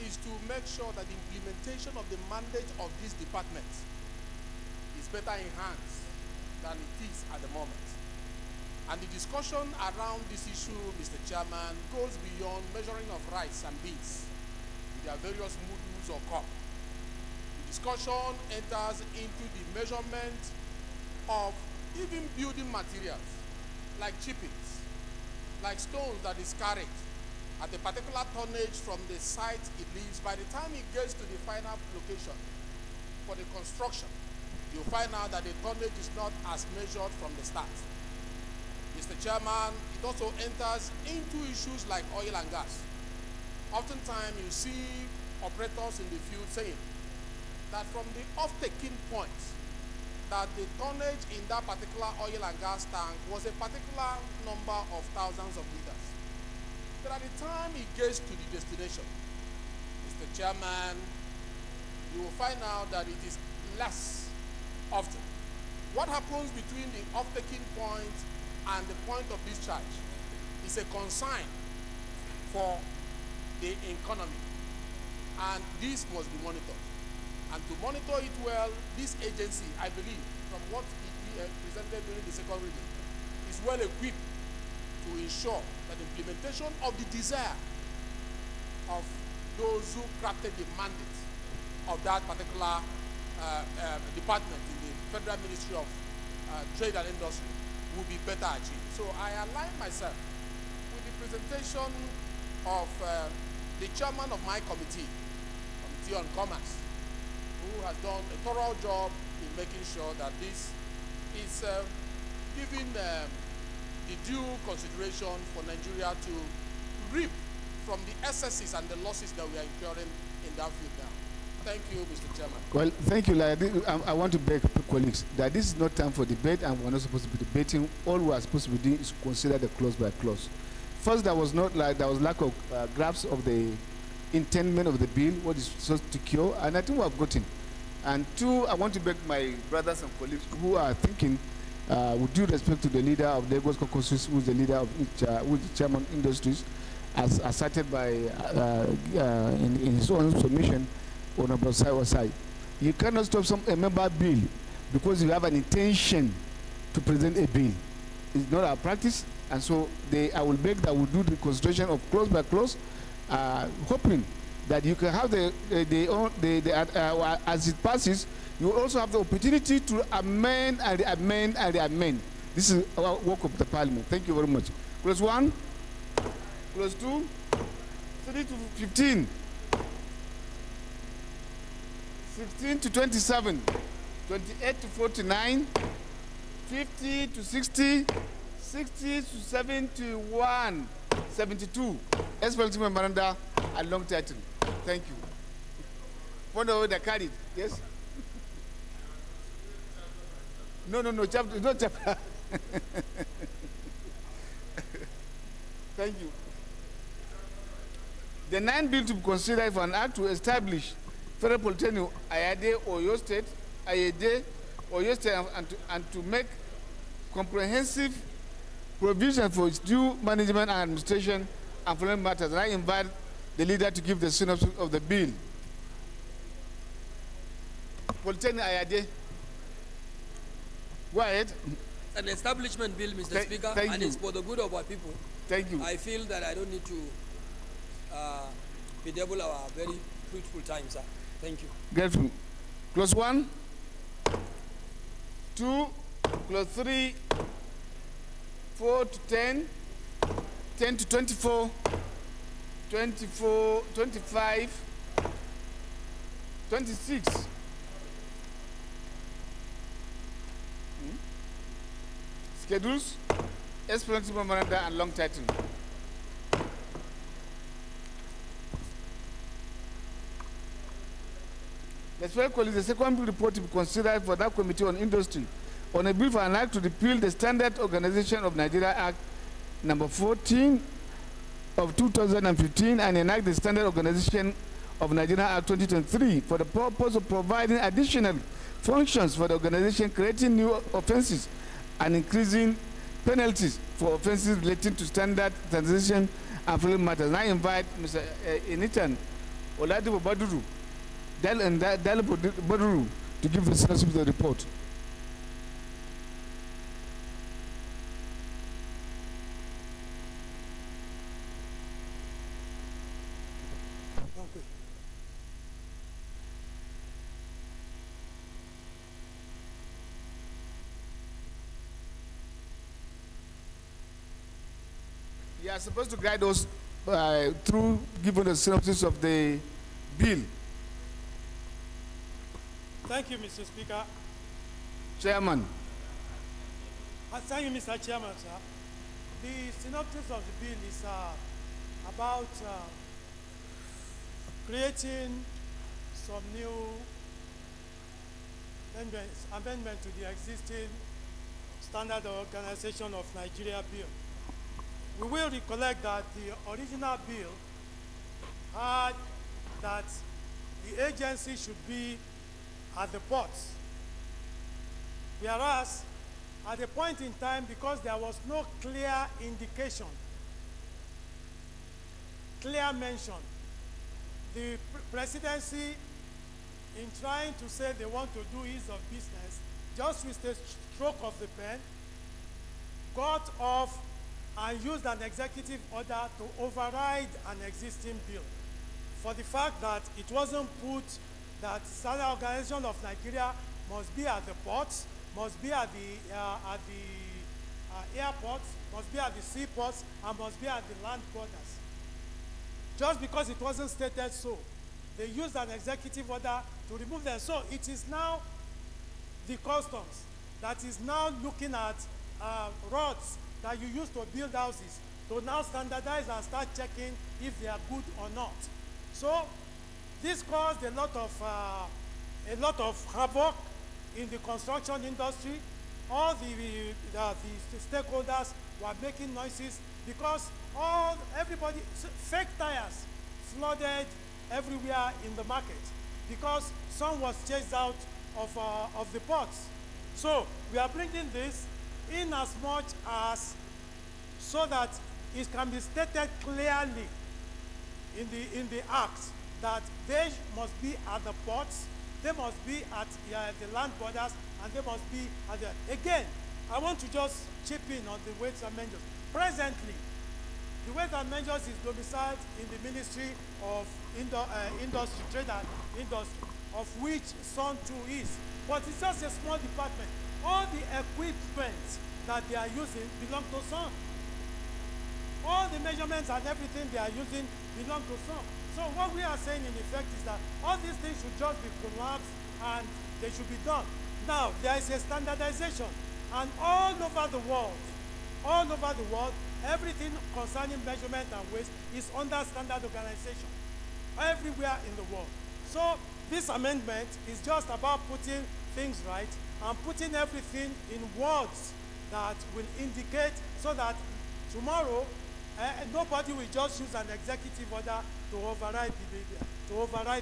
is to make sure that the implementation of the mandate of this department is better enhanced than it is at the moment. And the discussion around this issue, Mr. Chairman, goes beyond measuring of rice and beans with their various modules or cup. The discussion enters into the measurement of even building materials like chippings, like stones that is carried at a particular tonnage from the site it leaves, by the time it gets to the final location for the construction, you'll find out that the tonnage is not as measured from the start. Mr. Chairman, it also enters into issues like oil and gas. Oftentimes you see operators in the field saying that from the off-taking point, that the tonnage in that particular oil and gas tank was a particular number of thousands of liters. But at the time it gets to the destination, Mr. Chairman, you will find out that it is less often. What happens between the off-taking point and the point of discharge is a concern for the economy, and this must be monitored. And to monitor it well, this agency, I believe, from what he presented during the second reading, is well equipped to ensure that the implementation of the desire of those who crafted the mandate of that particular department in the Federal Ministry of Trade and Industry will be better achieved. So I align myself with the presentation of the chairman of my committee, Committee on Commerce, who has done a thorough job in making sure that this is given the due consideration for Nigeria to reap from the excesses and the losses that we are incurring in that field now. Thank you, Mr. Chairman. Well, thank you. I want to beg colleagues that this is not time for debate, and we're not supposed to be debating. All we are supposed to be doing is consider the clause by clause. First, there was lack of grasp of the intendment of the bill, what is supposed to cure, and I think we have gotten. And two, I want to beg my brothers and colleagues who are thinking, with due respect to the leader of Lagos Caucasus, who is the leader of who is the chairman of industries, as asserted by in his own submission, Honorable Wasai. You cannot stop a member bill because you have an intention to present a bill. It's not our practice, and so I will beg that we do the consideration of clause by clause, hoping that you can have as it passes, you will also have the opportunity to amend and amend and amend. This is our work of the Parliament. Thank you very much. Clause 1, clause 2, 3 to 15. 16 to 27, 28 to 49, 50 to 60, 60 to 71, 72. Expletive memoranda and long title. Thank you. Point of order carried. Yes? No, chapter, no chapter. Thank you. The 9 bill to be considered for an act to establish Federal Polytechnic Ayade Oyo State, Ayede Oyo State, and to make comprehensive provision for its due management and administration and following matters. And I invite the leader to give the synopsis of the bill. Polytechnic Ayade. Go ahead. An establishment bill, Mr. Speaker, and it's for the good of our people. Thank you. I feel that I don't need to bedevil our very fruitful time, sir. Thank you. Grateful. Clause 1, 2, clause 3, 4 to 10, 10 to 24, 24, 25, 26. Schedules, explanatory memoranda, and long title. Let's welcome the second bill report to be considered for that Committee on Industry on a bill for an act to repeal the Standard Organization of Nigeria Act number 14 of 2015 and enact the Standard Organization of Nigeria Act 2023 for the purpose of providing additional functions for the organization, creating new offenses and increasing penalties for offenses relating to standard transition and following matters. And I invite Mr. Enitan Oladipo Baduru Baduru to give the synopsis of the report. You are supposed to guide us through giving the synopsis of the bill. Thank you, Mr. Speaker. Chairman. Thank you, Mr. Chairman, sir. The synopsis of the bill is about creating some new amendment to the existing Standard Organization of Nigeria bill. We will recollect that the original bill had that the agency should be at the ports. Whereas, at a point in time, because there was no clear indication, clear mention, the presidency, in trying to say they want to do ease of business, just with a stroke of the pen, got off and used an executive order to override an existing bill for the fact that it wasn't put that Standard Organization of Nigeria must be at the ports, must be at the airports, must be at the seaports, and must be at the land borders. Just because it wasn't stated so, they used an executive order to remove them. So it is now the customs that is now looking at rods that you use to build houses to now standardize and start checking if they are good or not. So this caused a lot of havoc in the construction industry. All the stakeholders were making noises because everybody, fake tires flooded everywhere in the market because some was chased out of the ports. So we are bringing this in as much as so that it can be stated clearly in the act that they must be at the ports, they must be at the land borders, and they must be at the... Again, I want to just chip in on the weights and measures. Presently, the weights and measures is domiciled in the Ministry of Industry, Trade and Industry, of which Sun 2 is. But it's just a small department. All the equipment that they are using belong to Sun. All the measurements and everything they are using belong to Sun. So what we are saying in effect is that all these things should just be collapsed and they should be done. Now, there is a standardization, and all over the world, everything concerning measurement and weight is under standard organization, everywhere in the world. So this amendment is just about putting things right and putting everything in words that will indicate so that tomorrow nobody will just use an executive order to override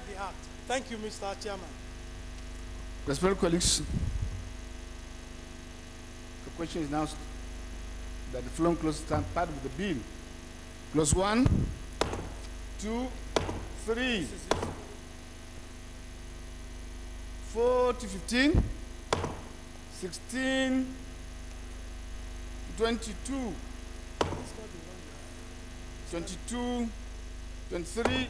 the act. Thank you, Mr. Chairman. Respected colleagues, the question is now that the following clause stand part of the bill. Clause 1, 2, 3, 4 to 15, 16, 22, 22, 23,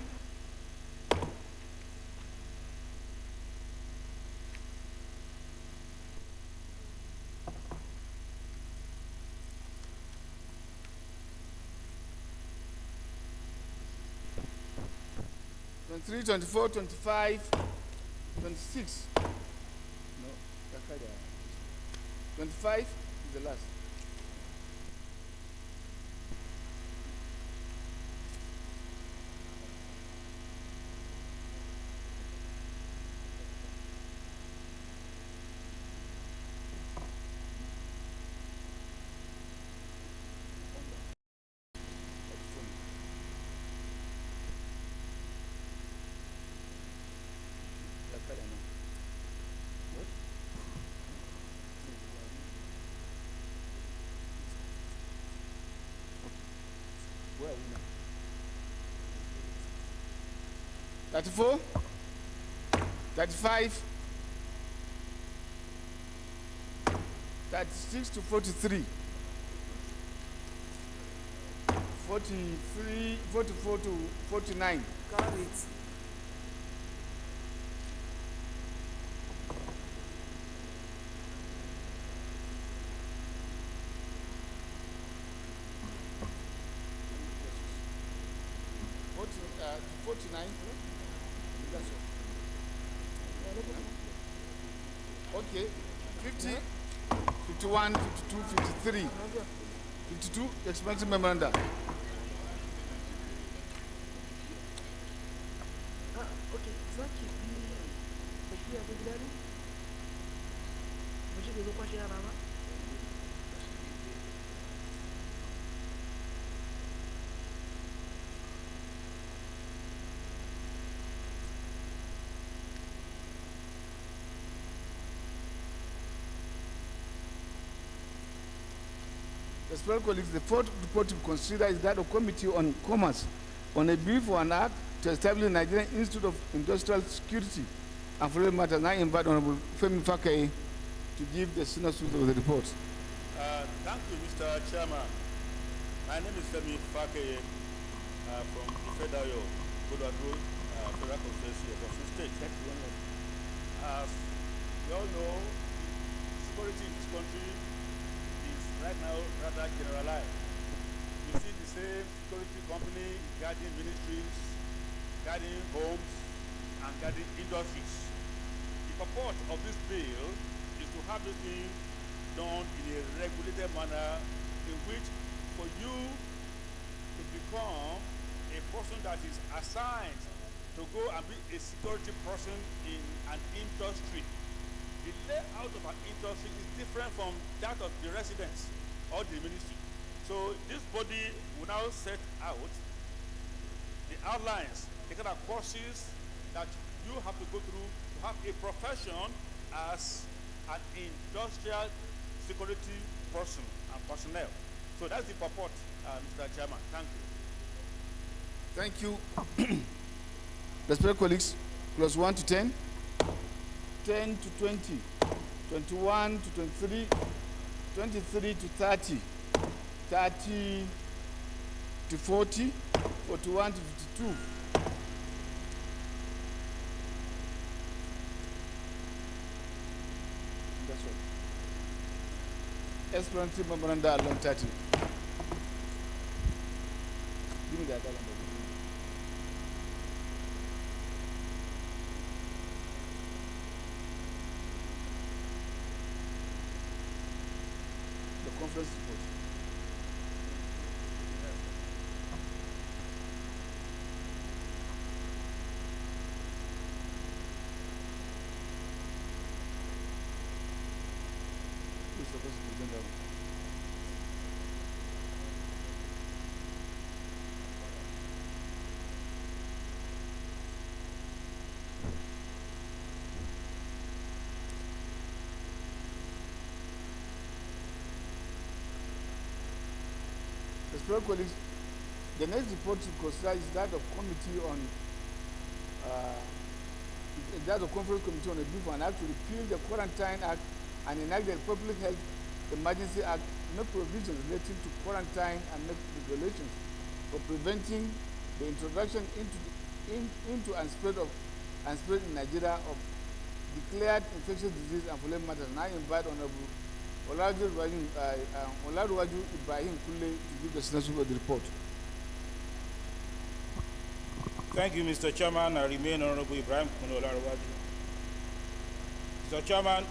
23, 24, 25, 26. No, 25 is the last. Where are we now? 34, 35, 36 to 43, 43, 44 to 49. Got it. 49. That's all. Okay. 50, 51, 52, 53. 52, expensive memoranda. Okay, zaki bi tafiya ta gida ne? Mace bai zo kwashe yara ba? Fellow colleagues, the fourth report to consider is that of Committee on Commerce on a bill for an act to establish the Nigerian Institute of Industrial Security and for related matters. I invite Honorable Femi Fakaye to give the synopsis of the report. Thank you, Mr. Chairman. My name is Femi Fakaye from the Federal Kodadro Federal Constituency of Osun State. As we all know, security in this country is right now rather generalized. You see the same security company guarding ministries, guarding homes, and guarding industries. The purport of this bill is to have this thing done in a regulated manner in which for you to become a person that is assigned to go and be a security person in an industry. The layout of an industry is different from that of the residence or the ministry. So this body will now set out the outlines, the kind of courses that you have to go through to have a profession as an industrial security person and personnel. So that's the purport, Mr. Chairman. Thank you. Thank you. Respected colleagues, clause 1 to 10, 10 to 20, 21 to 23, 23 to 30, 30 to 40, 41 to 52. That's all. Explanatory memoranda along 30. Give me that number. The conference report. Who's supposed to present that one? Respected colleagues, the next report to consider is that of committee on that of conference committee on a bill for an act to repeal the Quarantine Act and enact the Public Health Emergency Act, make provisions relating to quarantine and make regulations for preventing the introduction into and spread in Nigeria of declared infectious disease and related matters. And I invite Honorable Olaruwaju Ibrahim Kule to give the synopsis of the report. Thank you, Mr. Chairman. I remain Honorable Ibrahim Kule Olaruwaju. Mr. Chairman,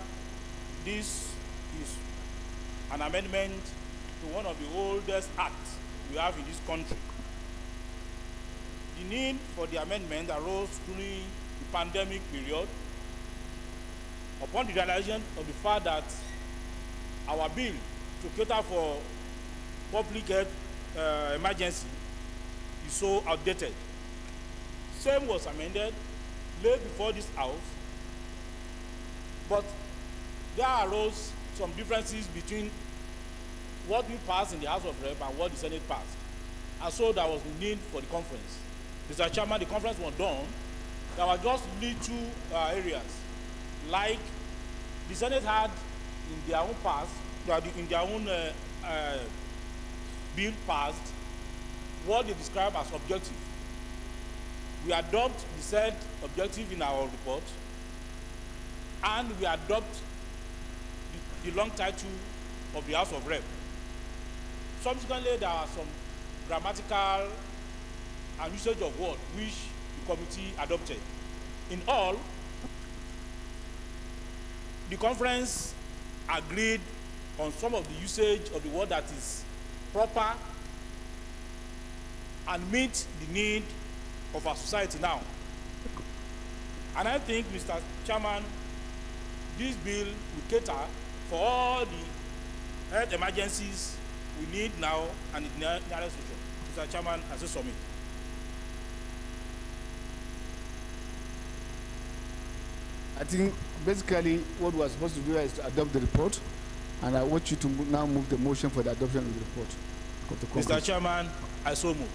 this is an amendment to one of the oldest acts we have in this country. The need for the amendment arose during the pandemic period upon the realization of the fact that our bill to cater for public health emergency is so outdated. Same was amended, laid before this house, but there arose some differences between what we passed in the House of Rep and what the Senate passed. And so there was the need for the conference. Mr. Chairman, the conference was done. There were just little areas, like the Senate had in their own past, in their own bill passed, what they describe as objective. We adopt the said objective in our report, and we adopt the long title of the House of Rep. Subsequently, there are some grammatical and usage of words which committee adopted. In all, the conference agreed on some of the usage of the word that is proper and meet the need of our society now. And I think, Mr. Chairman, this bill will cater for all the health emergencies we need now and in the nearest future. Mr. Chairman, as a summit. I think basically what we're supposed to do is to adopt the report, and I want you to now move the motion for the adoption of the report. Mr. Chairman, I so move.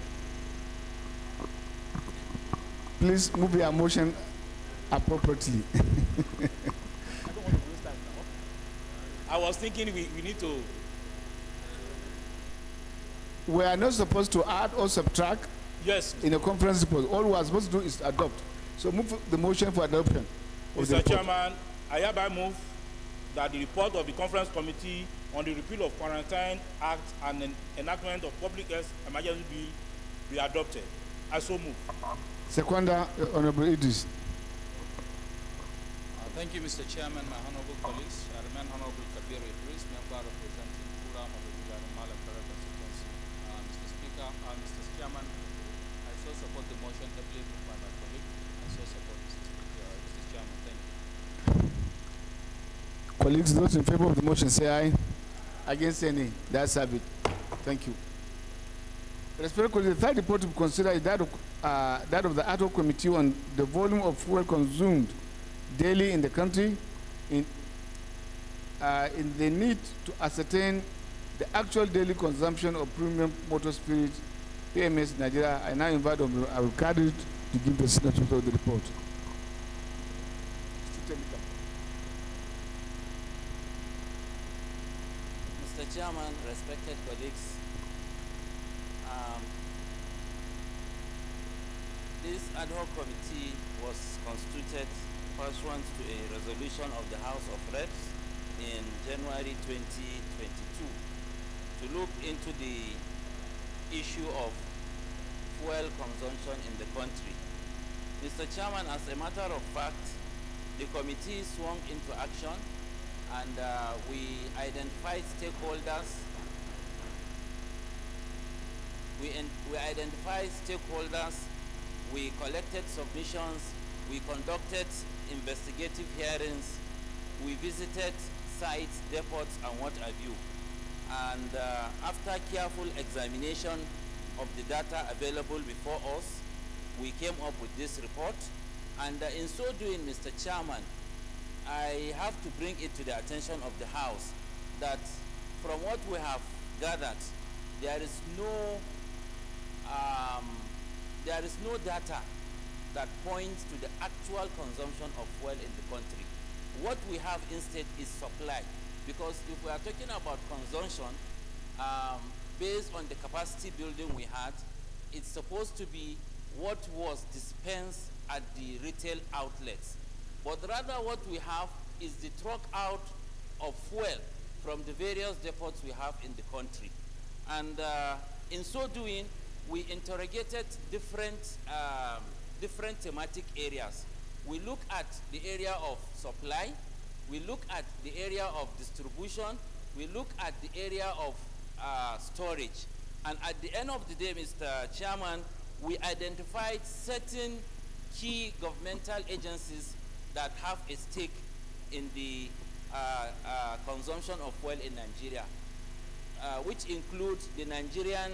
Please move your motion appropriately. I don't want to waste time now. I was thinking we need to. We are not supposed to add or subtract. Yes. In a conference report. All we are supposed to do is to adopt. So move the motion for adoption. Mr. Chairman, I hereby move that the report of the conference committee on the repeal of Quarantine Act and enactment of Public Health Emergency Bill be adopted. I so move. Seconder, Honorable Idris. Thank you, Mr. Chairman, my honorable colleagues. I remain Honorable Kabir Idris, member representing Kuram of the Villanumal Federal Constituency. Mr. Speaker, Mr. Chairman, I so support the motion heavily moved by my colleague. I so support Mr. Chairman. Thank you. Colleagues, those in favor of the motion say aye. Against any, that's have it. Thank you. Respectfully, the third report to consider is that of the ad hoc committee on the volume of fuel consumed daily in the country in the need to ascertain the actual daily consumption of premium motor spirit, PMS Nigeria. I now invite Abdul Kadir to give the synopsis of the report. Mr. Chairman, respected colleagues, this ad hoc committee was constituted pursuant to a resolution of the House of Reps in January 2022 to look into the issue of fuel consumption in the country. Mr. Chairman, as a matter of fact, the committee swung into action and we identified stakeholders. We identified stakeholders, we collected submissions, we conducted investigative hearings, we visited sites, depots, and what have you. And after careful examination of the data available before us, we came up with this report. And in so doing, Mr. Chairman, I have to bring it to the attention of the House that from what we have gathered, there is no data that points to the actual consumption of fuel in the country. What we have instead is supply, because if we are talking about consumption, based on the capacity building we had, it's supposed to be what was dispensed at the retail outlets. But rather what we have is the truck out of fuel from the various depots we have in the country. And in so doing, we interrogated different thematic areas. We look at the area of supply, we look at the area of distribution, we look at the area of storage. And at the end of the day, Mr. Chairman, we identified certain key governmental agencies that have a stake in the consumption of fuel in Nigeria, which includes the Nigerian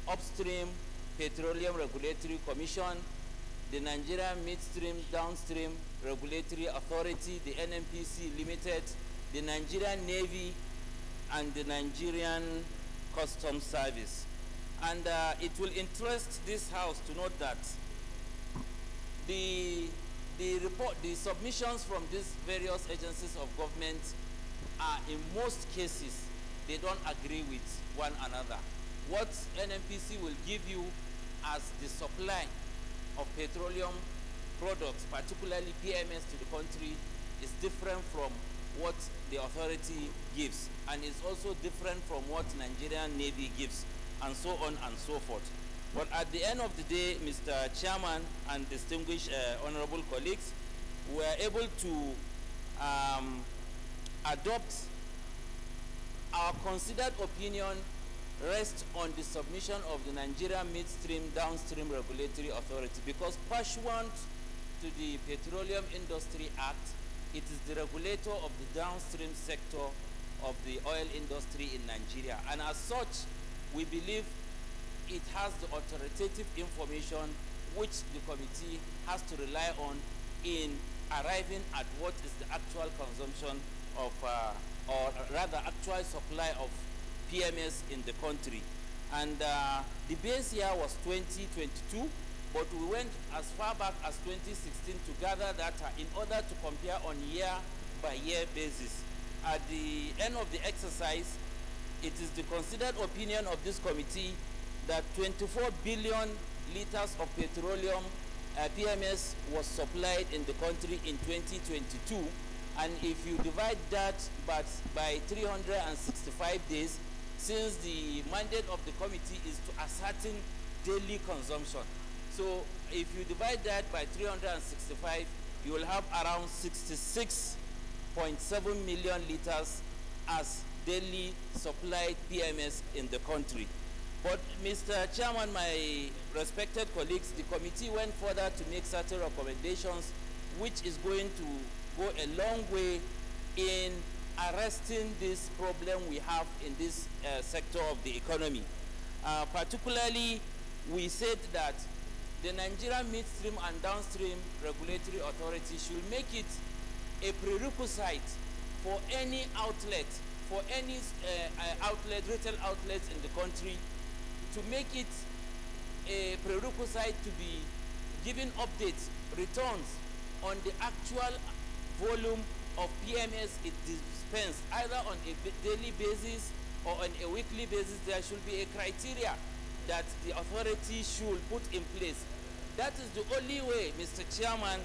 Upstream Petroleum Regulatory Commission, the Nigerian Midstream Downstream Regulatory Authority, the NNPC Limited, the Nigerian Navy, and the Nigerian Customs Service. And it will interest this House to note that the submissions from these various agencies of government are, in most cases, they don't agree with one another. What NNPC will give you as the supply of petroleum products, particularly PMS to the country, is different from what the authority gives, and is also different from what Nigerian Navy gives, and so on and so forth. But at the end of the day, Mr. Chairman and distinguished honorable colleagues, we were able to adopt our considered opinion rests on the submission of the Nigeria Midstream Downstream Regulatory Authority, because pursuant to the Petroleum Industry Act, it is the regulator of the downstream sector of the oil industry in Nigeria. And as such, we believe it has the authoritative information which the committee has to rely on in arriving at what is the actual consumption of, or rather actual supply of PMS in the country. And the base year was 2022, but we went as far back as 2016 to gather data in order to compare on year-by-year basis. At the end of the exercise, it is the considered opinion of this committee that 24 billion liters of petroleum PMS was supplied in the country in 2022. And if you divide that by 365 days, since the mandate of the committee is to ascertain daily consumption. So if you divide that by 365, you will have around 66.7 million liters as daily supplied PMS in the country. But Mr. Chairman, my respected colleagues, the committee went further to make certain recommendations which is going to go a long way in arresting this problem we have in this sector of the economy. Particularly, we said that the Nigerian Midstream and Downstream Regulatory Authority should make it a prerequisite for any outlet, retail outlets in the country, to make it a prerequisite to be giving updates, returns on the actual volume of PMS it dispenses, either on a daily basis or on a weekly basis. There should be a criteria that the authority should put in place. That is the only way, Mr. Chairman,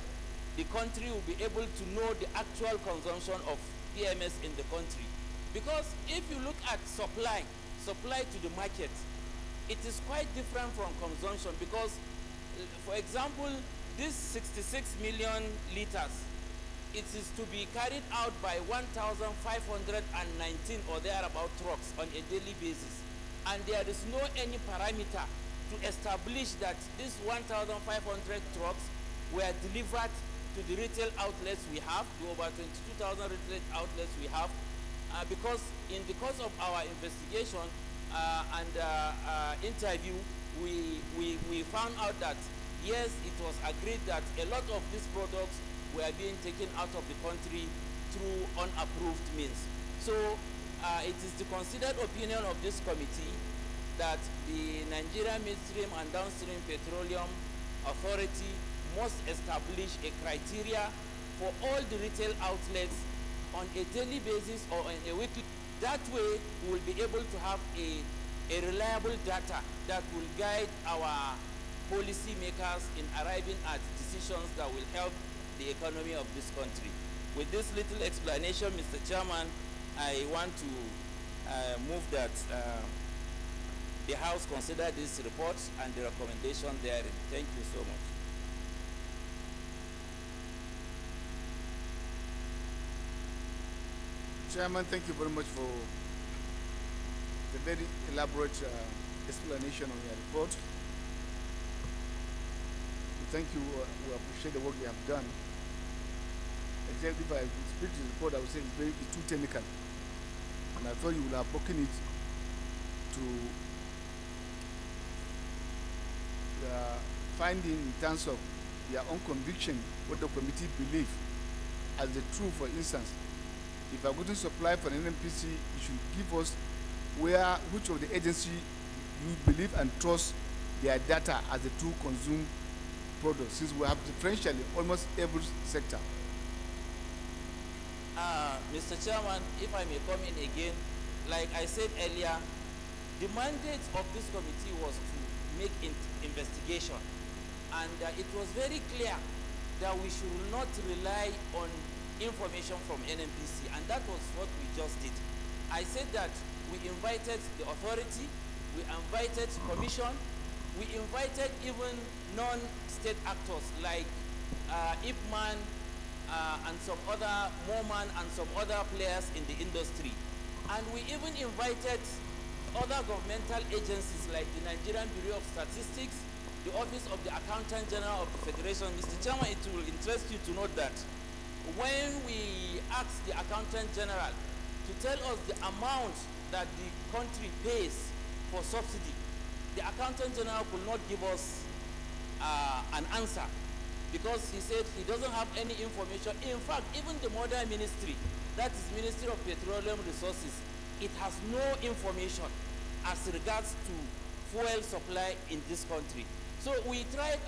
the country will be able to know the actual consumption of PMS in the country. Because if you look at supply to the market, it is quite different from consumption, because, for example, this 66 million liters, it is to be carried out by 1,519 or thereabout trucks on a daily basis. And there is no any parameter to establish that these 1,500 trucks were delivered to the retail outlets we have, the over 22,000 retail outlets we have, because in the course of our investigation and interview, we found out that yes, it was agreed that a lot of these products were being taken out of the country through unapproved means. So it is the considered opinion of this committee that the Nigeria Midstream and Downstream Petroleum Authority must establish a criteria for all the retail outlets on a daily basis or on a weekly. That way, we will be able to have a reliable data that will guide our policy makers in arriving at decisions that will help the economy of this country. With this little explanation, Mr. Chairman, I want to move that the House consider this report and the recommendation therein. Thank you so much. Chairman, thank you very much for the very elaborate explanation on your report. Thank you. We appreciate the work you have done. Exactly, if I speak to the report, I would say it's too technical. And I thought you would have broken it to finding in terms of their own conviction what the committee believe as the truth. For instance, if you are going to supply for an NNPC, you should give us which of the agency you believe and trust their data as the true consumed product, since we have differential in almost every sector. Mr. Chairman, if I may come in again, like I said earlier, the mandate of this committee was to make investigation, and it was very clear that we should not rely on information from NNPC, and that was what we just did. I said that we invited the authority, we invited commission, We invited even non-state actors like IPMAN and some other MOMAN and some other players in the industry. And we even invited other governmental agencies like the Nigerian Bureau of Statistics, the Office of the Accountant General of the Federation. Mr. Chairman, it will interest you to note that when we asked the Accountant General to tell us the amount that the country pays for subsidy, the Accountant General could not give us an answer because he said he doesn't have any information. In fact, even the mother ministry, that is Ministry of Petroleum Resources, it has no information as regards to fuel supply in this country. So we tried